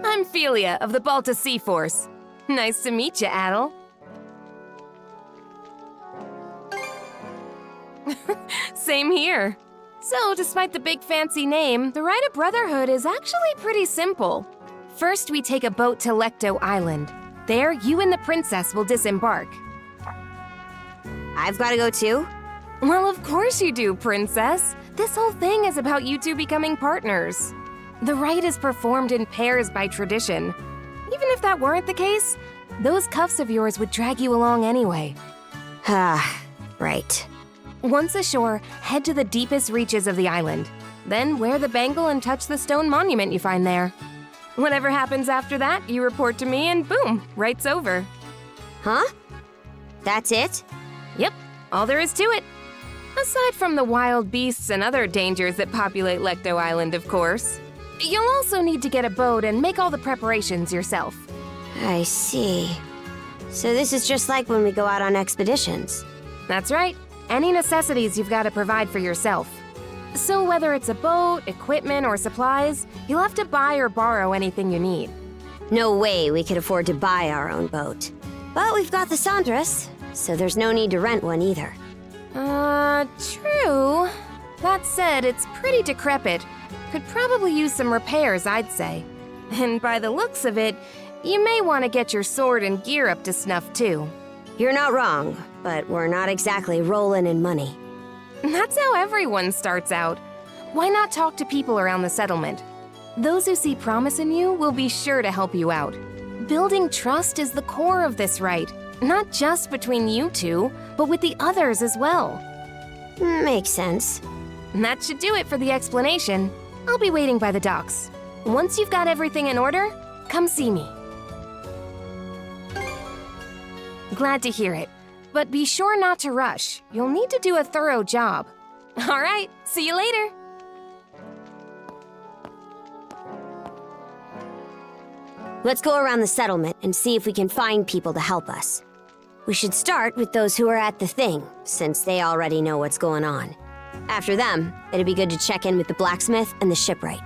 I'm Philia of the Balta Sea Force. Nice to meet you, Adel. Same here. So, despite the big fancy name, the Rite of Brotherhood is actually pretty simple. First, we take a boat to Lecto Island. There, you and the princess will disembark. I've gotta go too? Well, of course you do, princess. This whole thing is about you two becoming partners. The rite is performed in pairs by tradition. Even if that weren't the case, those cuffs of yours would drag you along anyway. Ah, right. Once ashore, head to the deepest reaches of the island. Then wear the bangle and touch the stone monument you find there. Whatever happens after that, you report to me and boom, rite's over. Huh? That's it? Yep, all there is to it. Aside from the wild beasts and other dangers that populate Lecto Island, of course. You'll also need to get a boat and make all the preparations yourself. I see. So this is just like when we go out on expeditions. That's right. Any necessities you've got to provide for yourself. So whether it's a boat, equipment, or supplies, you'll have to buy or borrow anything you need. No way we could afford to buy our own boat. But we've got the Sandras, so there's no need to rent one either. True. That said, it's pretty decrepit. Could probably use some repairs, I'd say. And by the looks of it, you may want to get your sword and gear up to snuff too. You're not wrong, but we're not exactly rolling in money. That's how everyone starts out. Why not talk to people around the settlement? Those who see promise in you will be sure to help you out. Building trust is the core of this rite, not just between you two, but with the others as well. Makes sense. That should do it for the explanation. I'll be waiting by the docks. Once you've got everything in order, come see me. Glad to hear it. But be sure not to rush. You'll need to do a thorough job. All right, see you later. Let's go around the settlement and see if we can find people to help us. We should start with those who are at the thing, since they already know what's going on. After them, it'd be good to check in with the blacksmith and the shipwright.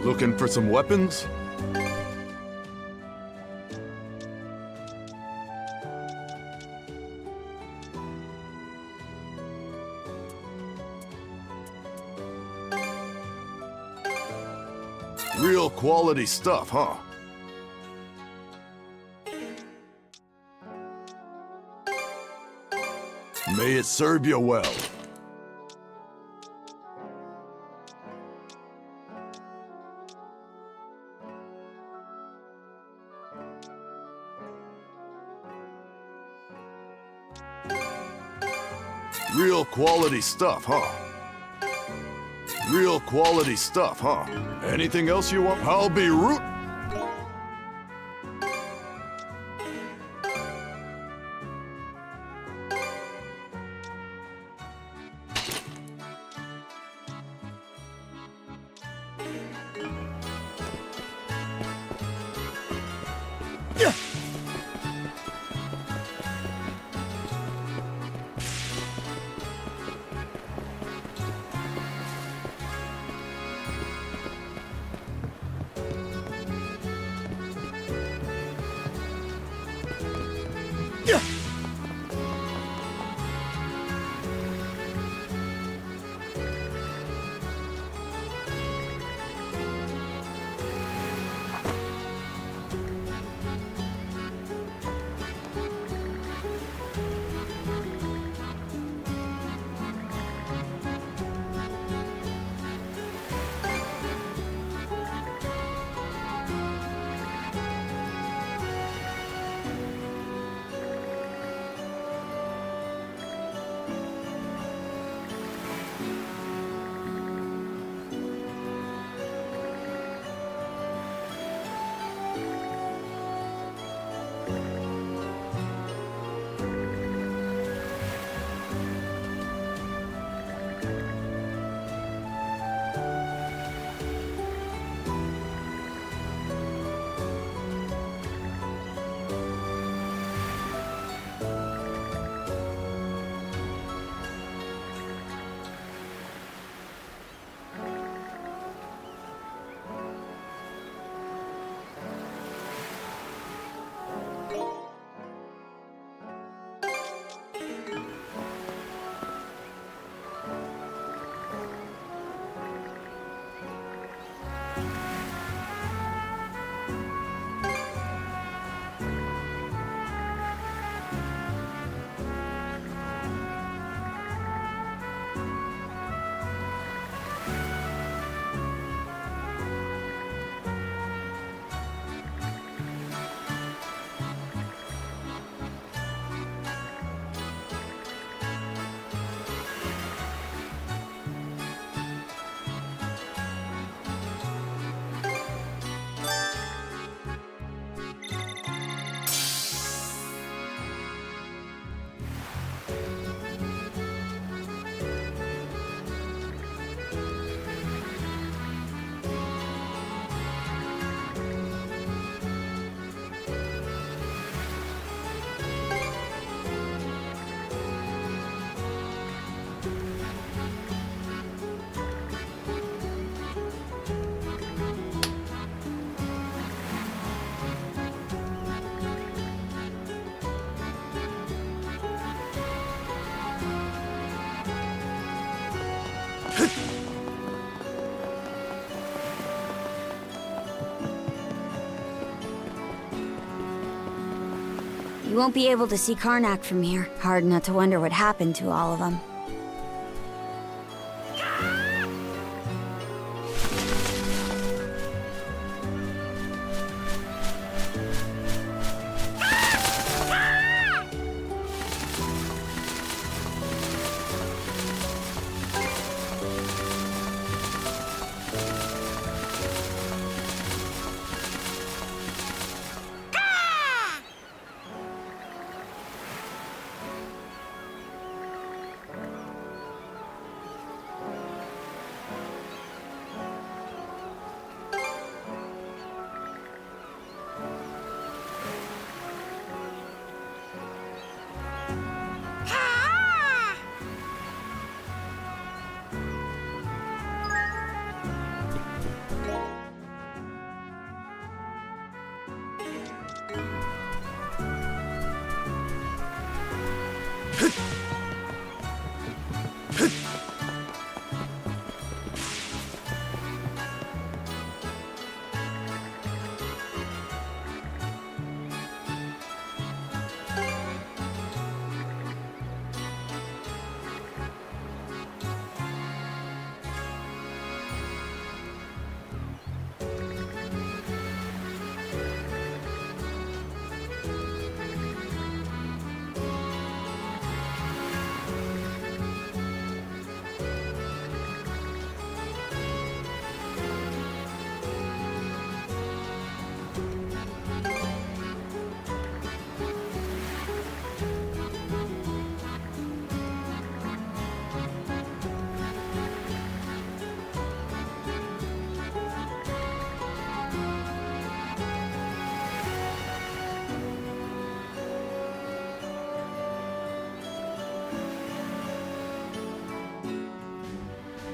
Looking for some weapons? Real quality stuff, huh? May it serve you well. Real quality stuff, huh? Real quality stuff, huh? Anything else you want? I'll be root. You won't be able to see Carnac from here. Hard not to wonder what happened to all of them.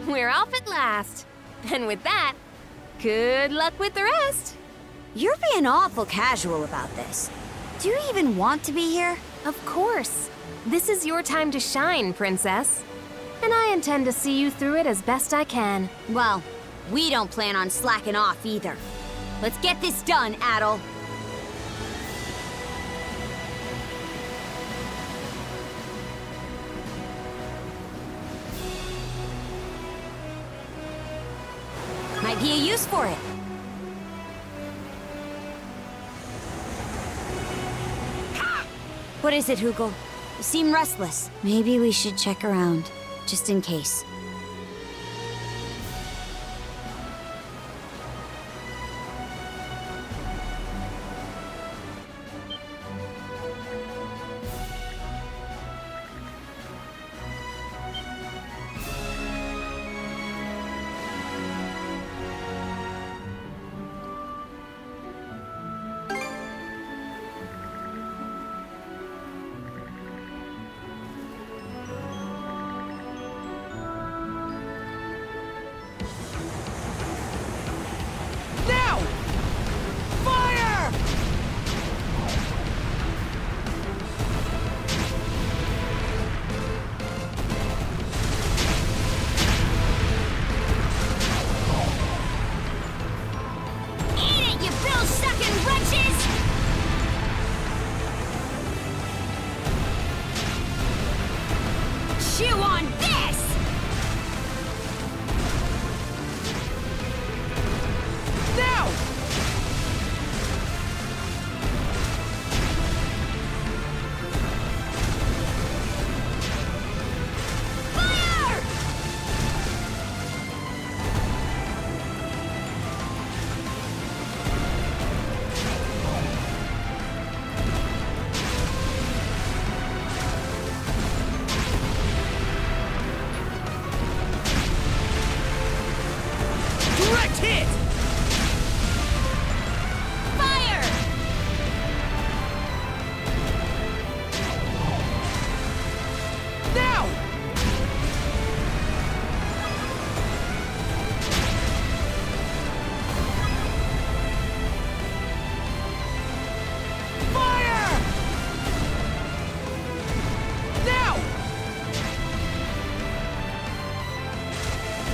We're off at last. And with that, good luck with the rest. You're being awful casual about this. Do you even want to be here? Of course. This is your time to shine, Princess. And I intend to see you through it as best I can. Well, we don't plan on slacking off either. Let's get this done, Adel. Might be a use for it. What is it, Hugel? You seem restless. Maybe we should check around, just in case. Chew on this! Now! Fire! Direct hit! Fire! Now! Fire! Now!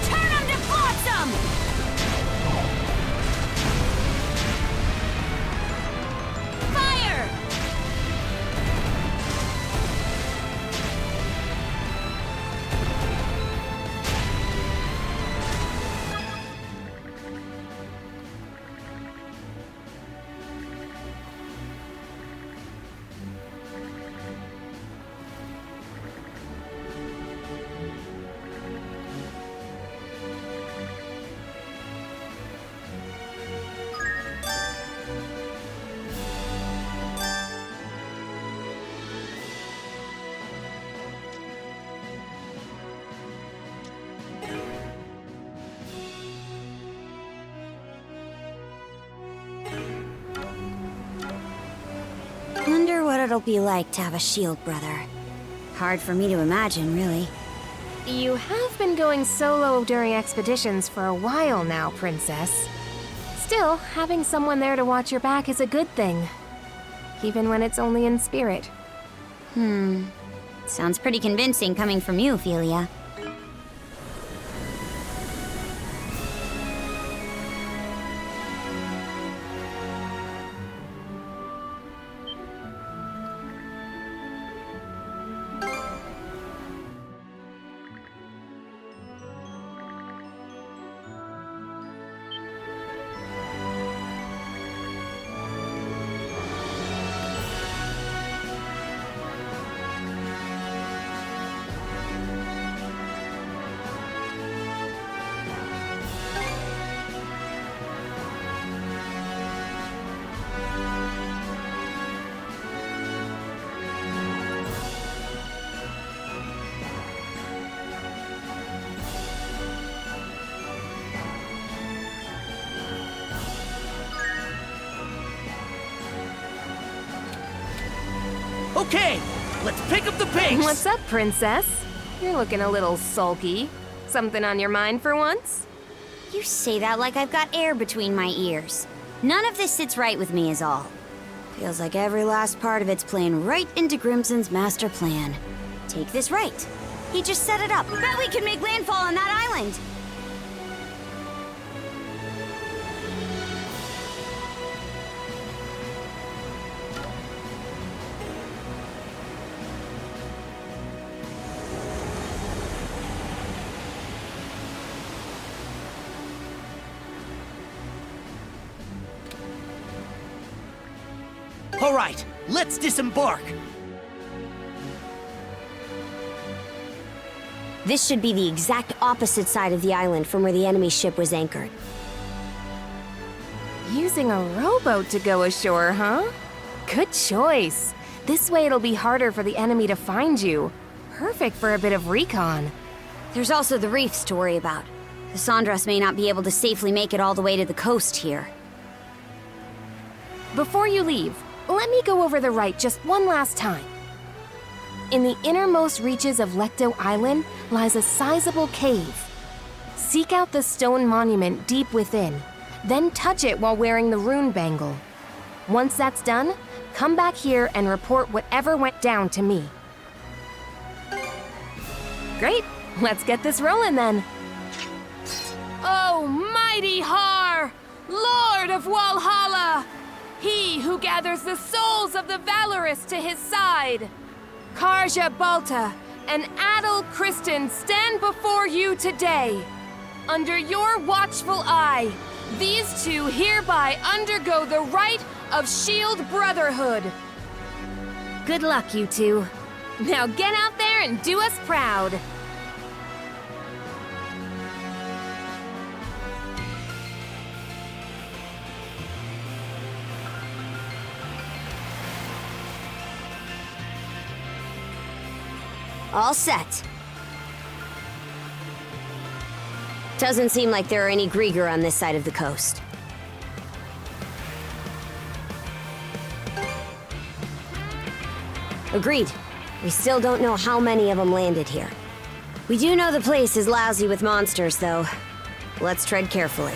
Turn 'em to flotsam! Fire! Wonder what it'll be like to have a shield brother. Hard for me to imagine, really. You have been going solo during expeditions for a while now, Princess. Still, having someone there to watch your back is a good thing. Even when it's only in spirit. Sounds pretty convincing coming from you, Ophelia. Okay, let's pick up the pace! What's up, princess? You're looking a little sulky. Something on your mind for once? You say that like I've got air between my ears. None of this sits right with me is all. Feels like every last part of it's playing right into Grimson's master plan. Take this right. He just set it up. Bet we can make landfall on that island. All right, let's disembark. This should be the exact opposite side of the island from where the enemy ship was anchored. Using a rowboat to go ashore, huh? Good choice. This way it'll be harder for the enemy to find you. Perfect for a bit of recon. There's also the reefs to worry about. The Sandras may not be able to safely make it all the way to the coast here. Before you leave, let me go over the Rite just one last time. In the innermost reaches of Lecto Island lies a sizable cave. Seek out the stone monument deep within, then touch it while wearing the rune bangle. Once that's done, come back here and report whatever went down to me. Great, let's get this rolling then. Oh, mighty Har, Lord of Walhalla, he who gathers the souls of the valorous to his side. Karja Balta and Adel Kristen stand before you today. Under your watchful eye, these two hereby undergo the rite of Shield Brotherhood. Good luck, you two. Now get out there and do us proud. All set. Doesn't seem like there are any Grieger on this side of the coast. Agreed. We still don't know how many of them landed here. We do know the place is lousy with monsters, though. Let's tread carefully.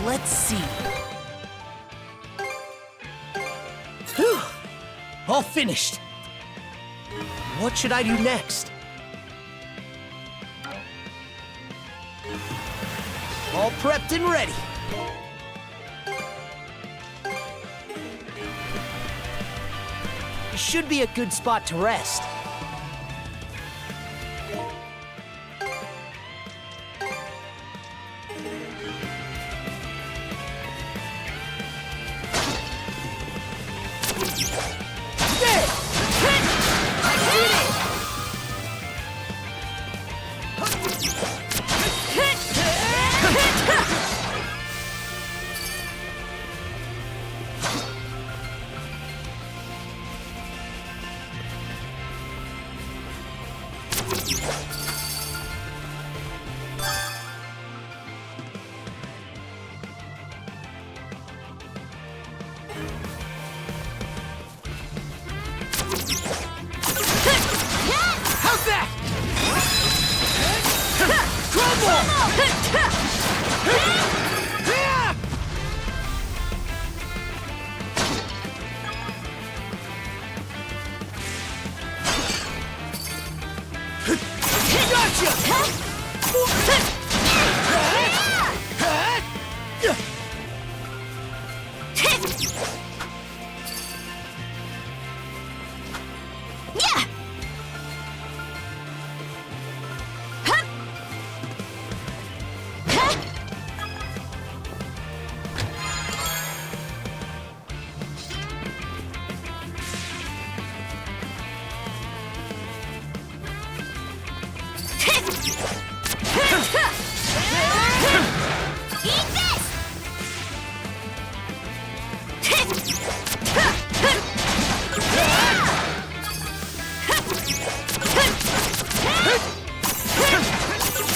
Let's see. Whew. All finished. What should I do next? All prepped and ready. Should be a good spot to rest.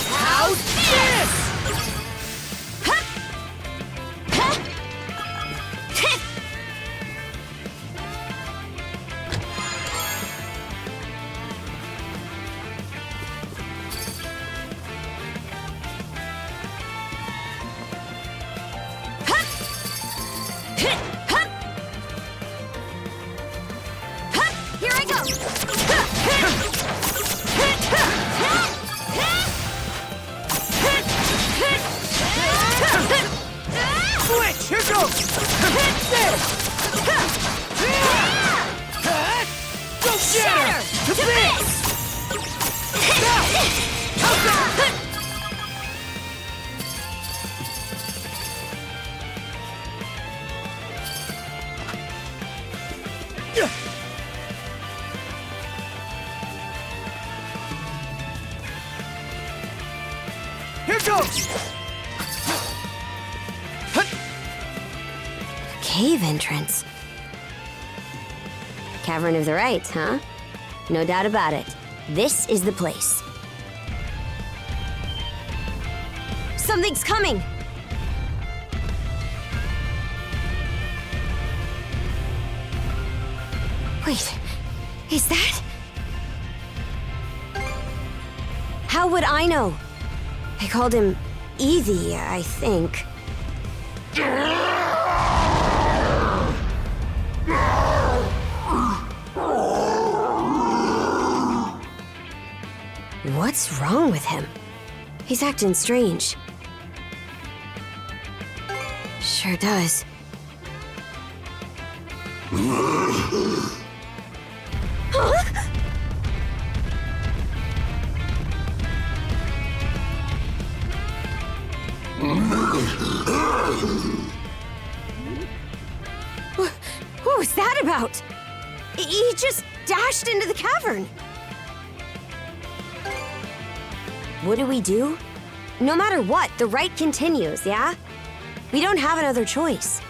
How's this? Here I go! Switch! Here goes! There! Go shatter! To this! Now! How's that? Here goes! Cave entrance. Cavern of the Rite, huh? No doubt about it. This is the place. Something's coming! Wait, is that? How would I know? I called him Evie, I think. What's wrong with him? He's acting strange. Sure does. Huh? What was that about? He just dashed into the cavern. What do we do? No matter what, the Rite continues, yeah? We don't have another choice.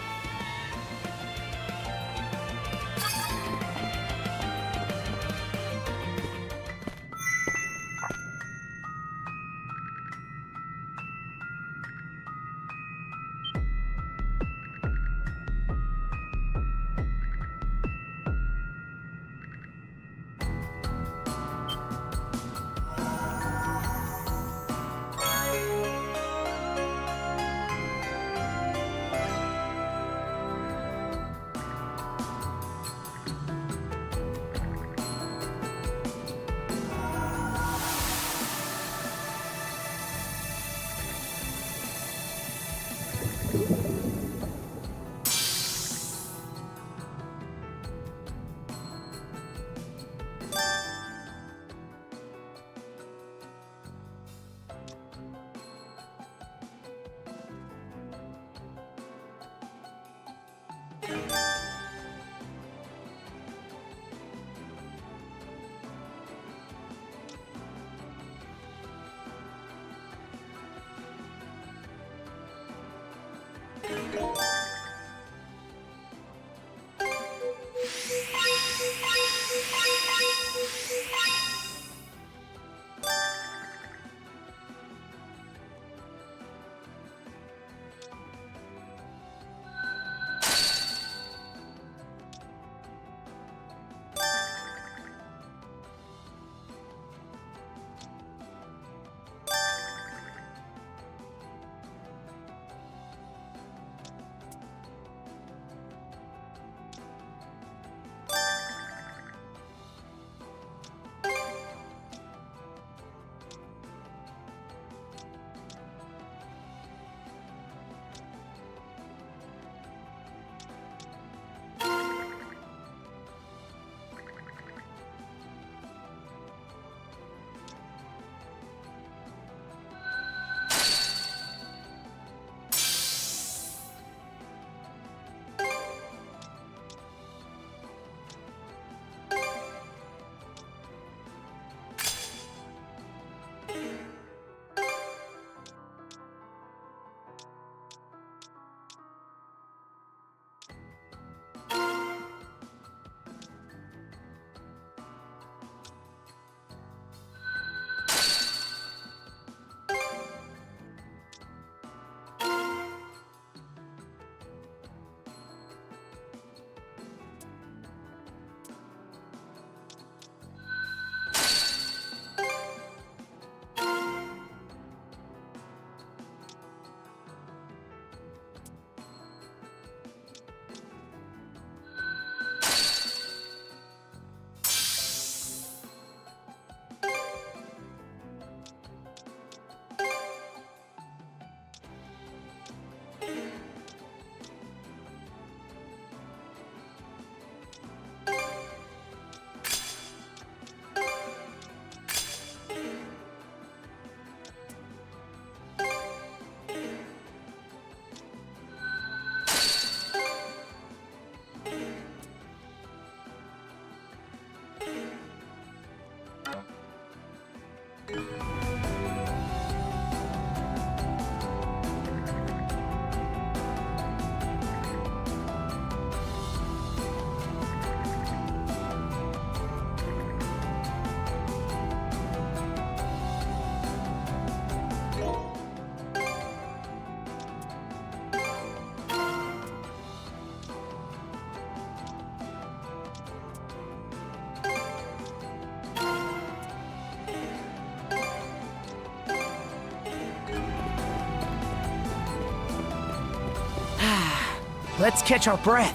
Let's catch our breath.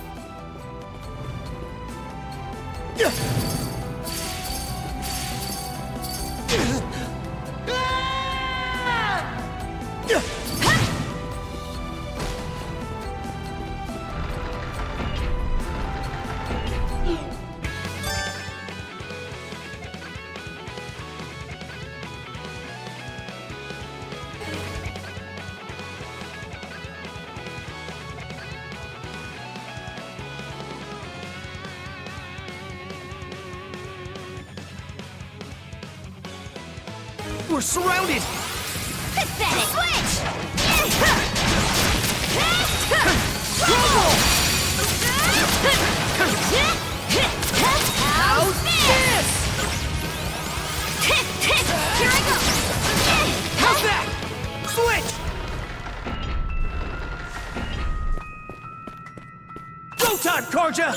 We're surrounded! Pathetic! Switch! How's this? Here I go! How's that? Switch! Go time, Karja!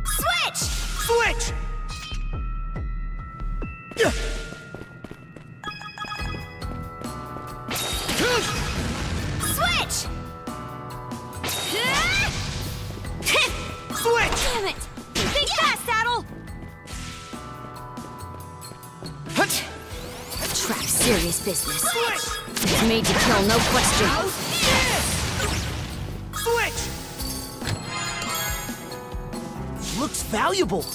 Switch! Switch! Switch! Switch! Damn it! Think fast, Saddle! Trap serious business. Switch! It's made to kill, no question. Switch! Looks valuable.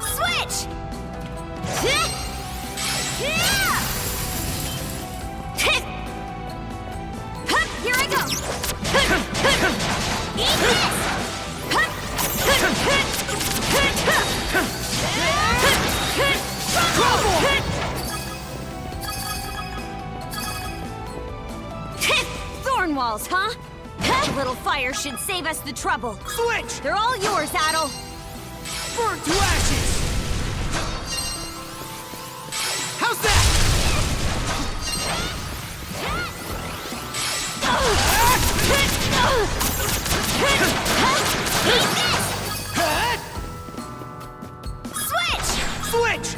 Switch! Here I go! Eat this! Thorn walls, huh? A little fire should save us the trouble. Switch! They're all yours, Adel. Burn to ashes! How's that? Switch! Switch!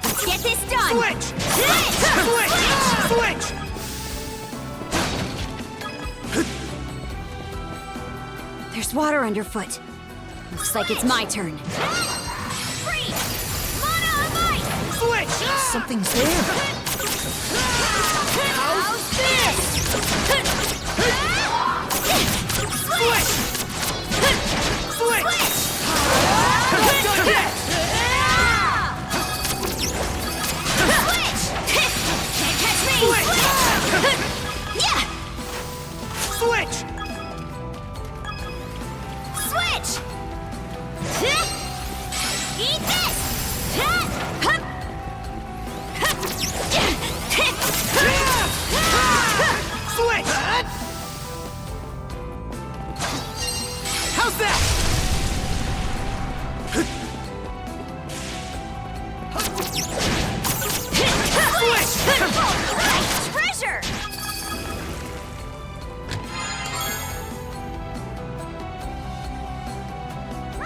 Let's get this done! Switch! Switch! There's water underfoot. Looks like it's my turn. Switch! Something's there. How's this? Switch! Switch! Can't catch me! Yeah! Switch! Switch! Eat this! Switch! How's that? Treasure!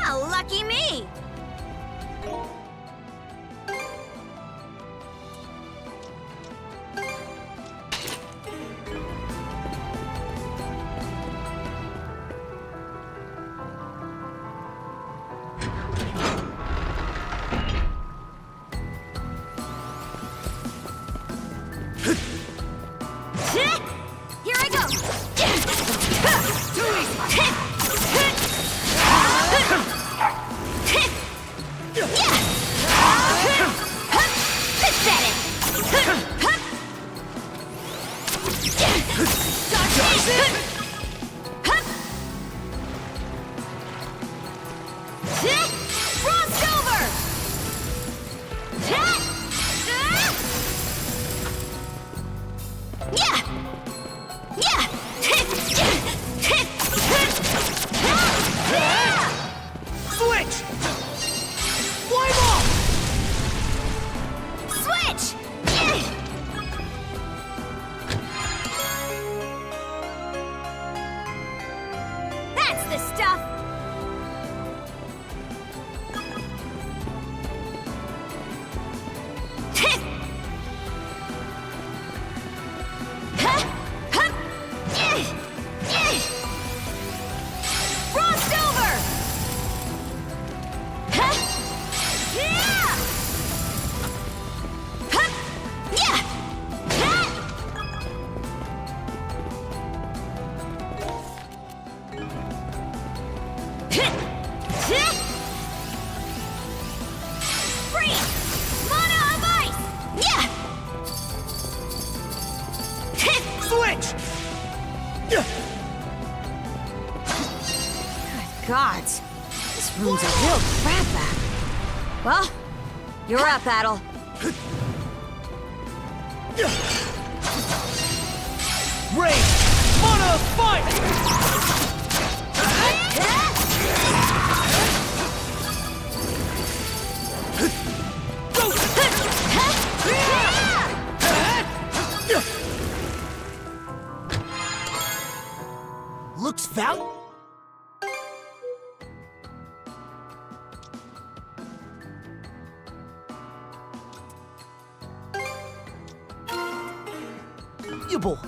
Oh, lucky me! Here I go! Pathetic! Crossed over! Yeah! Yeah! Switch! Fly ball! Switch! That's the stuff! Frost over! Freeze! Mana of ice! Yeah! Switch! Good gods. This room's a real crap bag. Well, you're up, Battle. Rain! Mana of fire! Looks val. Valuable.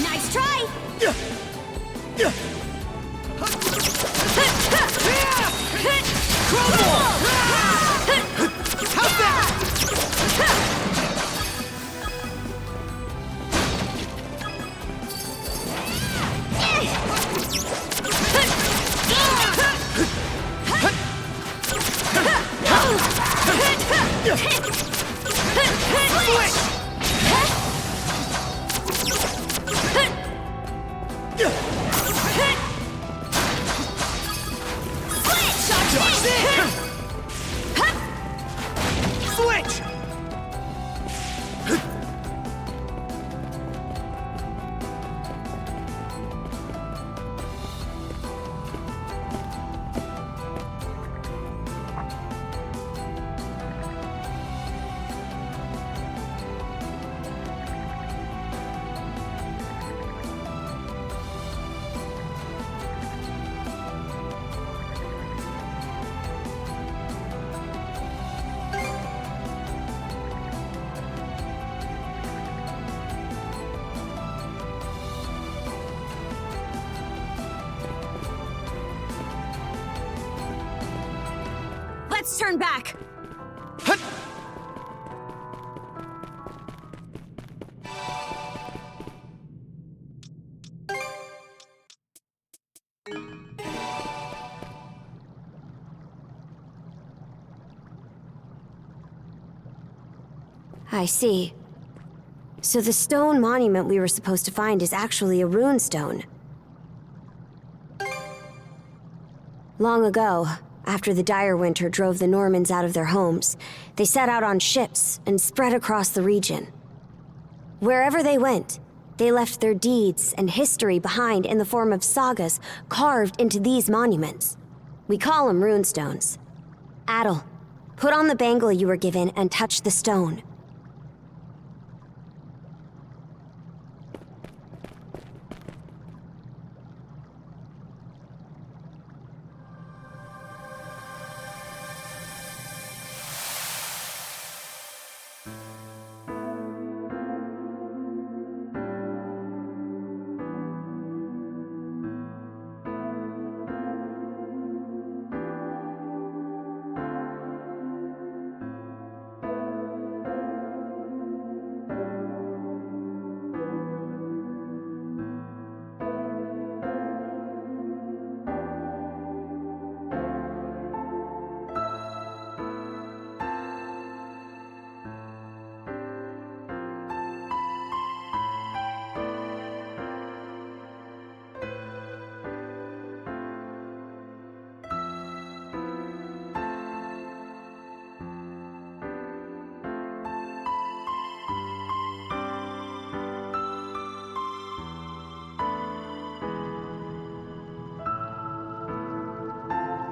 Nice try! How's that? Switch! Let's turn back! I see. So the stone monument we were supposed to find is actually a rune stone. Long ago, after the dire winter drove the Normans out of their homes, they set out on ships and spread across the region. Wherever they went, they left their deeds and history behind in the form of sagas carved into these monuments. We call them runestones. Adel, put on the bangle you were given and touch the stone.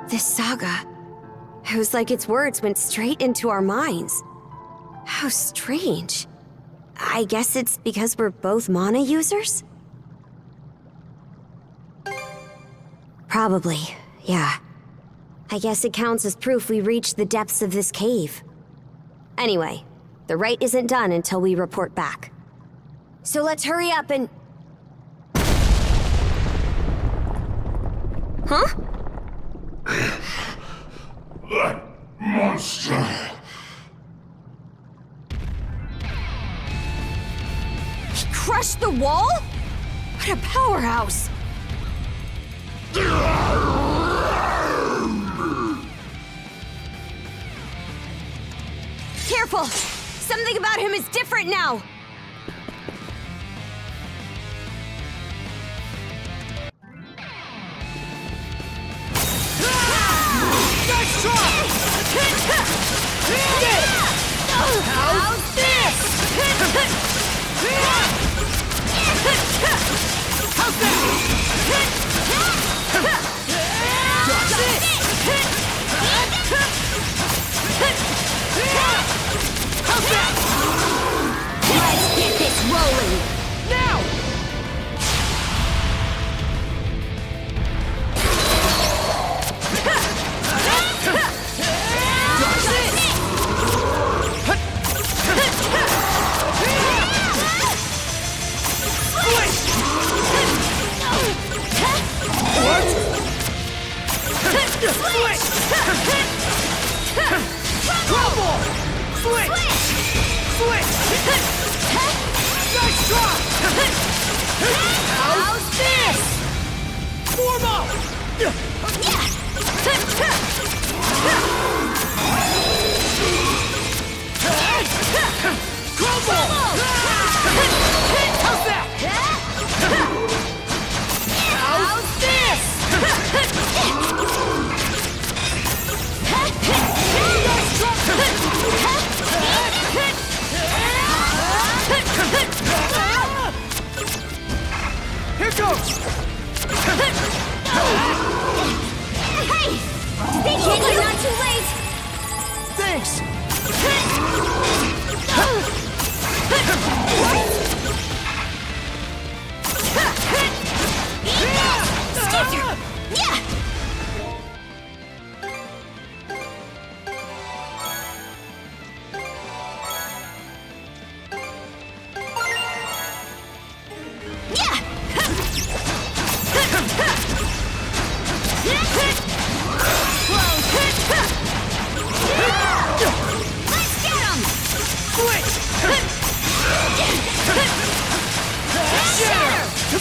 This saga, it was like its words went straight into our minds. How strange. I guess it's because we're both mana users? Probably, yeah. I guess it counts as proof we reached the depths of this cave. Anyway, the Rite isn't done until we report back. So let's hurry up and... Huh? That monster! He crushed the wall? What a powerhouse! Careful! Something about him is different now! Nice try! How's this? How's that? Got this! How's that? Let's get this rolling! Now! Trouble! Switch! Switch! Nice try! How's this? Form up! Crumble! How's that? How's this? Here goes! Hey! Think you're not too late! Thanks!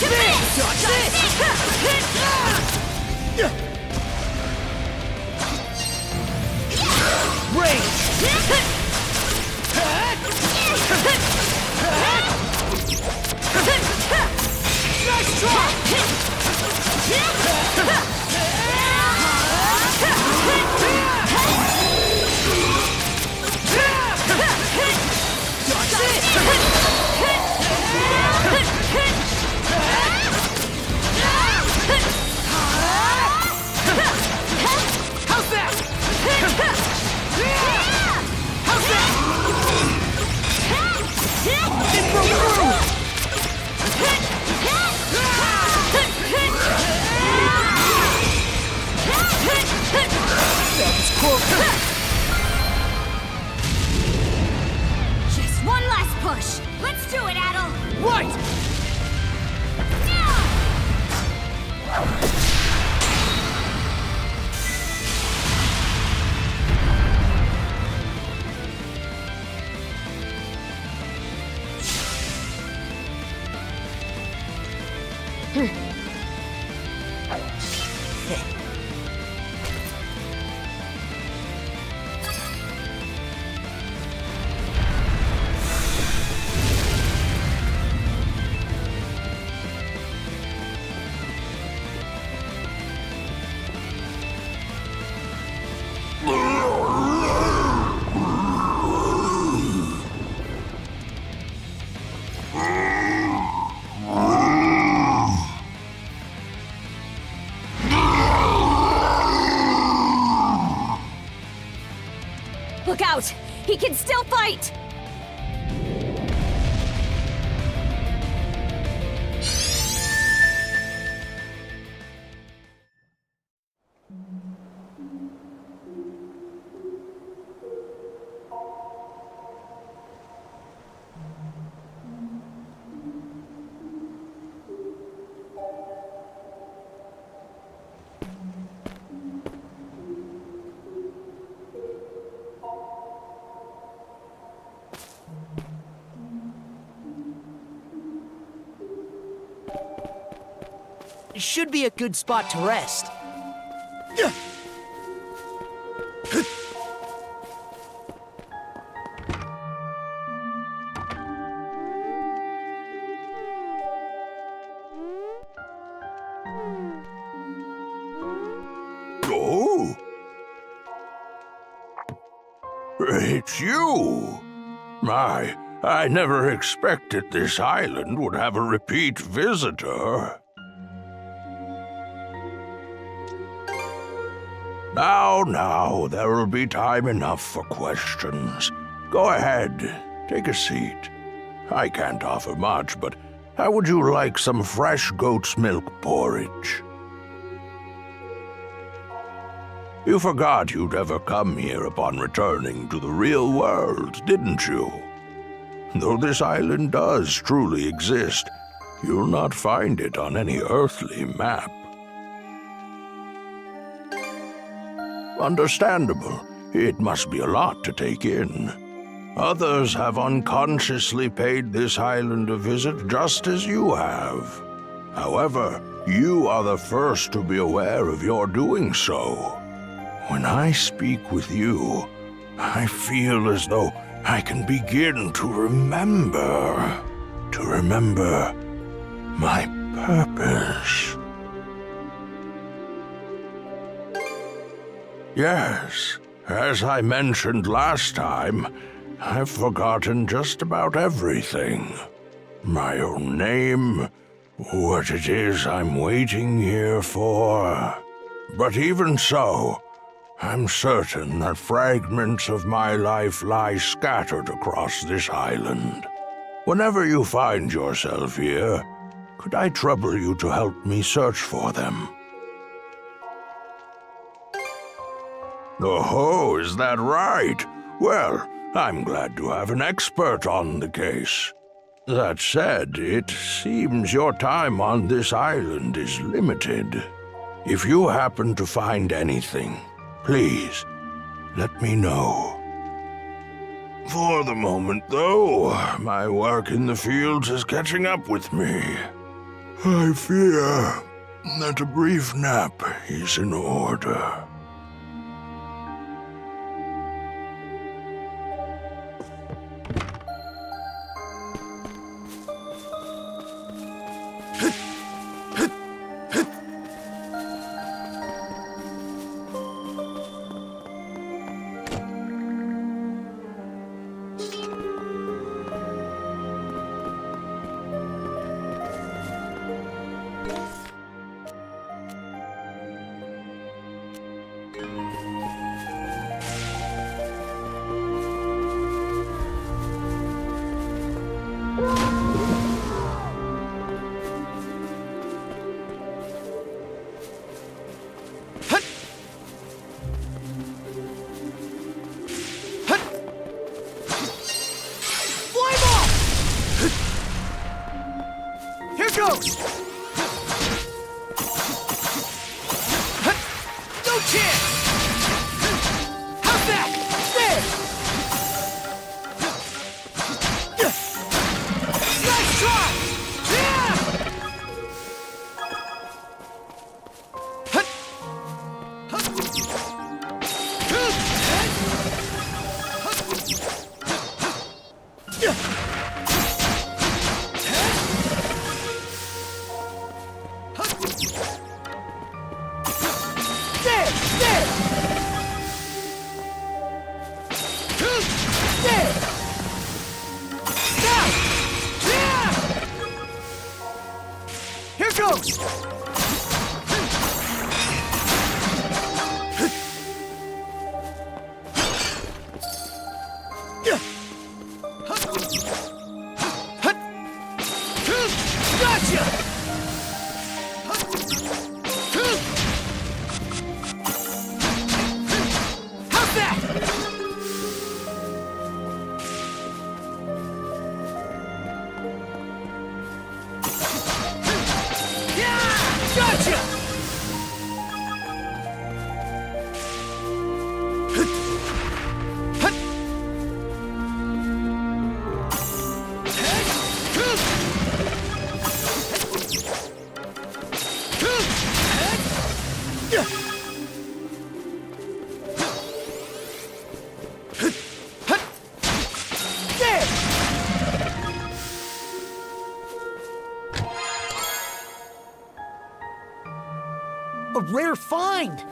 How's this? Dodge this! Range! Nice try! Dodge this! How's that? How's that? It broke through! That was close. Just one last push. Let's do it, Adel. Right! Look out! He can still fight! Should be a good spot to rest. Oh! It's you! My, I never expected this island would have a repeat visitor. Now, there will be time enough for questions. Go ahead, take a seat. I can't offer much, but how would you like some fresh goat's milk porridge? You forgot you'd ever come here upon returning to the real world, didn't you? Though this island does truly exist, you'll not find it on any earthly map. Understandable. It must be a lot to take in. Others have unconsciously paid this island a visit just as you have. However, you are the first to be aware of your doing so. When I speak with you, I feel as though I can begin to remember my purpose. Yes, as I mentioned last time, I've forgotten just about everything. My own name, what it is I'm waiting here for. But even so, I'm certain that fragments of my life lie scattered across this island. Whenever you find yourself here, could I trouble you to help me search for them? Oh, is that right? Well, I'm glad to have an expert on the case. That said, it seems your time on this island is limited. If you happen to find anything, please, let me know. For the moment, though, my work in the fields is catching up with me. I fear that a brief nap is in order. A rare find!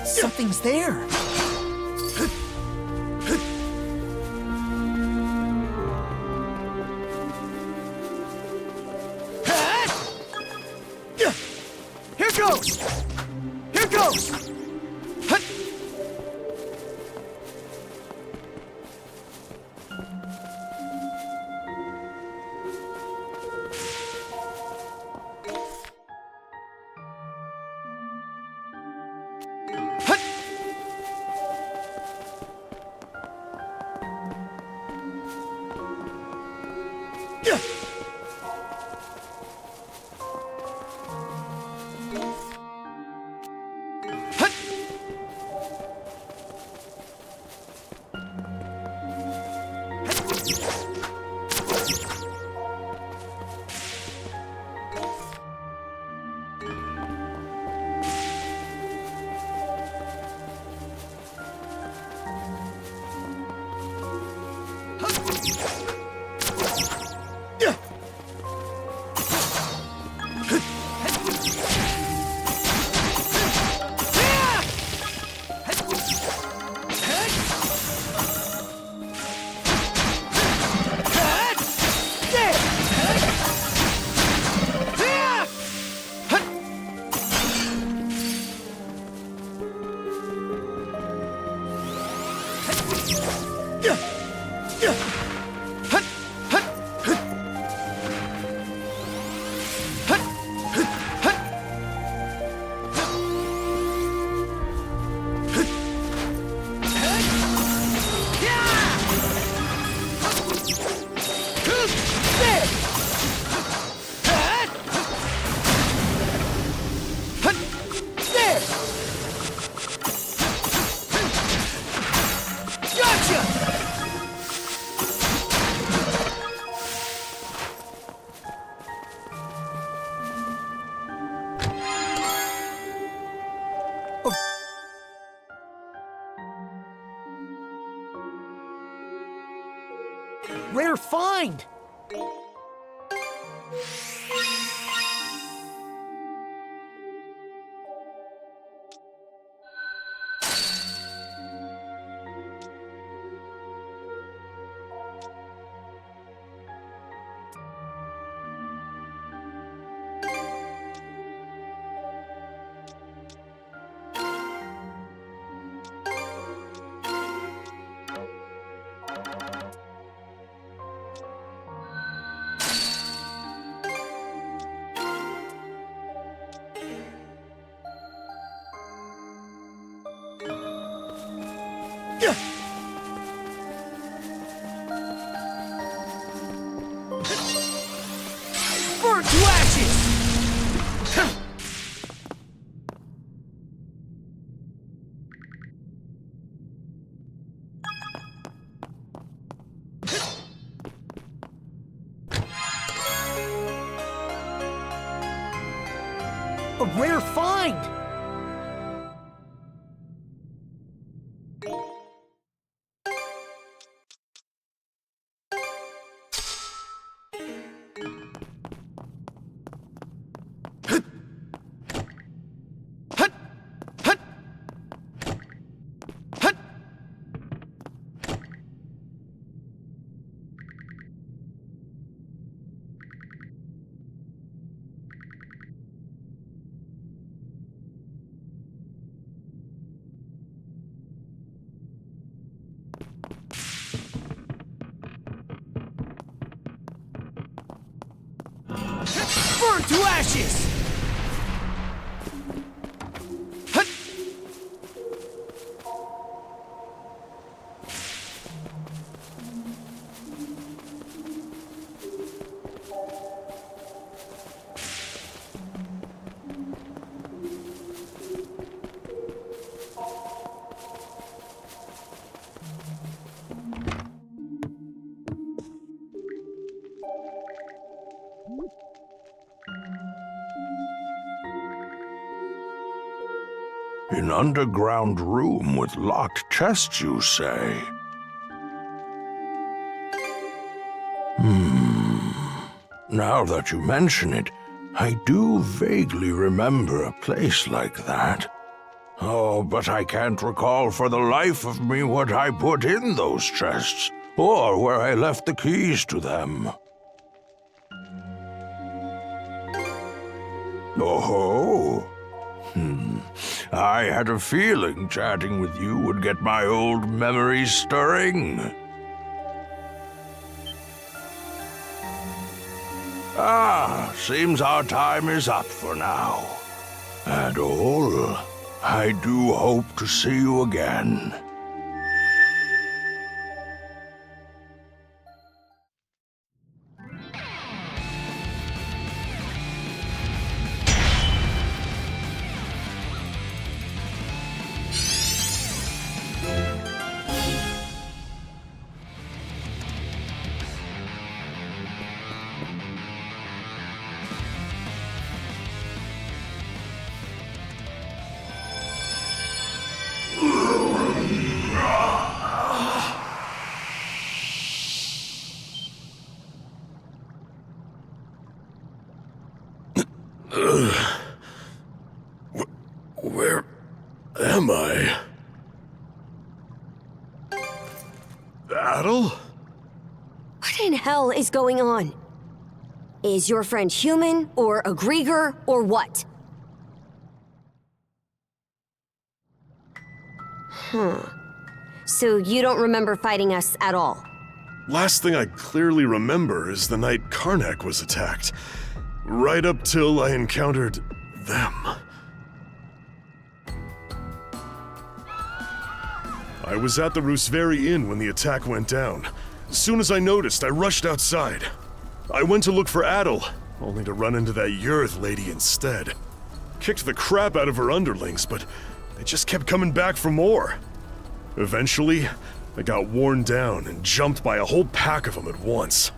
Something's there. Here goes! Here goes! Hut! rare find! Burn to ashes! A rare find! Burn to ashes! An underground room with locked chests, you say? Now that you mention it, I do vaguely remember a place like that. Oh, but I can't recall for the life of me what I put in those chests, or where I left the keys to them. Oh, I had a feeling chatting with you would get my old memories stirring. Seems our time is up for now. Adol, I do hope to see you again. Where am I? Battle? What in hell is going on? Is your friend human, or a Grieger, or what? So you don't remember fighting us at all? Last thing I clearly remember is the night Carnac was attacked. Right up till I encountered them. I was at the Rooseveri Inn when the attack went down. As soon as I noticed, I rushed outside. I went to look for Adol, only to run into that Yurth lady instead. Kicked the crap out of her underlings, but they just kept coming back for more. Eventually, I got worn down and jumped by a whole pack of them at once.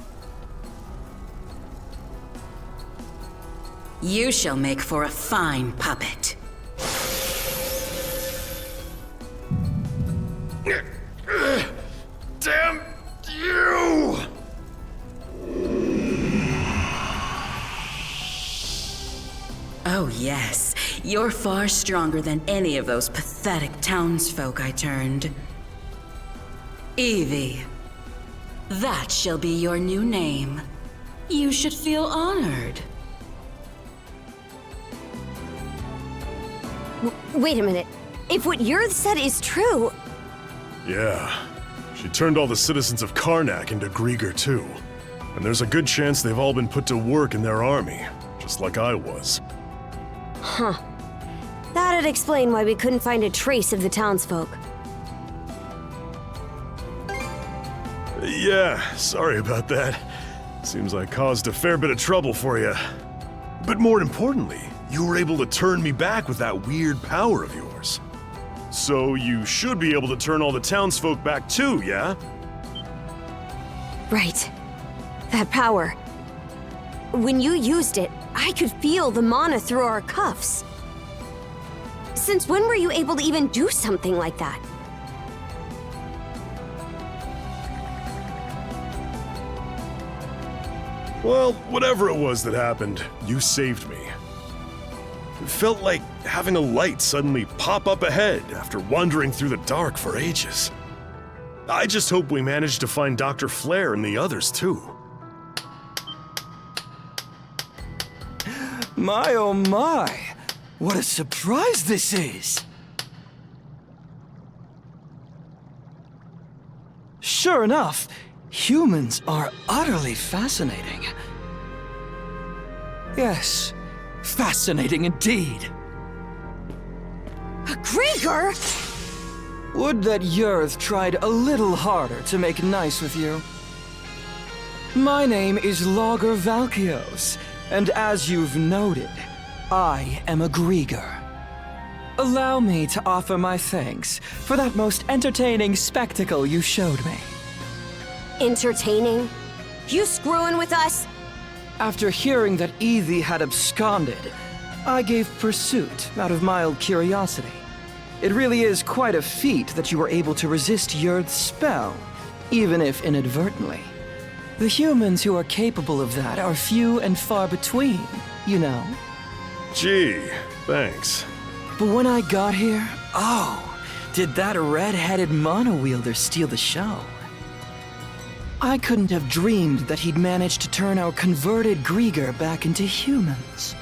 You shall make for a fine puppet. Damn you! Oh, yes. You're far stronger than any of those pathetic townsfolk I turned. Evie. That shall be your new name. You should feel honored. Wait a minute. If what Yurth said is true... Yeah. She turned all the citizens of Carnac into Grieger too. And there's a good chance they've all been put to work in their army, just like I was. Huh. That'd explain why we couldn't find a trace of the townsfolk. Yeah, sorry about that. Seems I caused a fair bit of trouble for you. But more importantly, you were able to turn me back with that weird power of yours. So you should be able to turn all the townsfolk back too, yeah? Right. That power. When you used it, I could feel the mana through our cuffs. Since when were you able to even do something like that? Well, whatever it was that happened, you saved me. It felt like having a light suddenly pop up ahead after wandering through the dark for ages. I just hope we manage to find Dr. Flare and the others too. My oh my! What a surprise this is! Sure enough, humans are utterly fascinating. Yes, fascinating indeed. A Grieger? Would that Yurth tried a little harder to make nice with you. My name is Logger Valkios, and as you've noted, I am a Grieger. Allow me to offer my thanks for that most entertaining spectacle you showed me. Entertaining? You screwing with us? After hearing that Evie had absconded, I gave pursuit out of mild curiosity. It really is quite a feat that you were able to resist Yurth's spell, even if inadvertently. The humans who are capable of that are few and far between, you know. Gee, thanks. But when I got here, oh, did that red-headed mono-wielder steal the show. I couldn't have dreamed that he'd managed to turn our converted Grieger back into humans.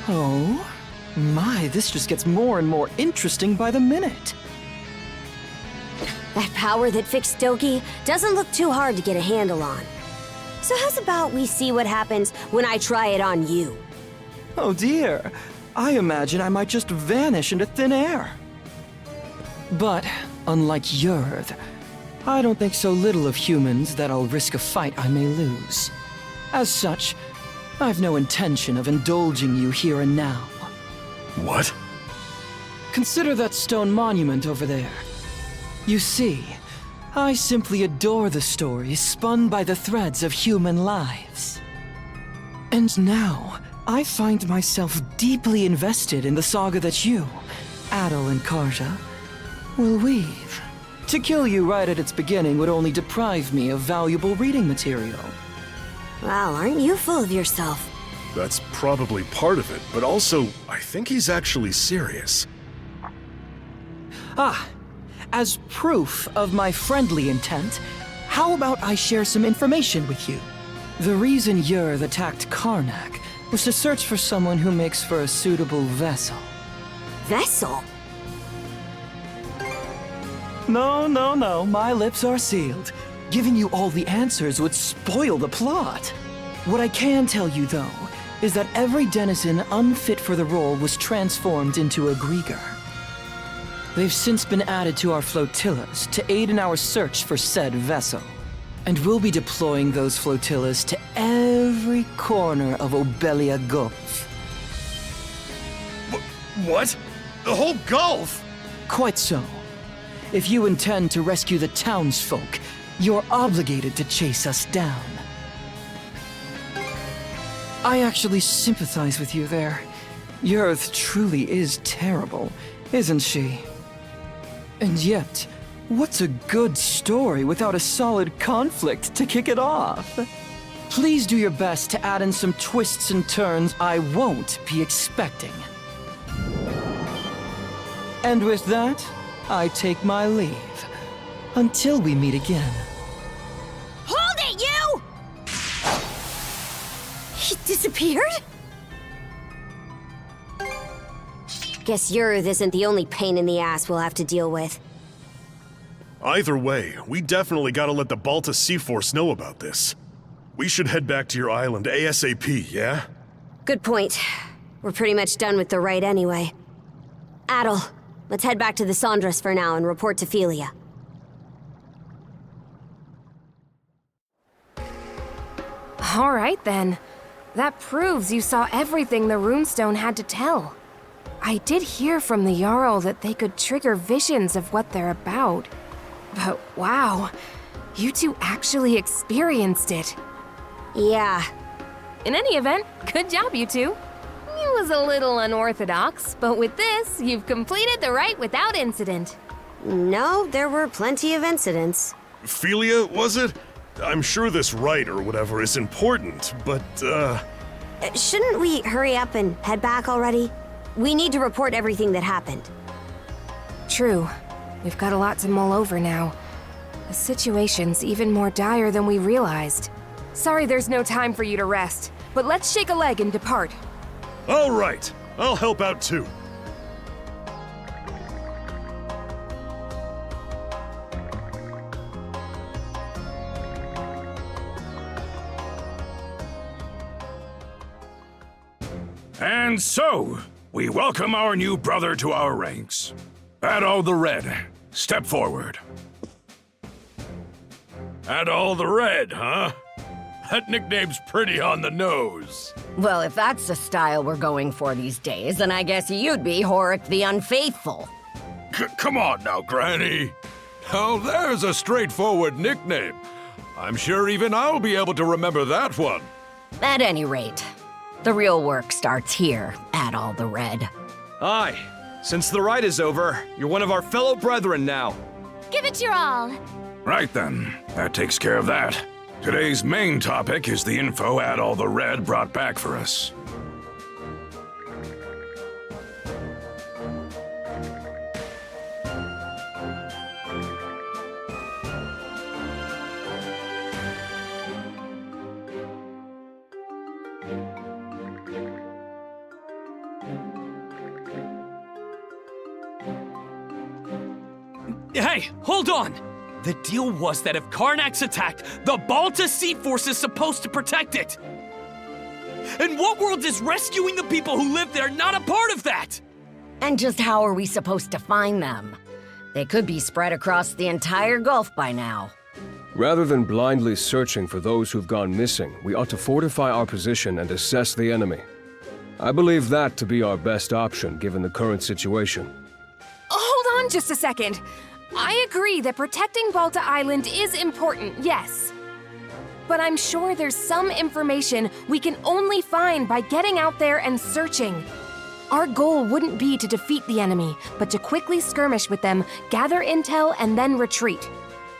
Oh, my, this just gets more and more interesting by the minute. That power that fixed Doki doesn't look too hard to get a handle on. So how's about we see what happens when I try it on you? Oh dear, I imagine I might just vanish into thin air. But, unlike Yurth, I don't think so little of humans that I'll risk a fight I may lose. As such, I've no intention of indulging you here and now. What? Consider that stone monument over there. You see, I simply adore the stories spun by the threads of human lives. And now, I find myself deeply invested in the saga that you, Adel and Karja, will weave. To kill you right at its beginning would only deprive me of valuable reading material. Wow, aren't you full of yourself? That's probably part of it, but also, I think he's actually serious. Ah, as proof of my friendly intent, how about I share some information with you? The reason Yurth attacked Carnac was to search for someone who makes for a suitable vessel. Vessel? No, my lips are sealed. Giving you all the answers would spoil the plot. What I can tell you, though, is that every denizen unfit for the role was transformed into a Grieger. They've since been added to our flotillas to aid in our search for said vessel. And we'll be deploying those flotillas to every corner of Obelia Gulf. What? The whole Gulf? Quite so. If you intend to rescue the townsfolk, you're obligated to chase us down. I actually sympathize with you there. Yurth truly is terrible, isn't she? And yet, what's a good story without a solid conflict to kick it off? Please do your best to add in some twists and turns I won't be expecting. And with that, I take my leave. Until we meet again. Hold it, you! He disappeared? Guess Yurth isn't the only pain in the ass we'll have to deal with. Either way, we definitely gotta let the Balta Sea Force know about this. We should head back to your island ASAP, yeah? Good point. We're pretty much done with the Rite anyway. Adel, let's head back to the Sandras for now and report to Philia. All right, then. That proves you saw everything the runestone had to tell. I did hear from the Jarl that they could trigger visions of what they're about. But wow, you two actually experienced it. Yeah. In any event, good job, you two. It was a little unorthodox, but with this, you've completed the Rite without incident. No, there were plenty of incidents. Philia, was it? I'm sure this Rite or whatever is important, but, Shouldn't we hurry up and head back already? We need to report everything that happened. True. We've got a lot to mull over now. The situation's even more dire than we realized. Sorry there's no time for you to rest, but let's shake a leg and depart. All right. I'll help out too. And so, we welcome our new brother to our ranks. Adol the Red, step forward. Adol the Red, huh? That nickname's pretty on the nose. Well, if that's the style we're going for these days, then I guess you'd be Horik the Unfaithful. Come on now, Granny. Now there's a straightforward nickname. I'm sure even I'll be able to remember that one. At any rate, the real work starts here, Adol the Red. Aye. Since the Rite is over, you're one of our fellow brethren now. Give it your all. Right then, that takes care of that. Today's main topic is the info Adol the Red brought back for us. Hey, hold on! The deal was that if Carnac's attacked, the Balta Sea Force is supposed to protect it! In what world is rescuing the people who live there not a part of that? And just how are we supposed to find them? They could be spread across the entire Gulf by now. Rather than blindly searching for those who've gone missing, we ought to fortify our position and assess the enemy. I believe that to be our best option given the current situation. Hold on just a second. I agree that protecting Balta Island is important, yes. But I'm sure there's some information we can only find by getting out there and searching. Our goal wouldn't be to defeat the enemy, but to quickly skirmish with them, gather intel, and then retreat.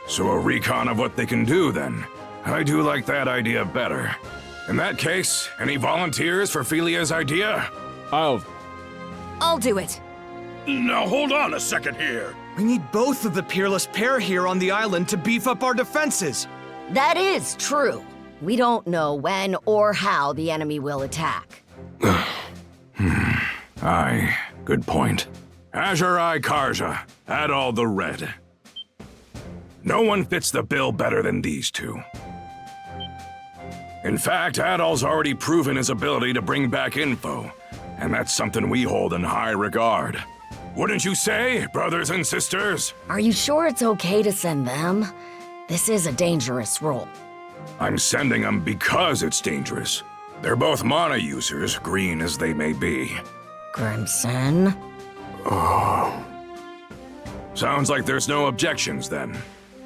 So a recon of what they can do, then. I do like that idea better. In that case, any volunteers for Philia's idea? I'll do it. Now hold on a second here. We need both of the peerless pair here on the island to beef up our defenses. That is true. We don't know when or how the enemy will attack. Aye, good point. Azure-Eye Karja, Adol the Red. No one fits the bill better than these two. In fact, Adol's already proven his ability to bring back info, and that's something we hold in high regard. Wouldn't you say, brothers and sisters? Are you sure it's okay to send them? This is a dangerous role. I'm sending them because it's dangerous. They're both mana users, green as they may be. Crimson? Oh. Sounds like there's no objections then.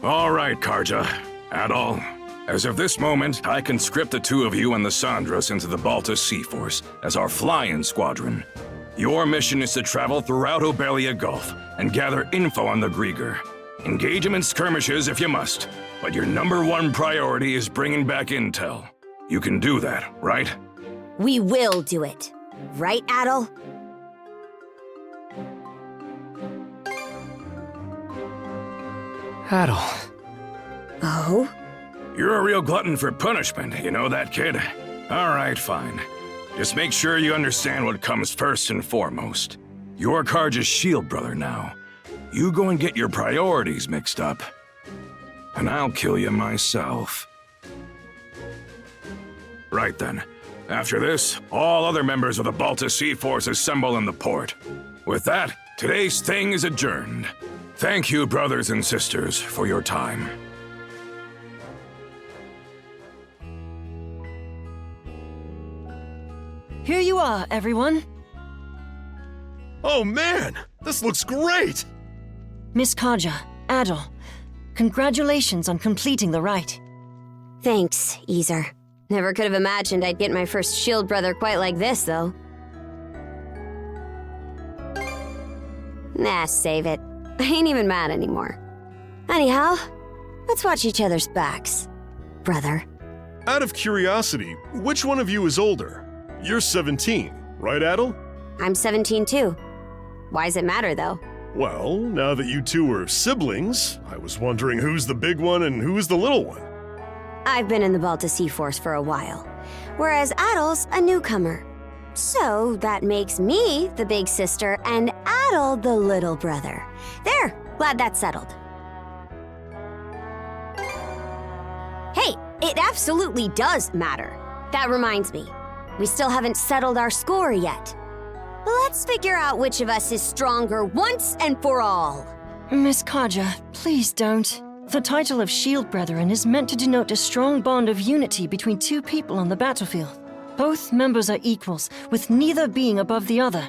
All right, Karja, Adol. As of this moment, I conscript the two of you and the Sandras into the Balta Sea Force as our fly-in squadron. Your mission is to travel throughout Obelia Gulf and gather info on the Grieger. Engage them in skirmishes if you must, but your #1 priority is bringing back intel. You can do that, right? We will do it. Right, Adel? Adel. Oh? You're a real glutton for punishment, you know that, kid? All right, fine. Just make sure you understand what comes first and foremost. You're Karja's shield brother now. You go and get your priorities mixed up, and I'll kill you myself. Right then. After this, all other members of the Balta Sea Force assemble in the port. With that, today's thing is adjourned. Thank you, brothers and sisters, for your time. Here you are, everyone. Oh man, this looks great! Miss Karja, Adel, congratulations on completing the rite. Thanks, Ezer. Never could have imagined I'd get my first shield brother quite like this, though. Nah, save it. I ain't even mad anymore. Anyhow, let's watch each other's backs, brother. Out of curiosity, which one of you is older? You're 17, right, Adel? I'm 17 too. Why does it matter, though? Well, now that you two are siblings, I was wondering who's the big one and who's the little one. I've been in the Balta Sea Force for a while, whereas Adel's a newcomer. So that makes me the big sister and Adel the little brother. There, glad that's settled. Hey, it absolutely does matter. That reminds me, we still haven't settled our score yet. Let's figure out which of us is stronger once and for all. Miss Karja, please don't. The title of Shield Brethren is meant to denote a strong bond of unity between two people on the battlefield. Both members are equals, with neither being above the other.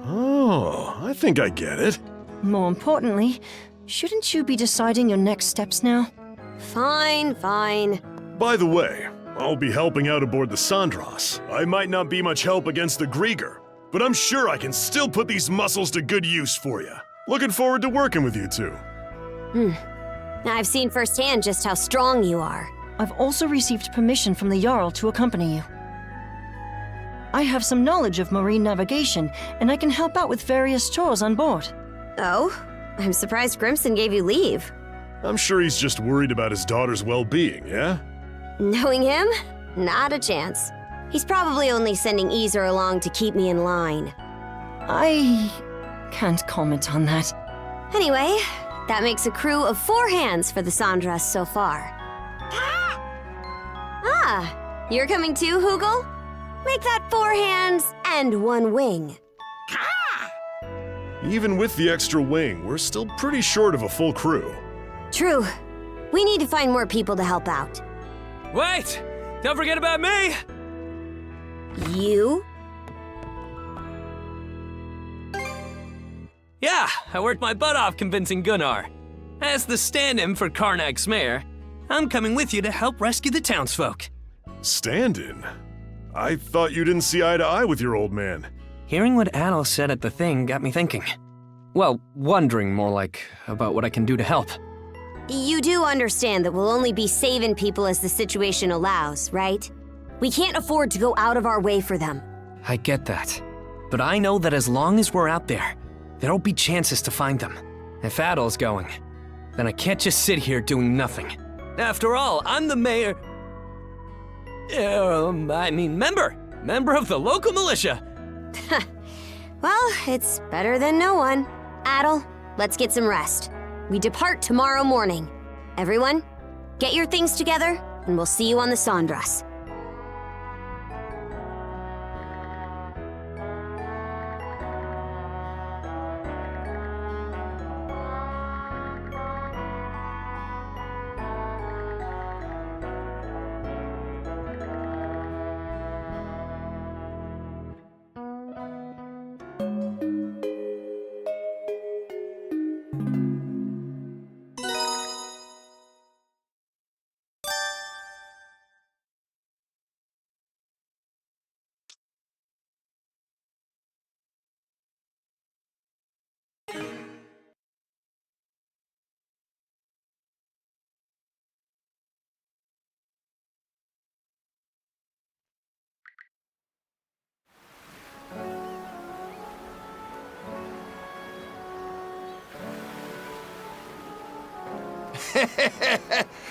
Oh, I think I get it. More importantly, shouldn't you be deciding your next steps now? Fine, fine. By the way, I'll be helping out aboard the Sandras. I might not be much help against the Grieger, but I'm sure I can still put these muscles to good use for you. Looking forward to working with you two. I've seen firsthand just how strong you are. I've also received permission from the Jarl to accompany you. I have some knowledge of marine navigation, and I can help out with various chores on board. Oh? I'm surprised Grimson gave you leave. I'm sure he's just worried about his daughter's well-being, yeah? Knowing him? Not a chance. He's probably only sending Ezer along to keep me in line. I can't comment on that. Anyway, that makes a crew of 4 hands for the Sandras so far. Ah, you're coming too, Hugel? Make that 4 hands and 1 wing. Even with the extra wing, we're still pretty short of a full crew. True. We need to find more people to help out. Wait! Don't forget about me! You? Yeah, I worked my butt off convincing Gunnar. As the stand-in for Carnac's mayor, I'm coming with you to help rescue the townsfolk. Stand-in? I thought you didn't see eye to eye with your old man. Hearing what Adel said at the thing got me thinking. Well, wondering more like about what I can do to help. You do understand that we'll only be saving people as the situation allows, right? We can't afford to go out of our way for them. I get that. But I know that as long as we're out there, there'll be chances to find them. If Adel's going, then I can't just sit here doing nothing. After all, I'm the mayor... member of the local militia. Well, it's better than no one. Adel, let's get some rest. We depart tomorrow morning. Everyone, get your things together, and we'll see you on the Sandras.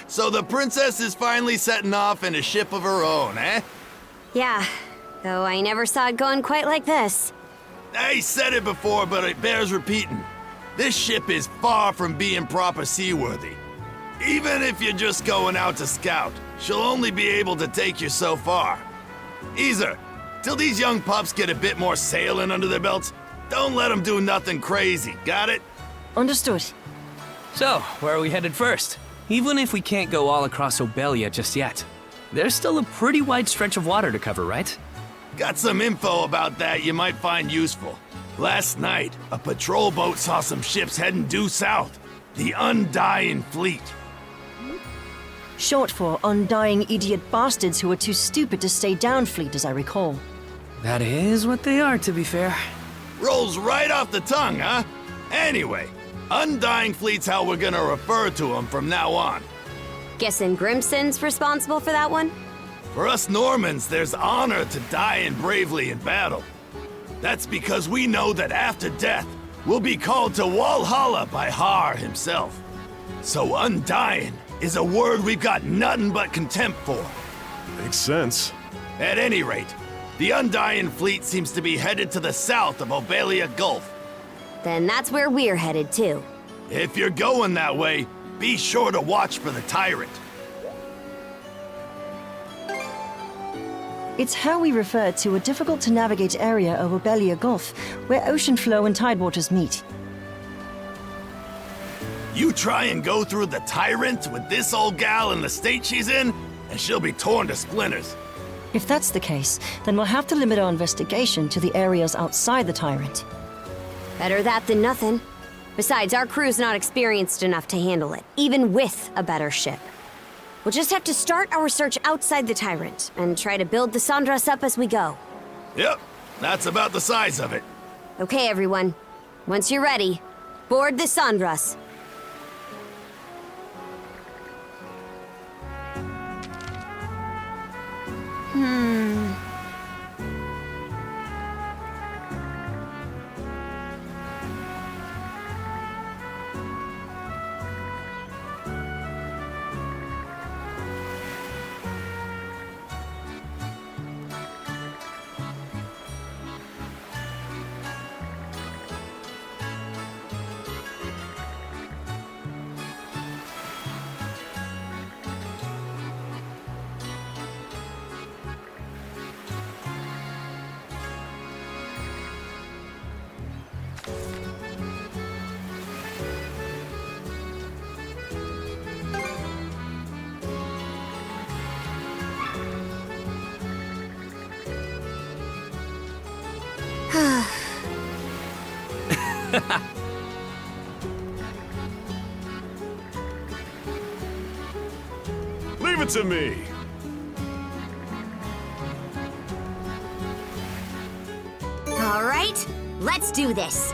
So the princess is finally setting off in a ship of her own, eh? Yeah, though I never saw it going quite like this. I said it before, but it bears repeating. This ship is far from being proper seaworthy. Even if you're just going out to scout, she'll only be able to take you so far. Easer, till these young pups get a bit more sailing under their belts, don't let them do nothing crazy, got it? Understood. So, where are we headed first? Even if we can't go all across Obelia just yet, there's still a pretty wide stretch of water to cover, right? Got some info about that you might find useful. Last night, a patrol boat saw some ships heading due south. The Undying Fleet. Short for undying idiot bastards who are too stupid to stay down fleet, as I recall. That is what they are, to be fair. Rolls right off the tongue, huh? Anyway, Undying Fleet's how we're gonna refer to them from now on. Guessing Grimson's responsible for that one? For us Normans, there's honor to dying bravely in battle. That's because we know that after death, we'll be called to Walhalla by Har himself. So Undying is a word we've got nothing but contempt for. Makes sense. At any rate, the Undying Fleet seems to be headed to the south of Obelia Gulf. Then that's where we're headed too. If you're going that way, be sure to watch for the tyrant. It's how we refer to a difficult-to-navigate area of Obelia Gulf, where ocean flow and tidewaters meet. You try and go through the tyrant with this old gal in the state she's in, and she'll be torn to splinters. If that's the case, then we'll have to limit our investigation to the areas outside the tyrant. Better that than nothing. Besides, our crew's not experienced enough to handle it, even with a better ship. We'll just have to start our search outside the tyrant, and try to build the Sandras up as we go. Yep, that's about the size of it. Okay, everyone. Once you're ready, board the Sandras. Leave it to me. All right, let's do this.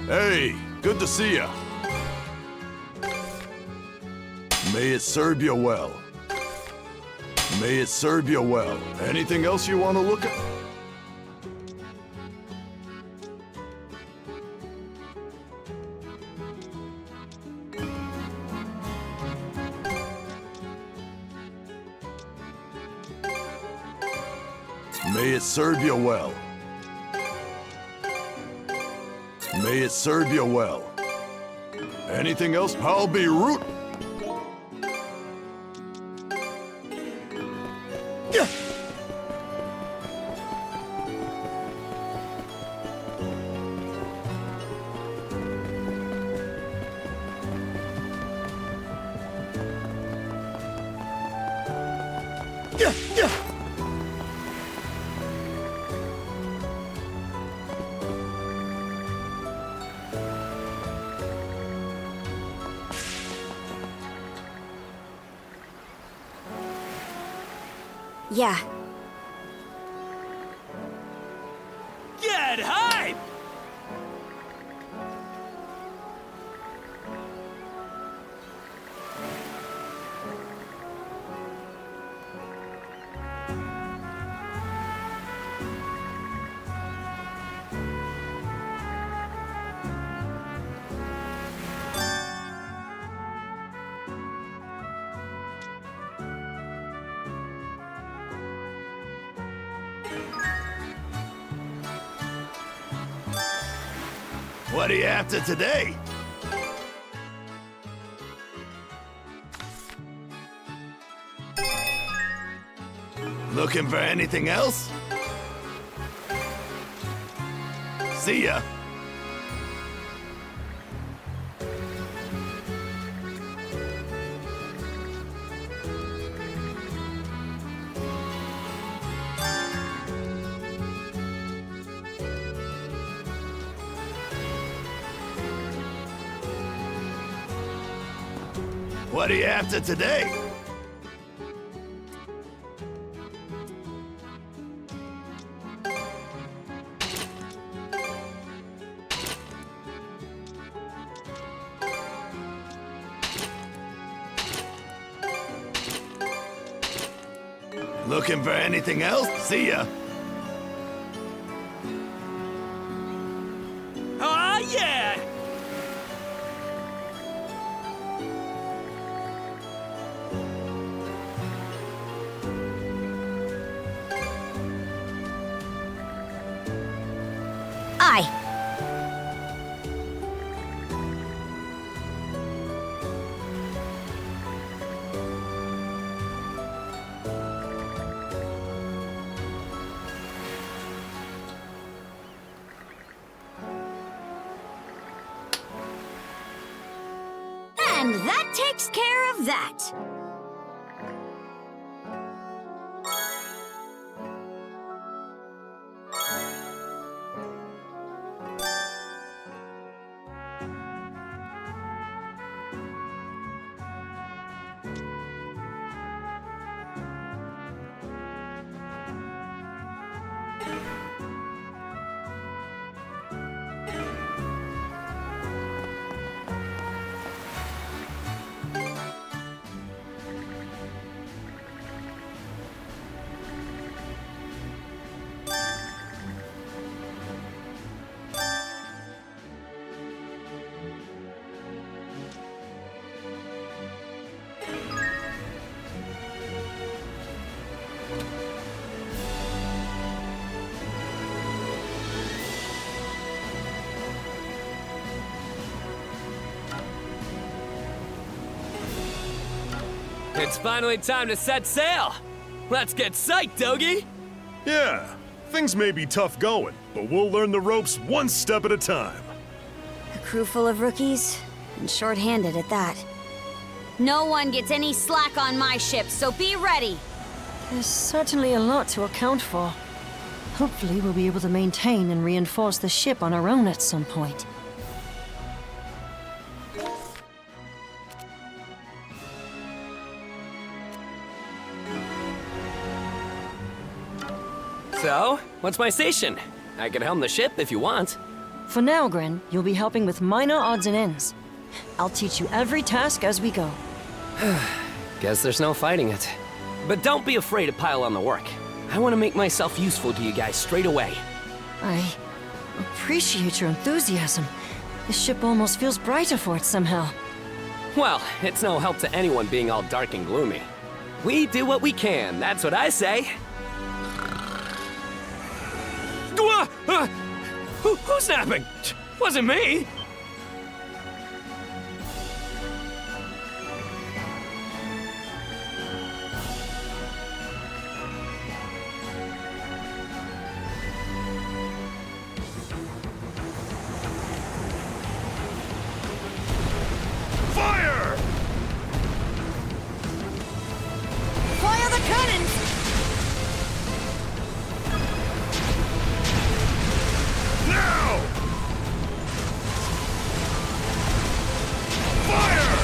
Hey, good to see ya. May it serve you well. May it serve you well. Anything else you want to look at? May it serve you well. May it serve you well. Anything else? I'll be root. Yeah. Get hype! What are you after today? Looking for anything else? See ya. What are you after today? Looking for anything else? See ya. Ah, yeah! Aye. And that takes care of that. It's finally time to set sail. Let's get psyched, Dogie. Yeah, things may be tough going, but we'll learn the ropes one step at a time. A crew full of rookies, and short-handed at that. No one gets any slack on my ship, so be ready. There's certainly a lot to account for. Hopefully we'll be able to maintain and reinforce the ship on our own at some point. So, what's my station? I can helm the ship if you want. For now, Gren, you'll be helping with minor odds and ends. I'll teach you every task as we go. Guess there's no fighting it. But don't be afraid to pile on the work. I want to make myself useful to you guys straight away. I appreciate your enthusiasm. This ship almost feels brighter for it somehow. Well, it's no help to anyone being all dark and gloomy. We do what we can, that's what I say. Who's snapping? Wasn't me! Fire! Fire the cannons! Now! Fire!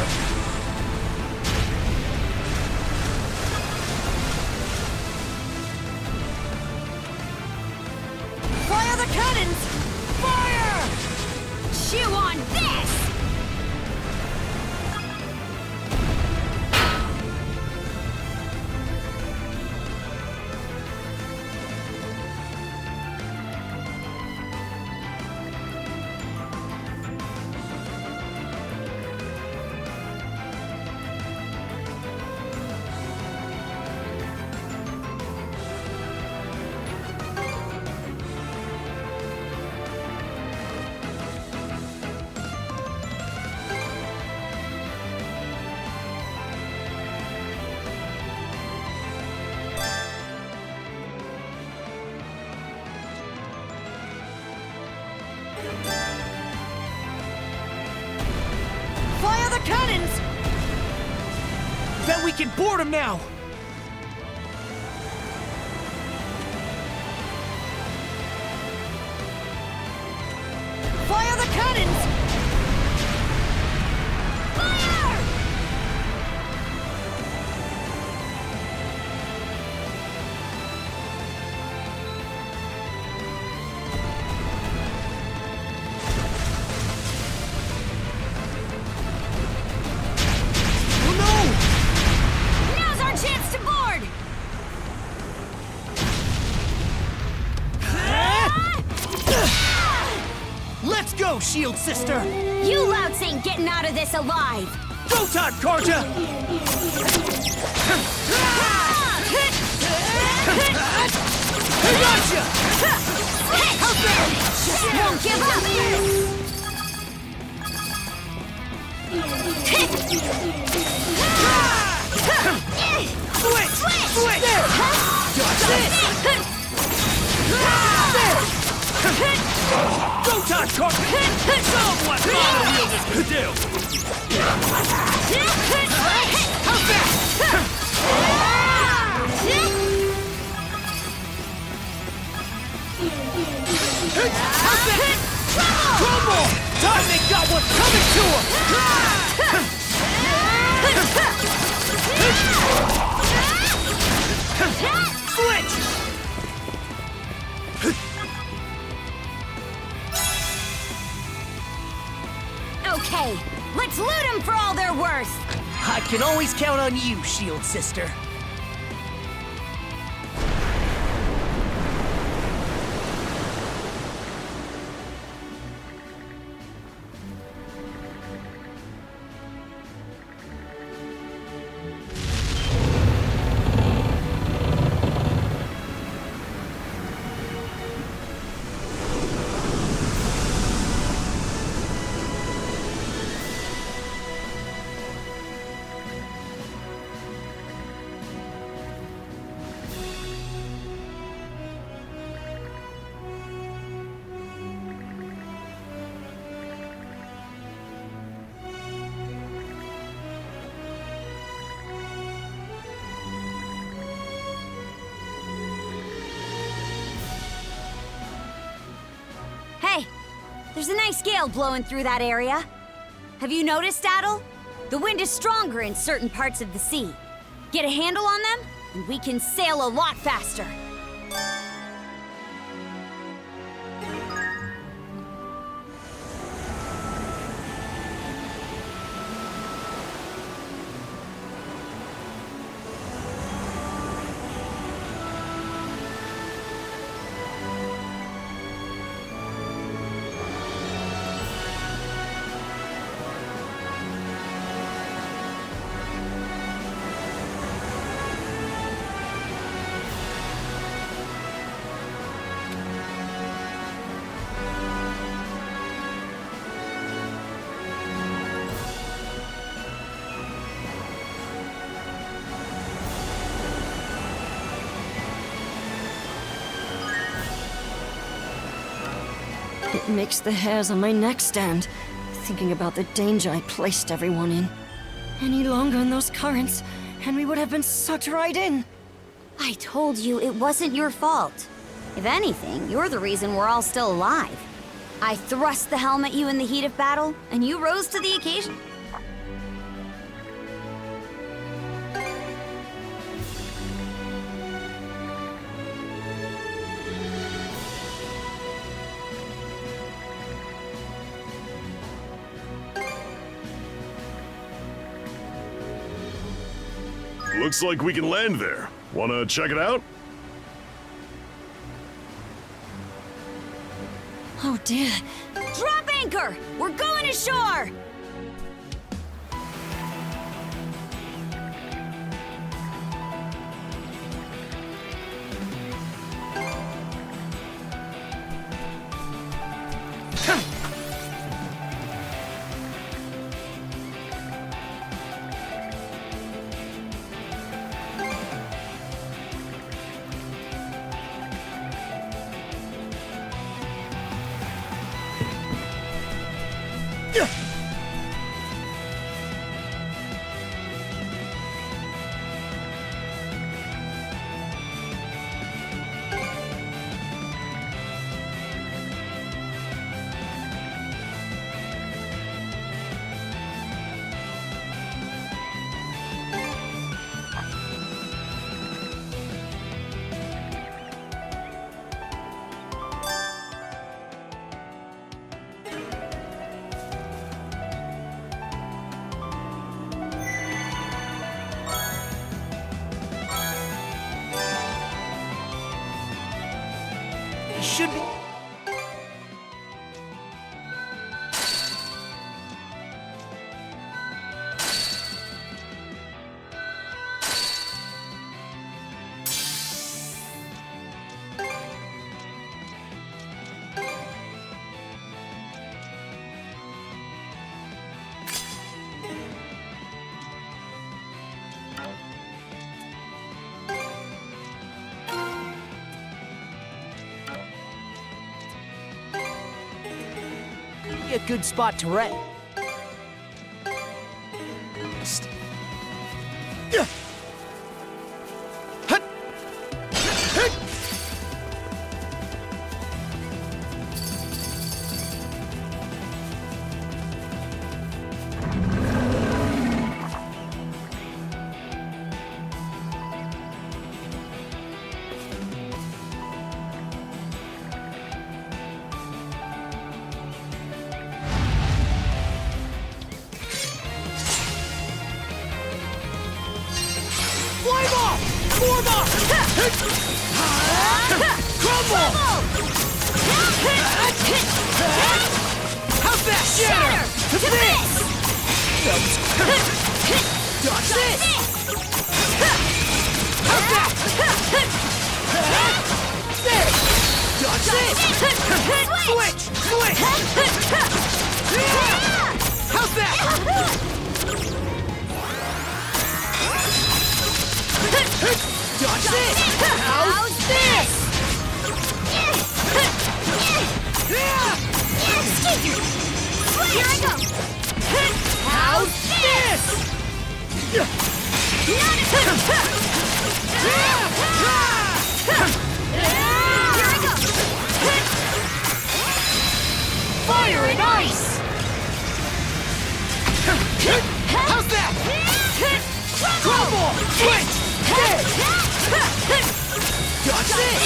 Fire the cannons! Fire! Chew on this! Fire the cannons! Bet we can board him now! Fire the cannons! Fire! Now's our chance to board! Let's go, Shield Sister! You louts ain't getting out of this alive! Go time, Karja! Gotcha! Just won't give up! Switch! Switch! Go time, Karja! Show 'em what model wielders can do! How Crumble! Time they got what's coming to them! Switch! Okay, let's loot them for all they're worth! I can always count on you, Shield Sister. Hey, there's a nice gale blowing through that area. Have you noticed, Adel? The wind is stronger in certain parts of the sea. Get a handle on them, and we can sail a lot faster. It makes the hairs on my neck stand, thinking about the danger I placed everyone in. Any longer in those currents, and we would have been sucked right in. I told you it wasn't your fault. If anything, you're the reason we're all still alive. I thrust the helm at you in the heat of battle, and you rose to the occasion. Looks like we can land there. Wanna check it out? Oh dear. Drop anchor! We're going ashore! Should be. A good spot to rest. How's that? Shatter! To this! Dodge this! How's that? There! Dodge this! Switch! Switch! How's that? Dodge this! How's this? Here I go! How's this? Here I go! Fire and ice! How's that? Crumble! Switch! Dodge this!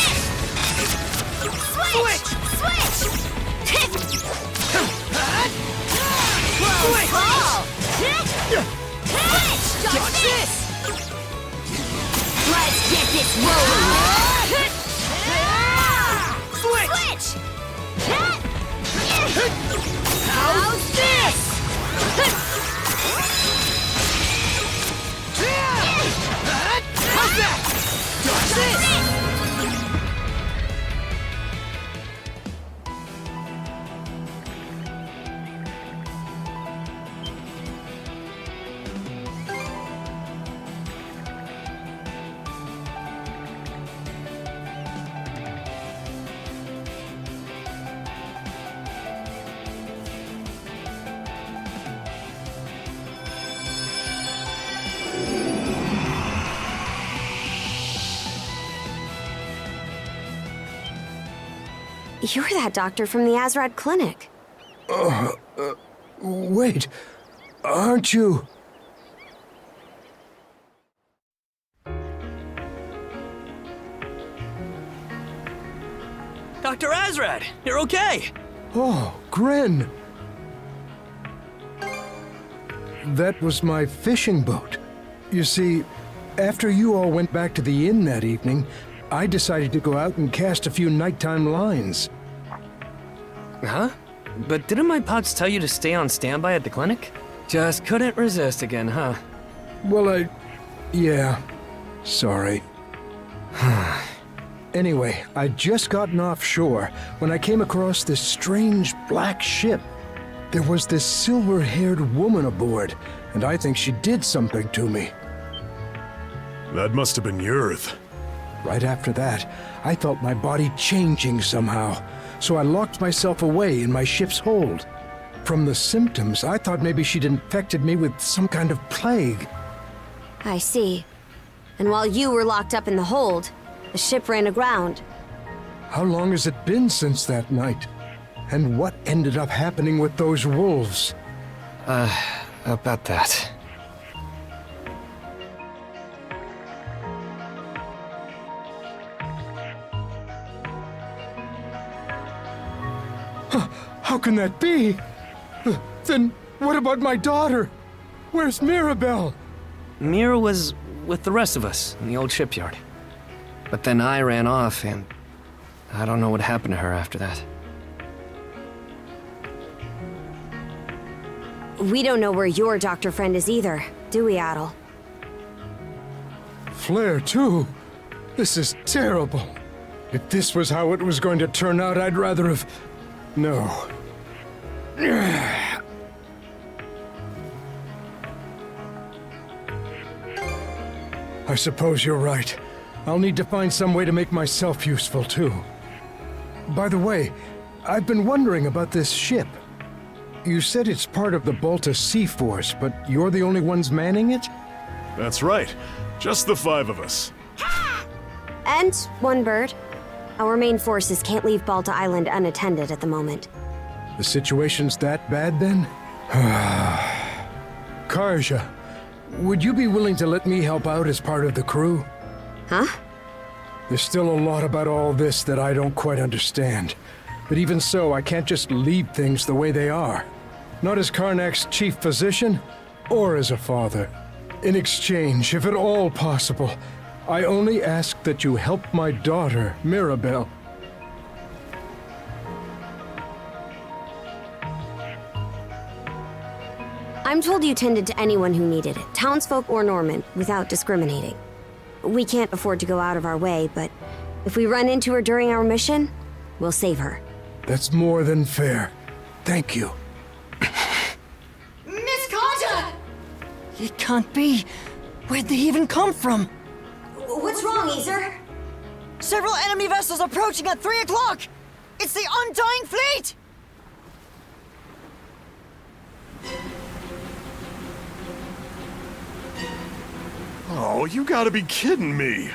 Switch! Switch! Switch! Dodge this! Let's get this rolling! Switch! How's this? How's that? Dodge this! You're that doctor from the Azrad clinic. Wait. Aren't you? Dr. Azrad, you're okay. Oh, Gren. That was my fishing boat. You see, after you all went back to the inn that evening, I decided to go out and cast a few nighttime lines. Huh? But didn't my pops tell you to stay on standby at the clinic? Just couldn't resist again, huh? Well, yeah. Sorry. Anyway, I'd just gotten offshore when I came across this strange black ship. There was this silver-haired woman aboard, and I think she did something to me. That must have been Yurth. Right after that, I felt my body changing somehow, so I locked myself away in my ship's hold. From the symptoms, I thought maybe she'd infected me with some kind of plague. I see. And while you were locked up in the hold, the ship ran aground. How long has it been since that night? And what ended up happening with those wolves? About that. How can that be? Then what about my daughter? Where's Mirabelle? Mira was with the rest of us in the old shipyard. But then I ran off, and I don't know what happened to her after that. We don't know where your doctor friend is either, do we, Adel? Flair, too. This is terrible. If this was how it was going to turn out, I'd rather have... No. I suppose you're right. I'll need to find some way to make myself useful, too. By the way, I've been wondering about this ship. You said it's part of the Balta Sea Force, but you're the only ones manning it? That's right. Just the 5 of us. And one bird. Our main forces can't leave Balta Island unattended at the moment. The situation's that bad, then? Karja, would you be willing to let me help out as part of the crew? Huh? There's still a lot about all this that I don't quite understand. But even so, I can't just leave things the way they are. Not as Carnac's chief physician, or as a father. In exchange, if at all possible, I only ask that you help my daughter, Mirabelle. I'm told you tended to anyone who needed it, townsfolk or Norman, without discriminating. We can't afford to go out of our way, but if we run into her during our mission, we'll save her. That's more than fair. Thank you. Miss Karja! It can't be. Where'd they even come from? What's wrong, Ezer? Several enemy vessels approaching at 3 o'clock! It's the Undying Fleet! Oh, you gotta be kidding me.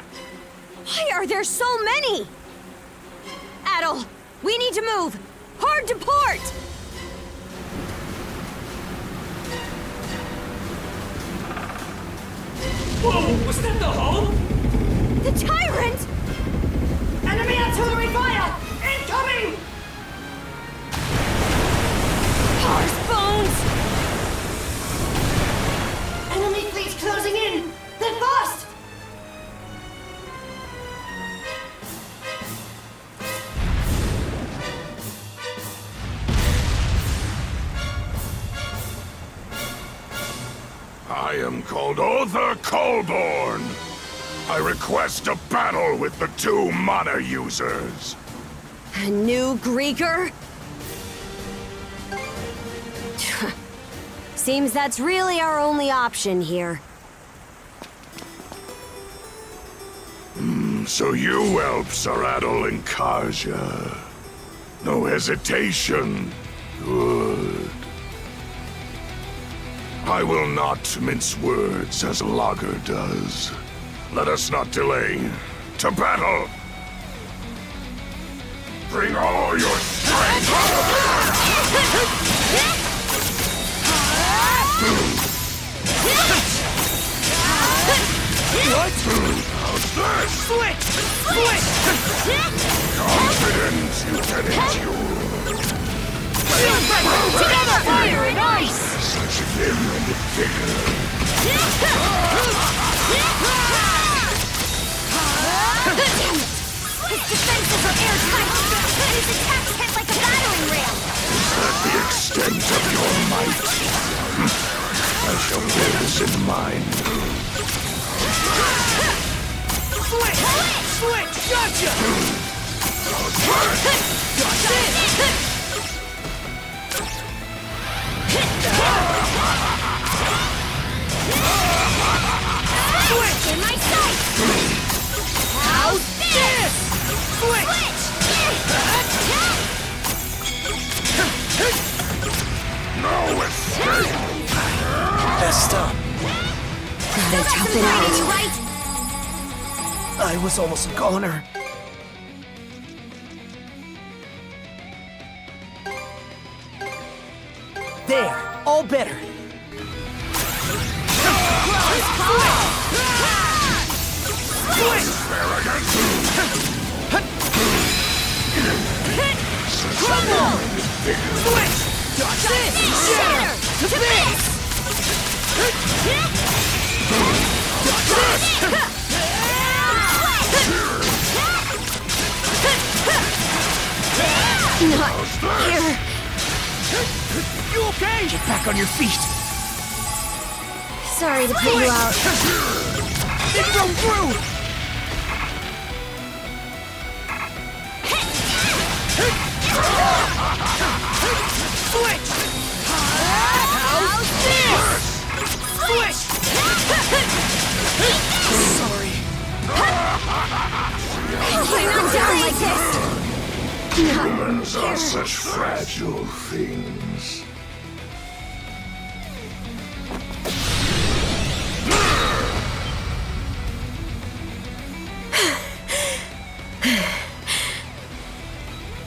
Why are there so many? Adel, we need to move! Hard to port! Whoa, was that the hull? The tyrant! Enemy artillery fire! Incoming! Horse bones! Enemy fleet closing in! Then fast! I am called Other Colborn. I request a battle with the 2 mana users. A new Greeker? Seems that's really our only option here. So you elves are Adel and Karja. No hesitation. Good. I will not mince words as Lager does. Let us not delay. To battle! Bring all your strength! What? How's this? Switch! Switch! Confidence you can endure. Together! Fire and ice! Such vim and vigor. Damn it! His defenses are airtight, and his attacks hit like a battering ram! Is that the extent of your might? I shall bear this in mind. Switch! Switch! Gotcha! Gotcha! Switch in my sight! How's this? Switch! No escape! Messed up. Gotta tough it out. Right? I was almost a goner. There, all better. Crumble! Switch! Shatter! To bits! Not here. You okay? Get back on your feet. Sorry to put you out. It broke through! Switch! How's this? Switch! Sorry. You're not down like this. Humans are such fragile things.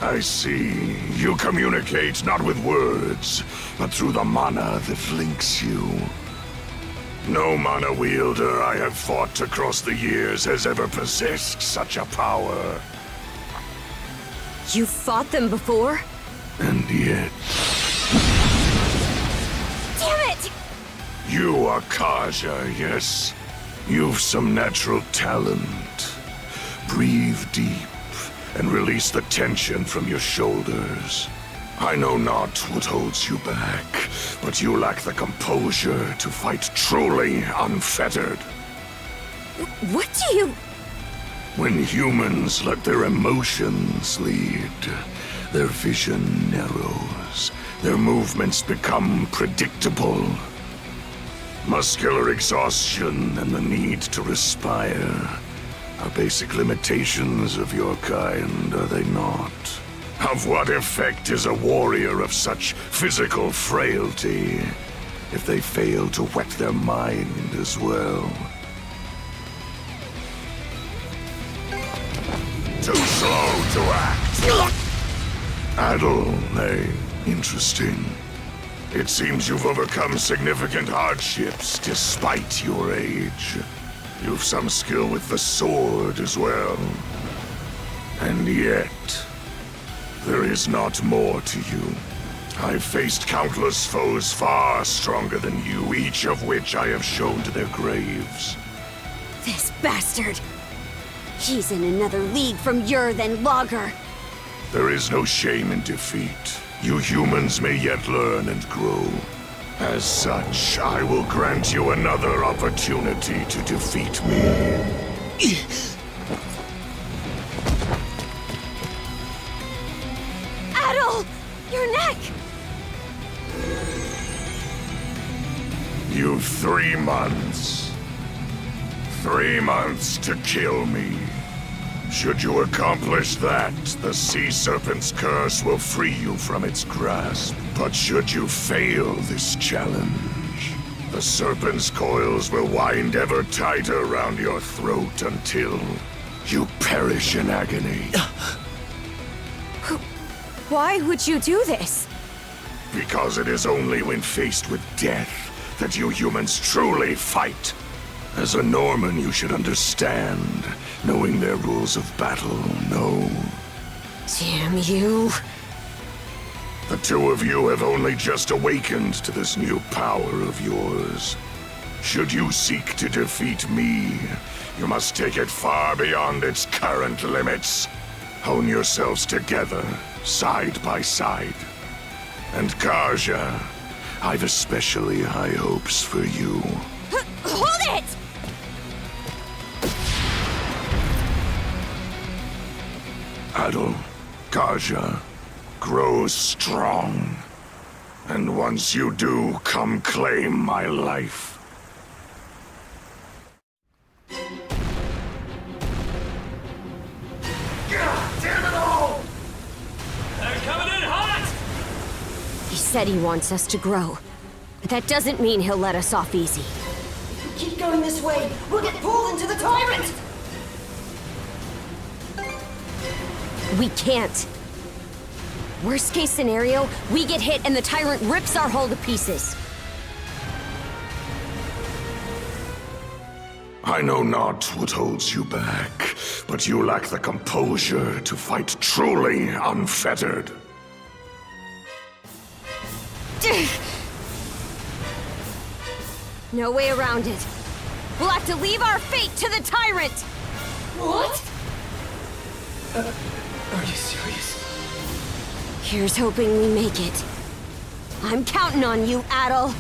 I see. You communicate not with words, but through the mana that links you. No mana wielder I have fought across the years has ever possessed such a power. You've fought them before? And yet... Damn it! You are Karja, yes? You've some natural talent. Breathe deep and release the tension from your shoulders. I know not what holds you back, but you lack the composure to fight truly unfettered. What do you... When humans let their emotions lead, their vision narrows, their movements become predictable. Muscular exhaustion and the need to respire are basic limitations of your kind, are they not? Of what effect is a warrior of such physical frailty if they fail to whet their mind as well? Too slow to act. Adel, eh? Interesting. It seems you've overcome significant hardships despite your age. You've some skill with the sword as well. And yet, there is not more to you. I've faced countless foes far stronger than you, each of which I have shown to their graves. This bastard! He's in another league from Ur than Lager. There is no shame in defeat. You humans may yet learn and grow. As such, I will grant you another opportunity to defeat me. Adel! Your neck! You've 3 months. 3 months to kill me. Should you accomplish that, the Sea Serpent's curse will free you from its grasp. But should you fail this challenge, the Serpent's coils will wind ever tighter around your throat until you perish in agony. Why would you do this? Because it is only when faced with death that you humans truly fight. As a Norman, you should understand, knowing their rules of battle, no. Damn you. The two of you have only just awakened to this new power of yours. Should you seek to defeat me, you must take it far beyond its current limits. Hone yourselves together, side by side. And Karja, I've especially high hopes for you. Hold it! Adel, Karja, grow strong. And once you do, come claim my life. Damn it all! They're coming in hot! He said he wants us to grow. But that doesn't mean he'll let us off easy. If we keep going this way, we'll get pulled into the tyrant! We can't. Worst case scenario, we get hit and the tyrant rips our hull to pieces. I know not what holds you back, but you lack the composure to fight truly unfettered. No way around it. We'll have to leave our fate to the tyrant! What? Are you serious? Here's hoping we make it. I'm counting on you, Adel.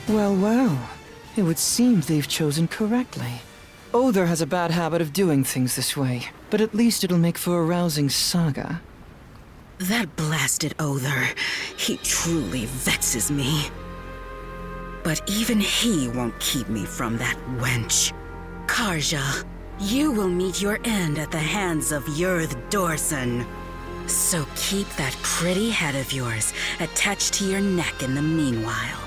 Well, well. It would seem they've chosen correctly. Other has a bad habit of doing things this way, but at least it'll make for a rousing saga. That blasted Other, he truly vexes me. But even he won't keep me from that wench. Karja, you will meet your end at the hands of Yurth Dorson. So keep that pretty head of yours attached to your neck in the meanwhile.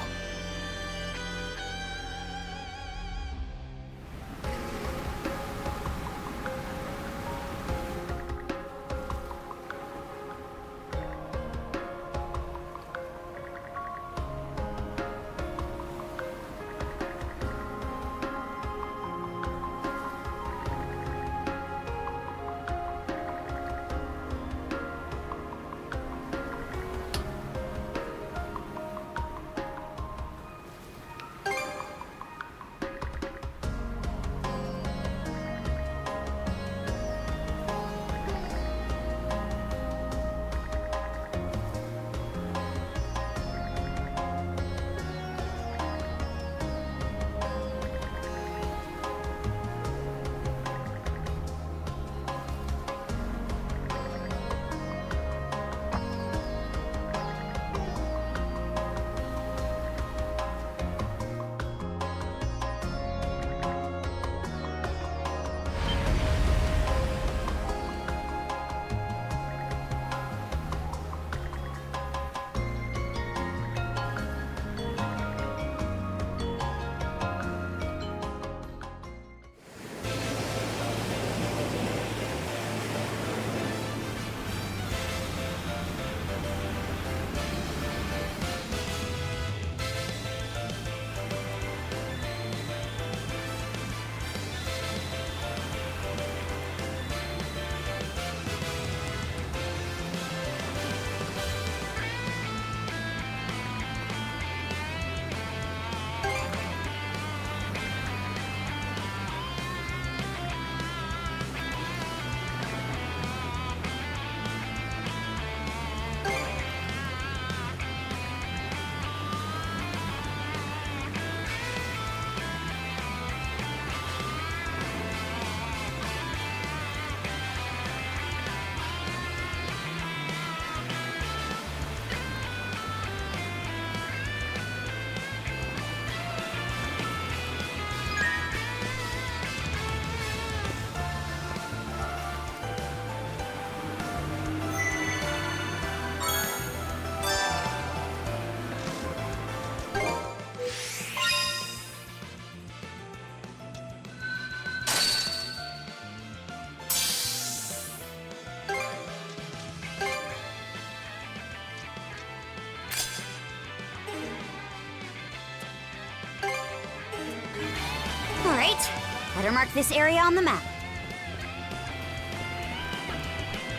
Better mark this area on the map.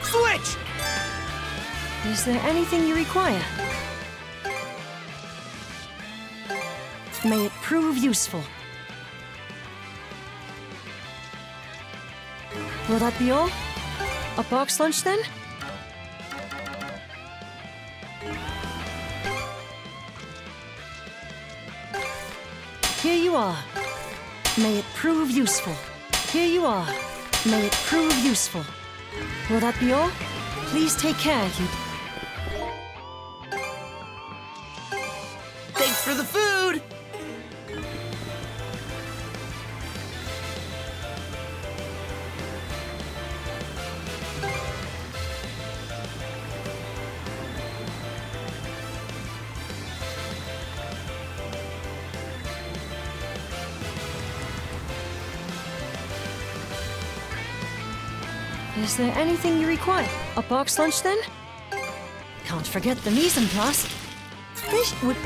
Switch! Is there anything you require? May it prove useful. Will that be all? A box lunch then? Here you are. May it prove useful. Here you are. May it prove useful. Will that be all? Please take care, you... Thanks for the food! Is there anything you require? A box lunch then? Can't forget the mise en place. This would...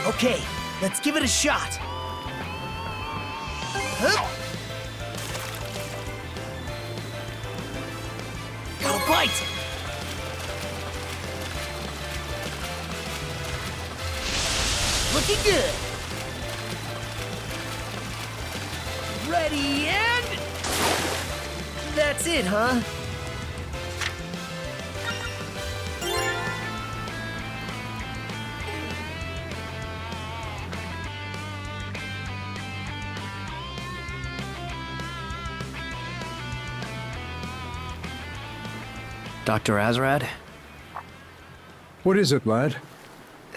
Okay, let's give it a shot. Hup. Got a bite! Looking good. Ready and... That's it, huh? Dr. Azrad? What is it, lad?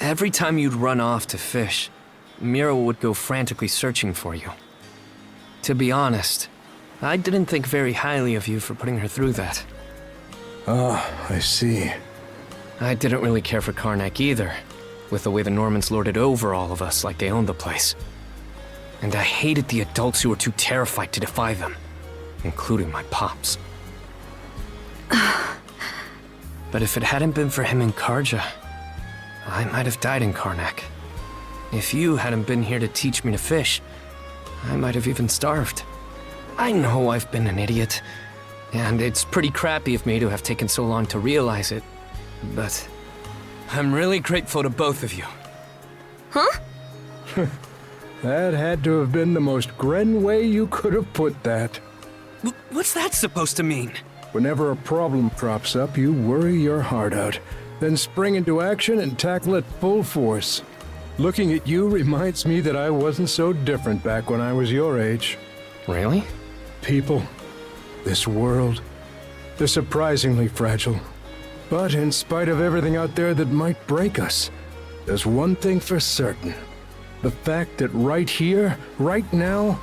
Every time you'd run off to fish, Mira would go frantically searching for you. To be honest, I didn't think very highly of you for putting her through that. Ah, I see. I didn't really care for Carnac either, with the way the Normans lorded over all of us like they owned the place. And I hated the adults who were too terrified to defy them, including my pops. But if it hadn't been for him and Karja, I might have died in Carnac. If you hadn't been here to teach me to fish, I might have even starved. I know I've been an idiot, and it's pretty crappy of me to have taken so long to realize it, but I'm really grateful to both of you. Huh? That had to have been the most Gren way you could have put that. What's that supposed to mean? Whenever a problem crops up, you worry your heart out, then spring into action and tackle it full force. Looking at you reminds me that I wasn't so different back when I was your age. Really? People, this world, they're surprisingly fragile. But in spite of everything out there that might break us, there's one thing for certain. The fact that right here, right now,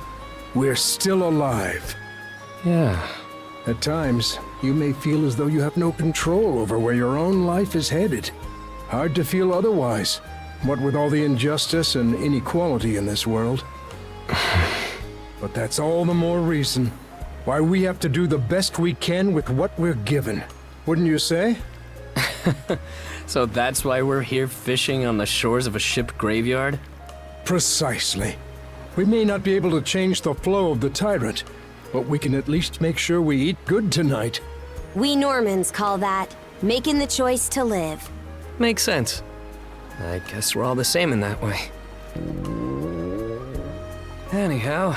we're still alive. Yeah. At times, you may feel as though you have no control over where your own life is headed. Hard to feel otherwise, what with all the injustice and inequality in this world. But that's all the more reason why we have to do the best we can with what we're given. Wouldn't you say? So that's why we're here fishing on the shores of a ship graveyard? Precisely. We may not be able to change the flow of the tyrant, but we can at least make sure we eat good tonight. We Normans call that making the choice to live. Makes sense. I guess we're all the same in that way. Anyhow,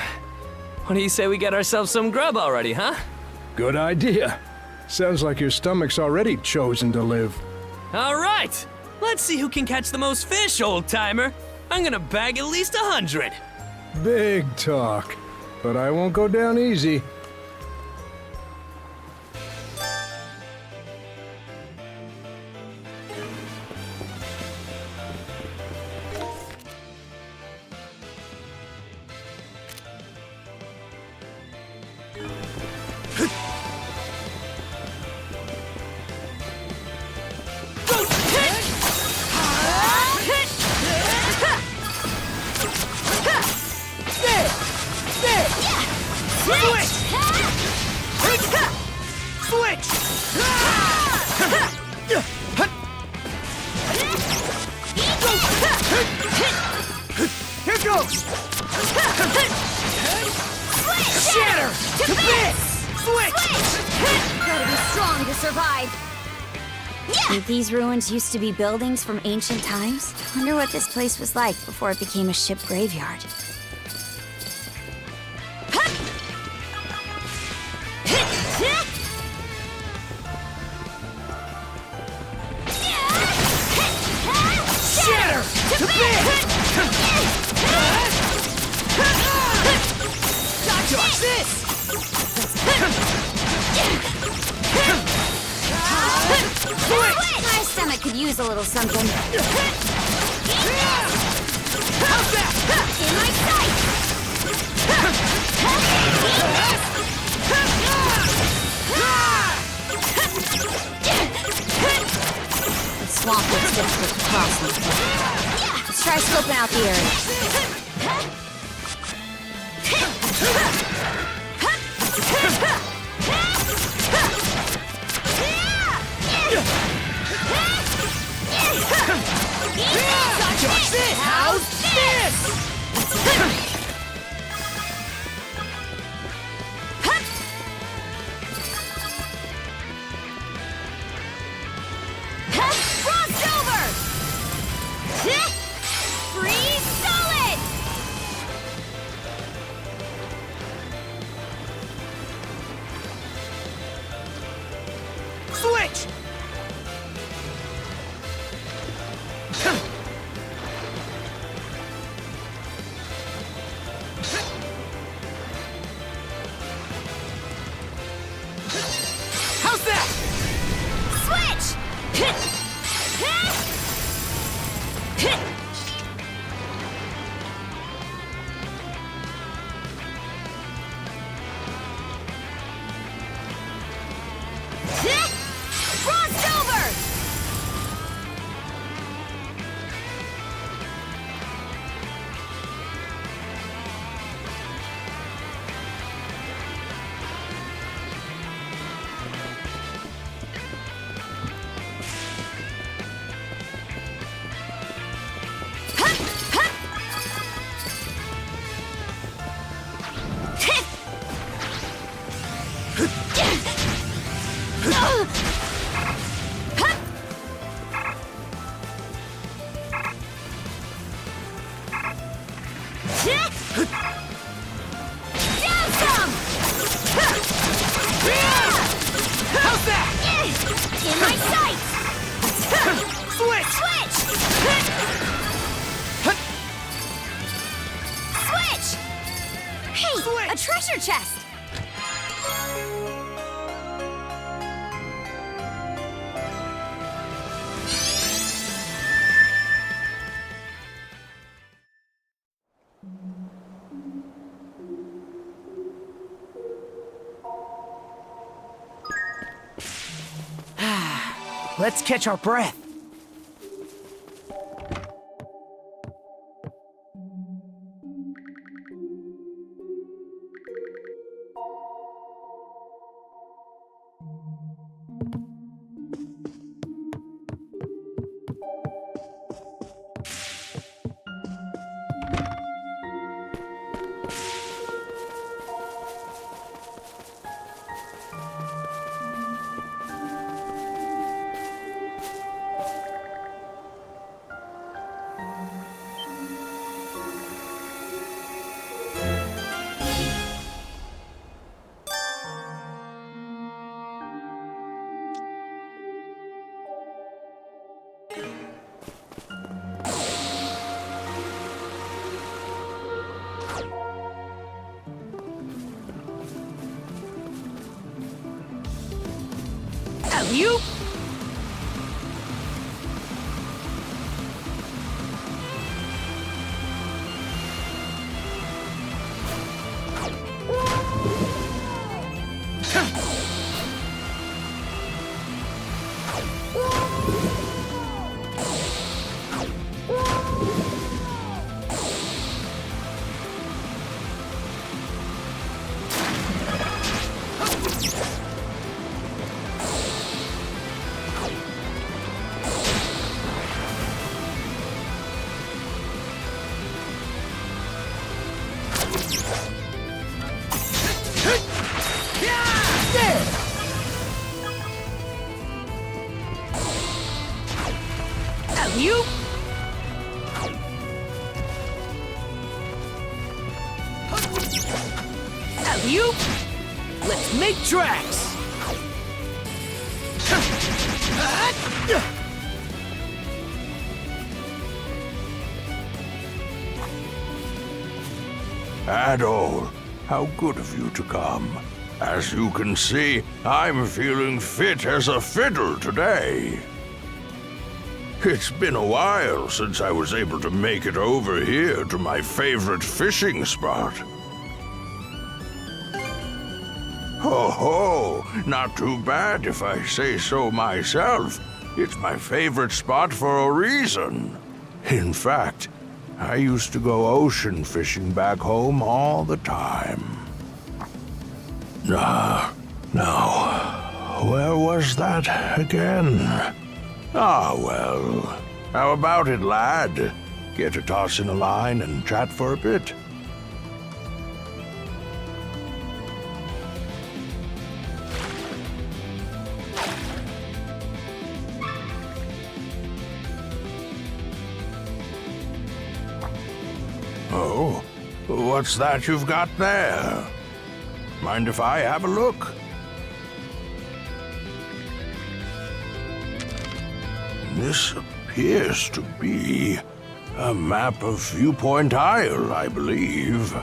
what do you say we get ourselves some grub already, huh? Good idea. Sounds like your stomach's already chosen to live. All right, let's see who can catch the most fish, old-timer. I'm gonna bag at least 100. Big talk, but I won't go down easy. Think these ruins used to be buildings from ancient times? Wonder what this place was like before it became a ship graveyard. Shatter to bits! Dodge this! My stomach could use a little something. How's that? In my sight! The swamp looks difficult to cross on foot. Let's try scoping out the area. Dodge this! How's this? Frost over! Freeze solid! Switch! How's that? Switch! Frost over! Down some! How's that? In my sights! Switch! Switch! Hey, a treasure chest! Let's catch our breath. You? You? You? Let's make tracks! Adol, how good of you to come. As you can see, I'm feeling fit as a fiddle today. It's been a while since I was able to make it over here to my favorite fishing spot. Ho ho, not too bad if I say so myself. It's my favorite spot for a reason. In fact, I used to go ocean fishing back home all the time. Now, where was that again? Ah, well. How about it, lad? Care to toss in a line and chat for a bit? Oh, what's that you've got there? Mind if I have a look? This appears to be a map of Viewpoint Isle, I believe.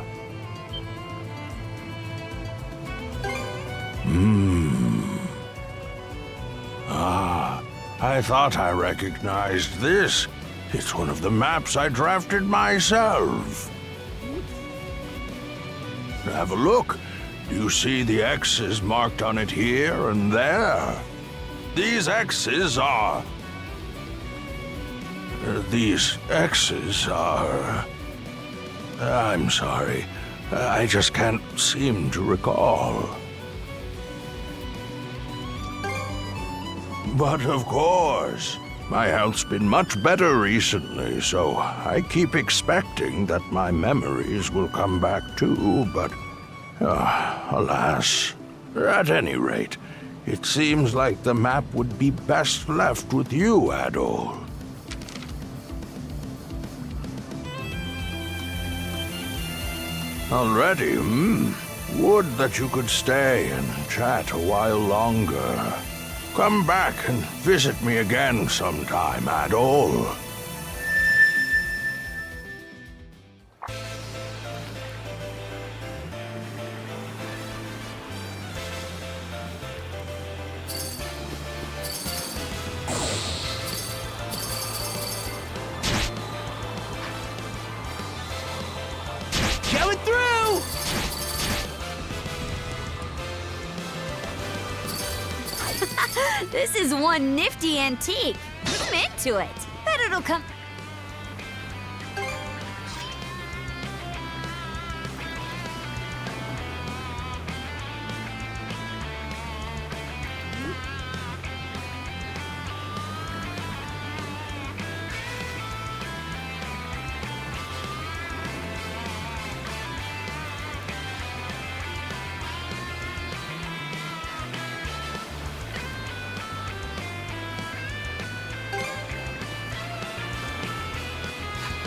Ah, I thought I recognized this. It's one of the maps I drafted myself. Have a look. Do you see the X's marked on it here and there? These X's are... I'm sorry. I just can't seem to recall. But of course, my health's been much better recently, so I keep expecting that my memories will come back too, but alas. At any rate, it seems like the map would be best left with you, Adol. Already, Would that you could stay and chat a while longer. Come back and visit me again sometime, Adol. Going through! This is one nifty antique. I'm into it. Bet it'll come...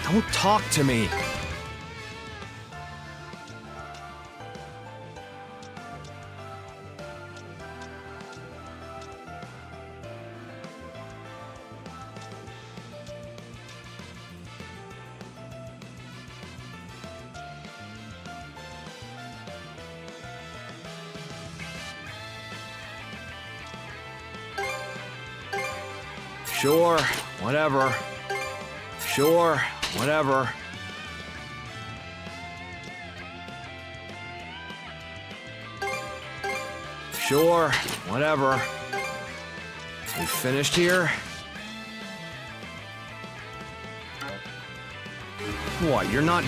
Don't talk to me. Sure, whatever. Sure, whatever. Sure, whatever. We finished here? What, you're not...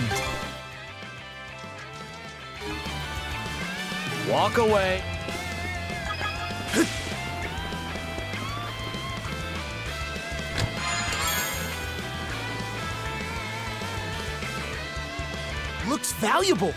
Walk away. Looks valuable.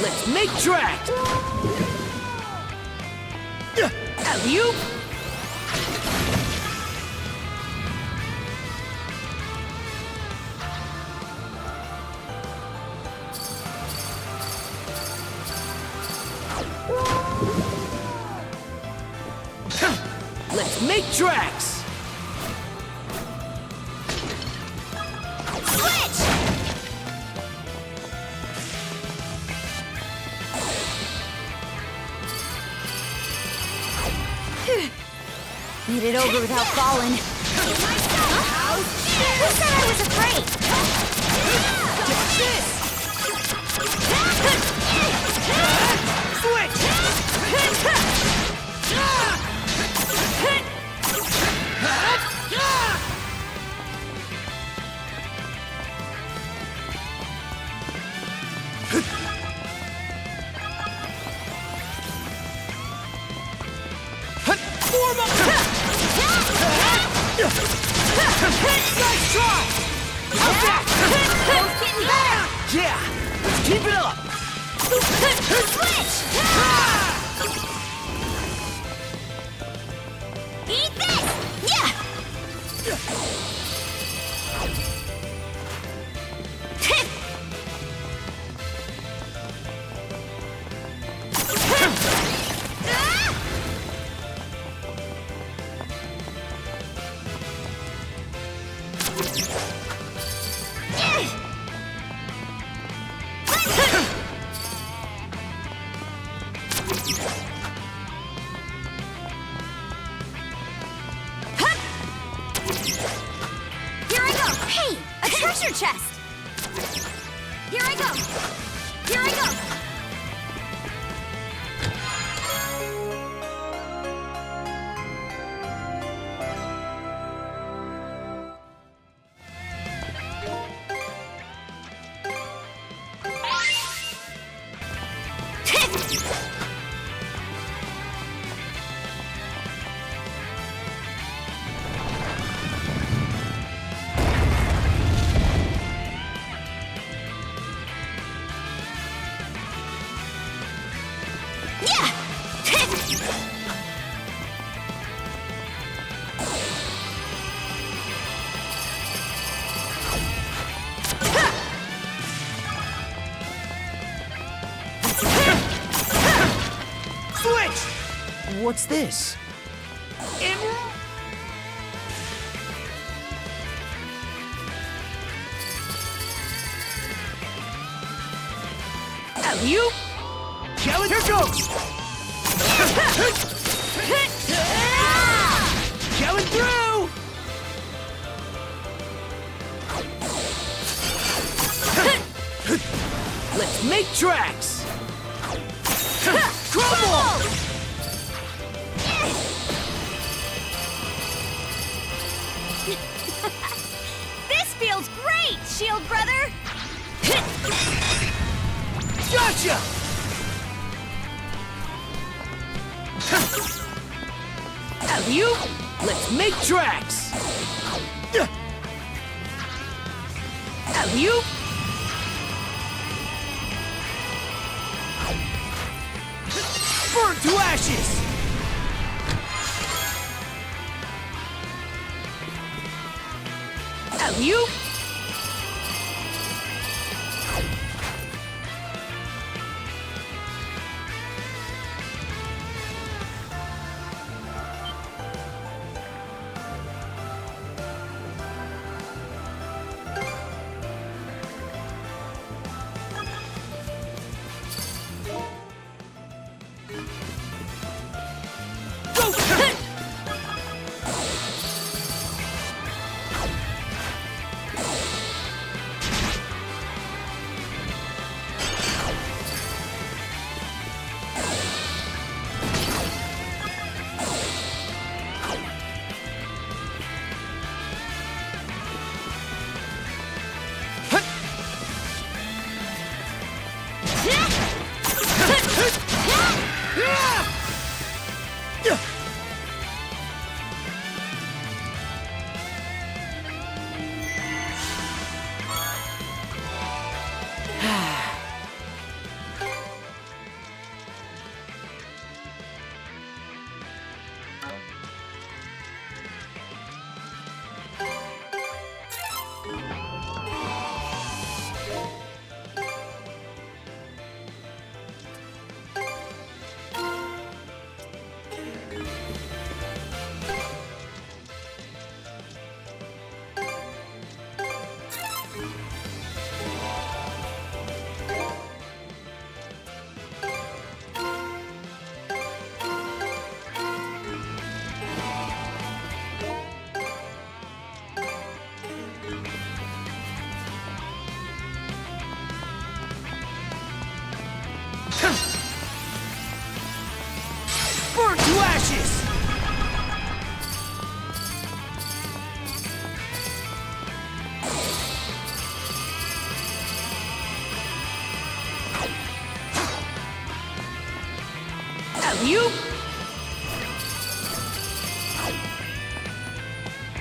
Let's make tracks! Alley-oop! Let's make tracks! Made it over without falling. Who said I was afraid? Get this! Switch! Form up! Nice try! How's that? Both getting better! Yeah! Let's keep it up! Switch! Eat this! Yeah! Here I go! Hey! A treasure chest! Here I go! Here I go! What's this? Alley-oop! Challenge, here goes! Challenge through! Let's make tracks! Crumble! This feels great, Shield Brother! Gotcha! Alley-oop! Let's make tracks! Alley-oop! Burn to ashes! Alley-oop! Burn to ashes! Alley-oop!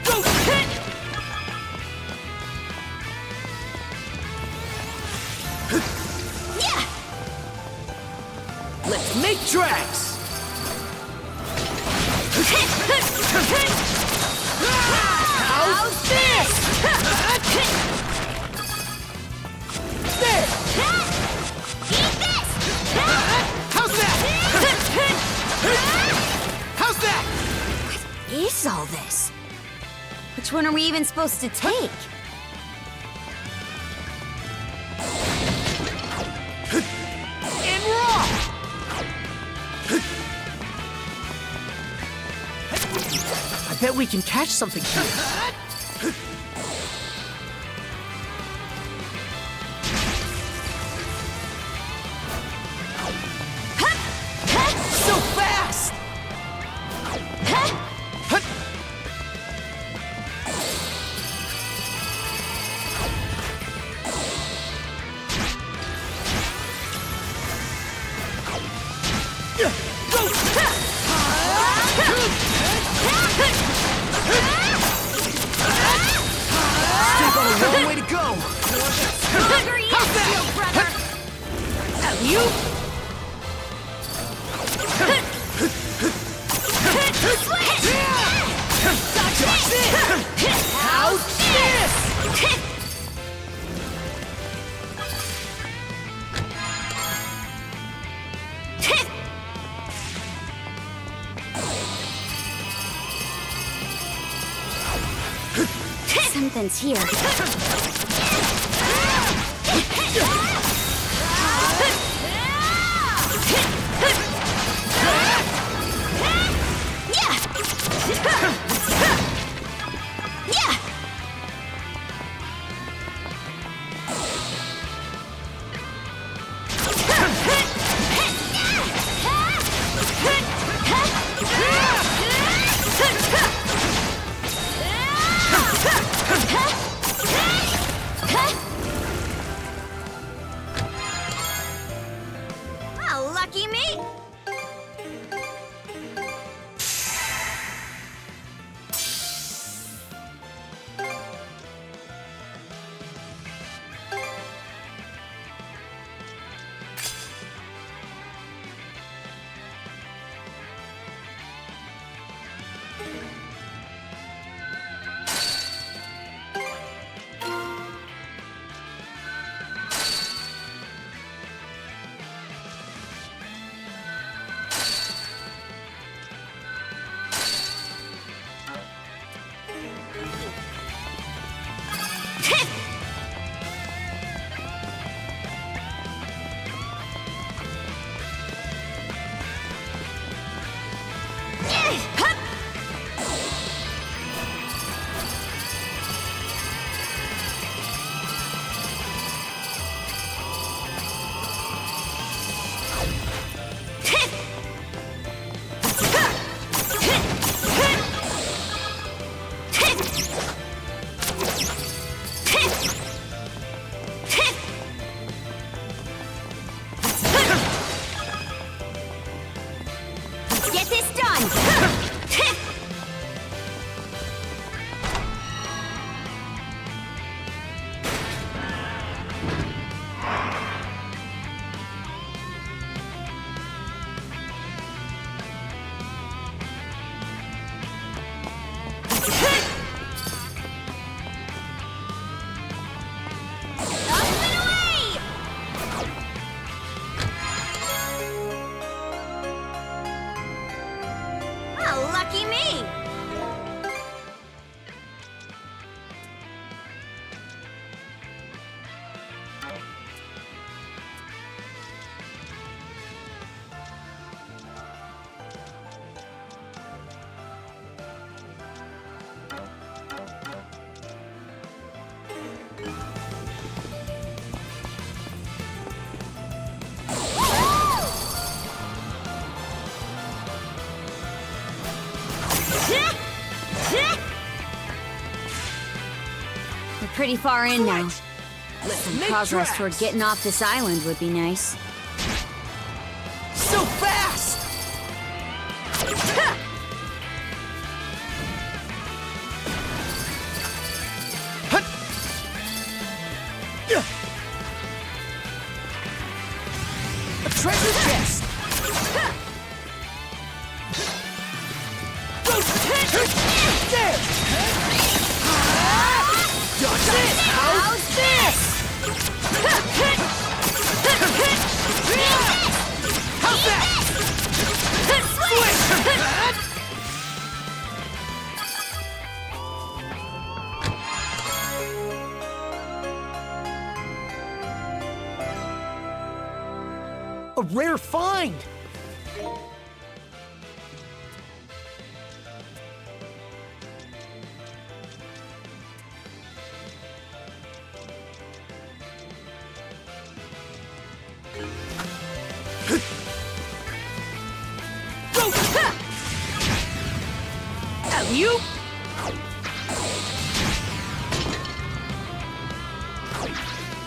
Go hit! Yeah! Let's make tracks! How's this? There! Eat this! How's that? How's that? What is all this? Which one are we even supposed to take? And raw! I bet we can catch something here. So fast! Still got a long way to go. Hungry yet, Shield Brother! Alley-oop! How's this? Something's here. lucky me! Lucky me! We're pretty far in now. Some progress toward getting off this island would be nice. So fast! A treasure chest! There! Dodge it! How's this? How's that? A rare find! You?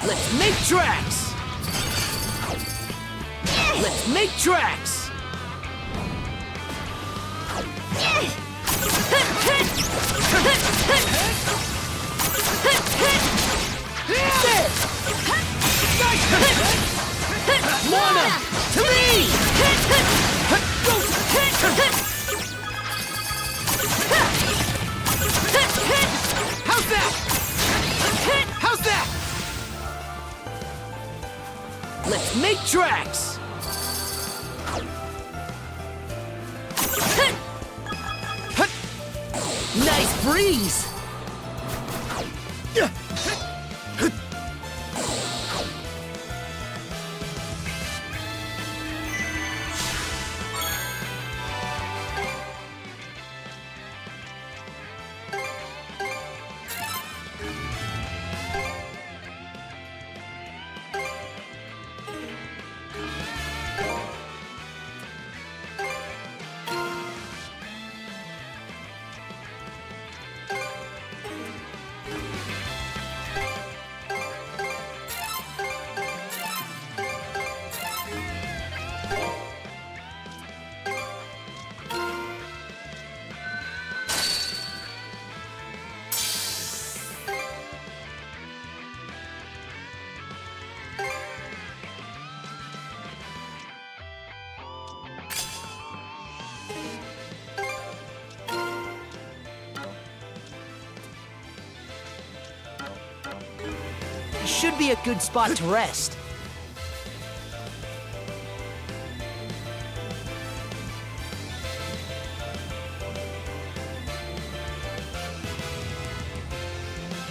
Let's make tracks! Let's make tracks! Lana! To me! How's that? How's that? Let's make tracks! Nice breeze! should be a good spot to rest.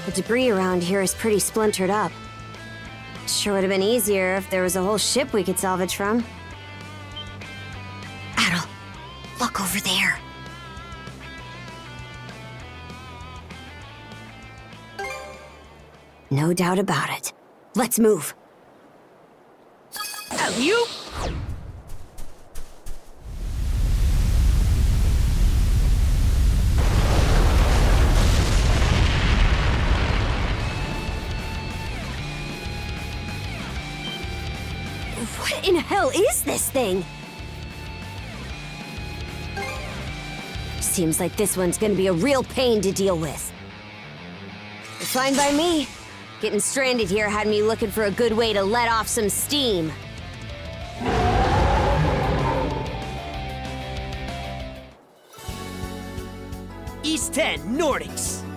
The debris around here is pretty splintered up. Sure would have been easier if there was a whole ship we could salvage from. Adel, look over there. No doubt about it. Let's move. You? What in hell is this thing? Seems like this one's gonna be a real pain to deal with. Fine by me. Getting stranded here had me looking for a good way to let off some steam. East 10, Nordics.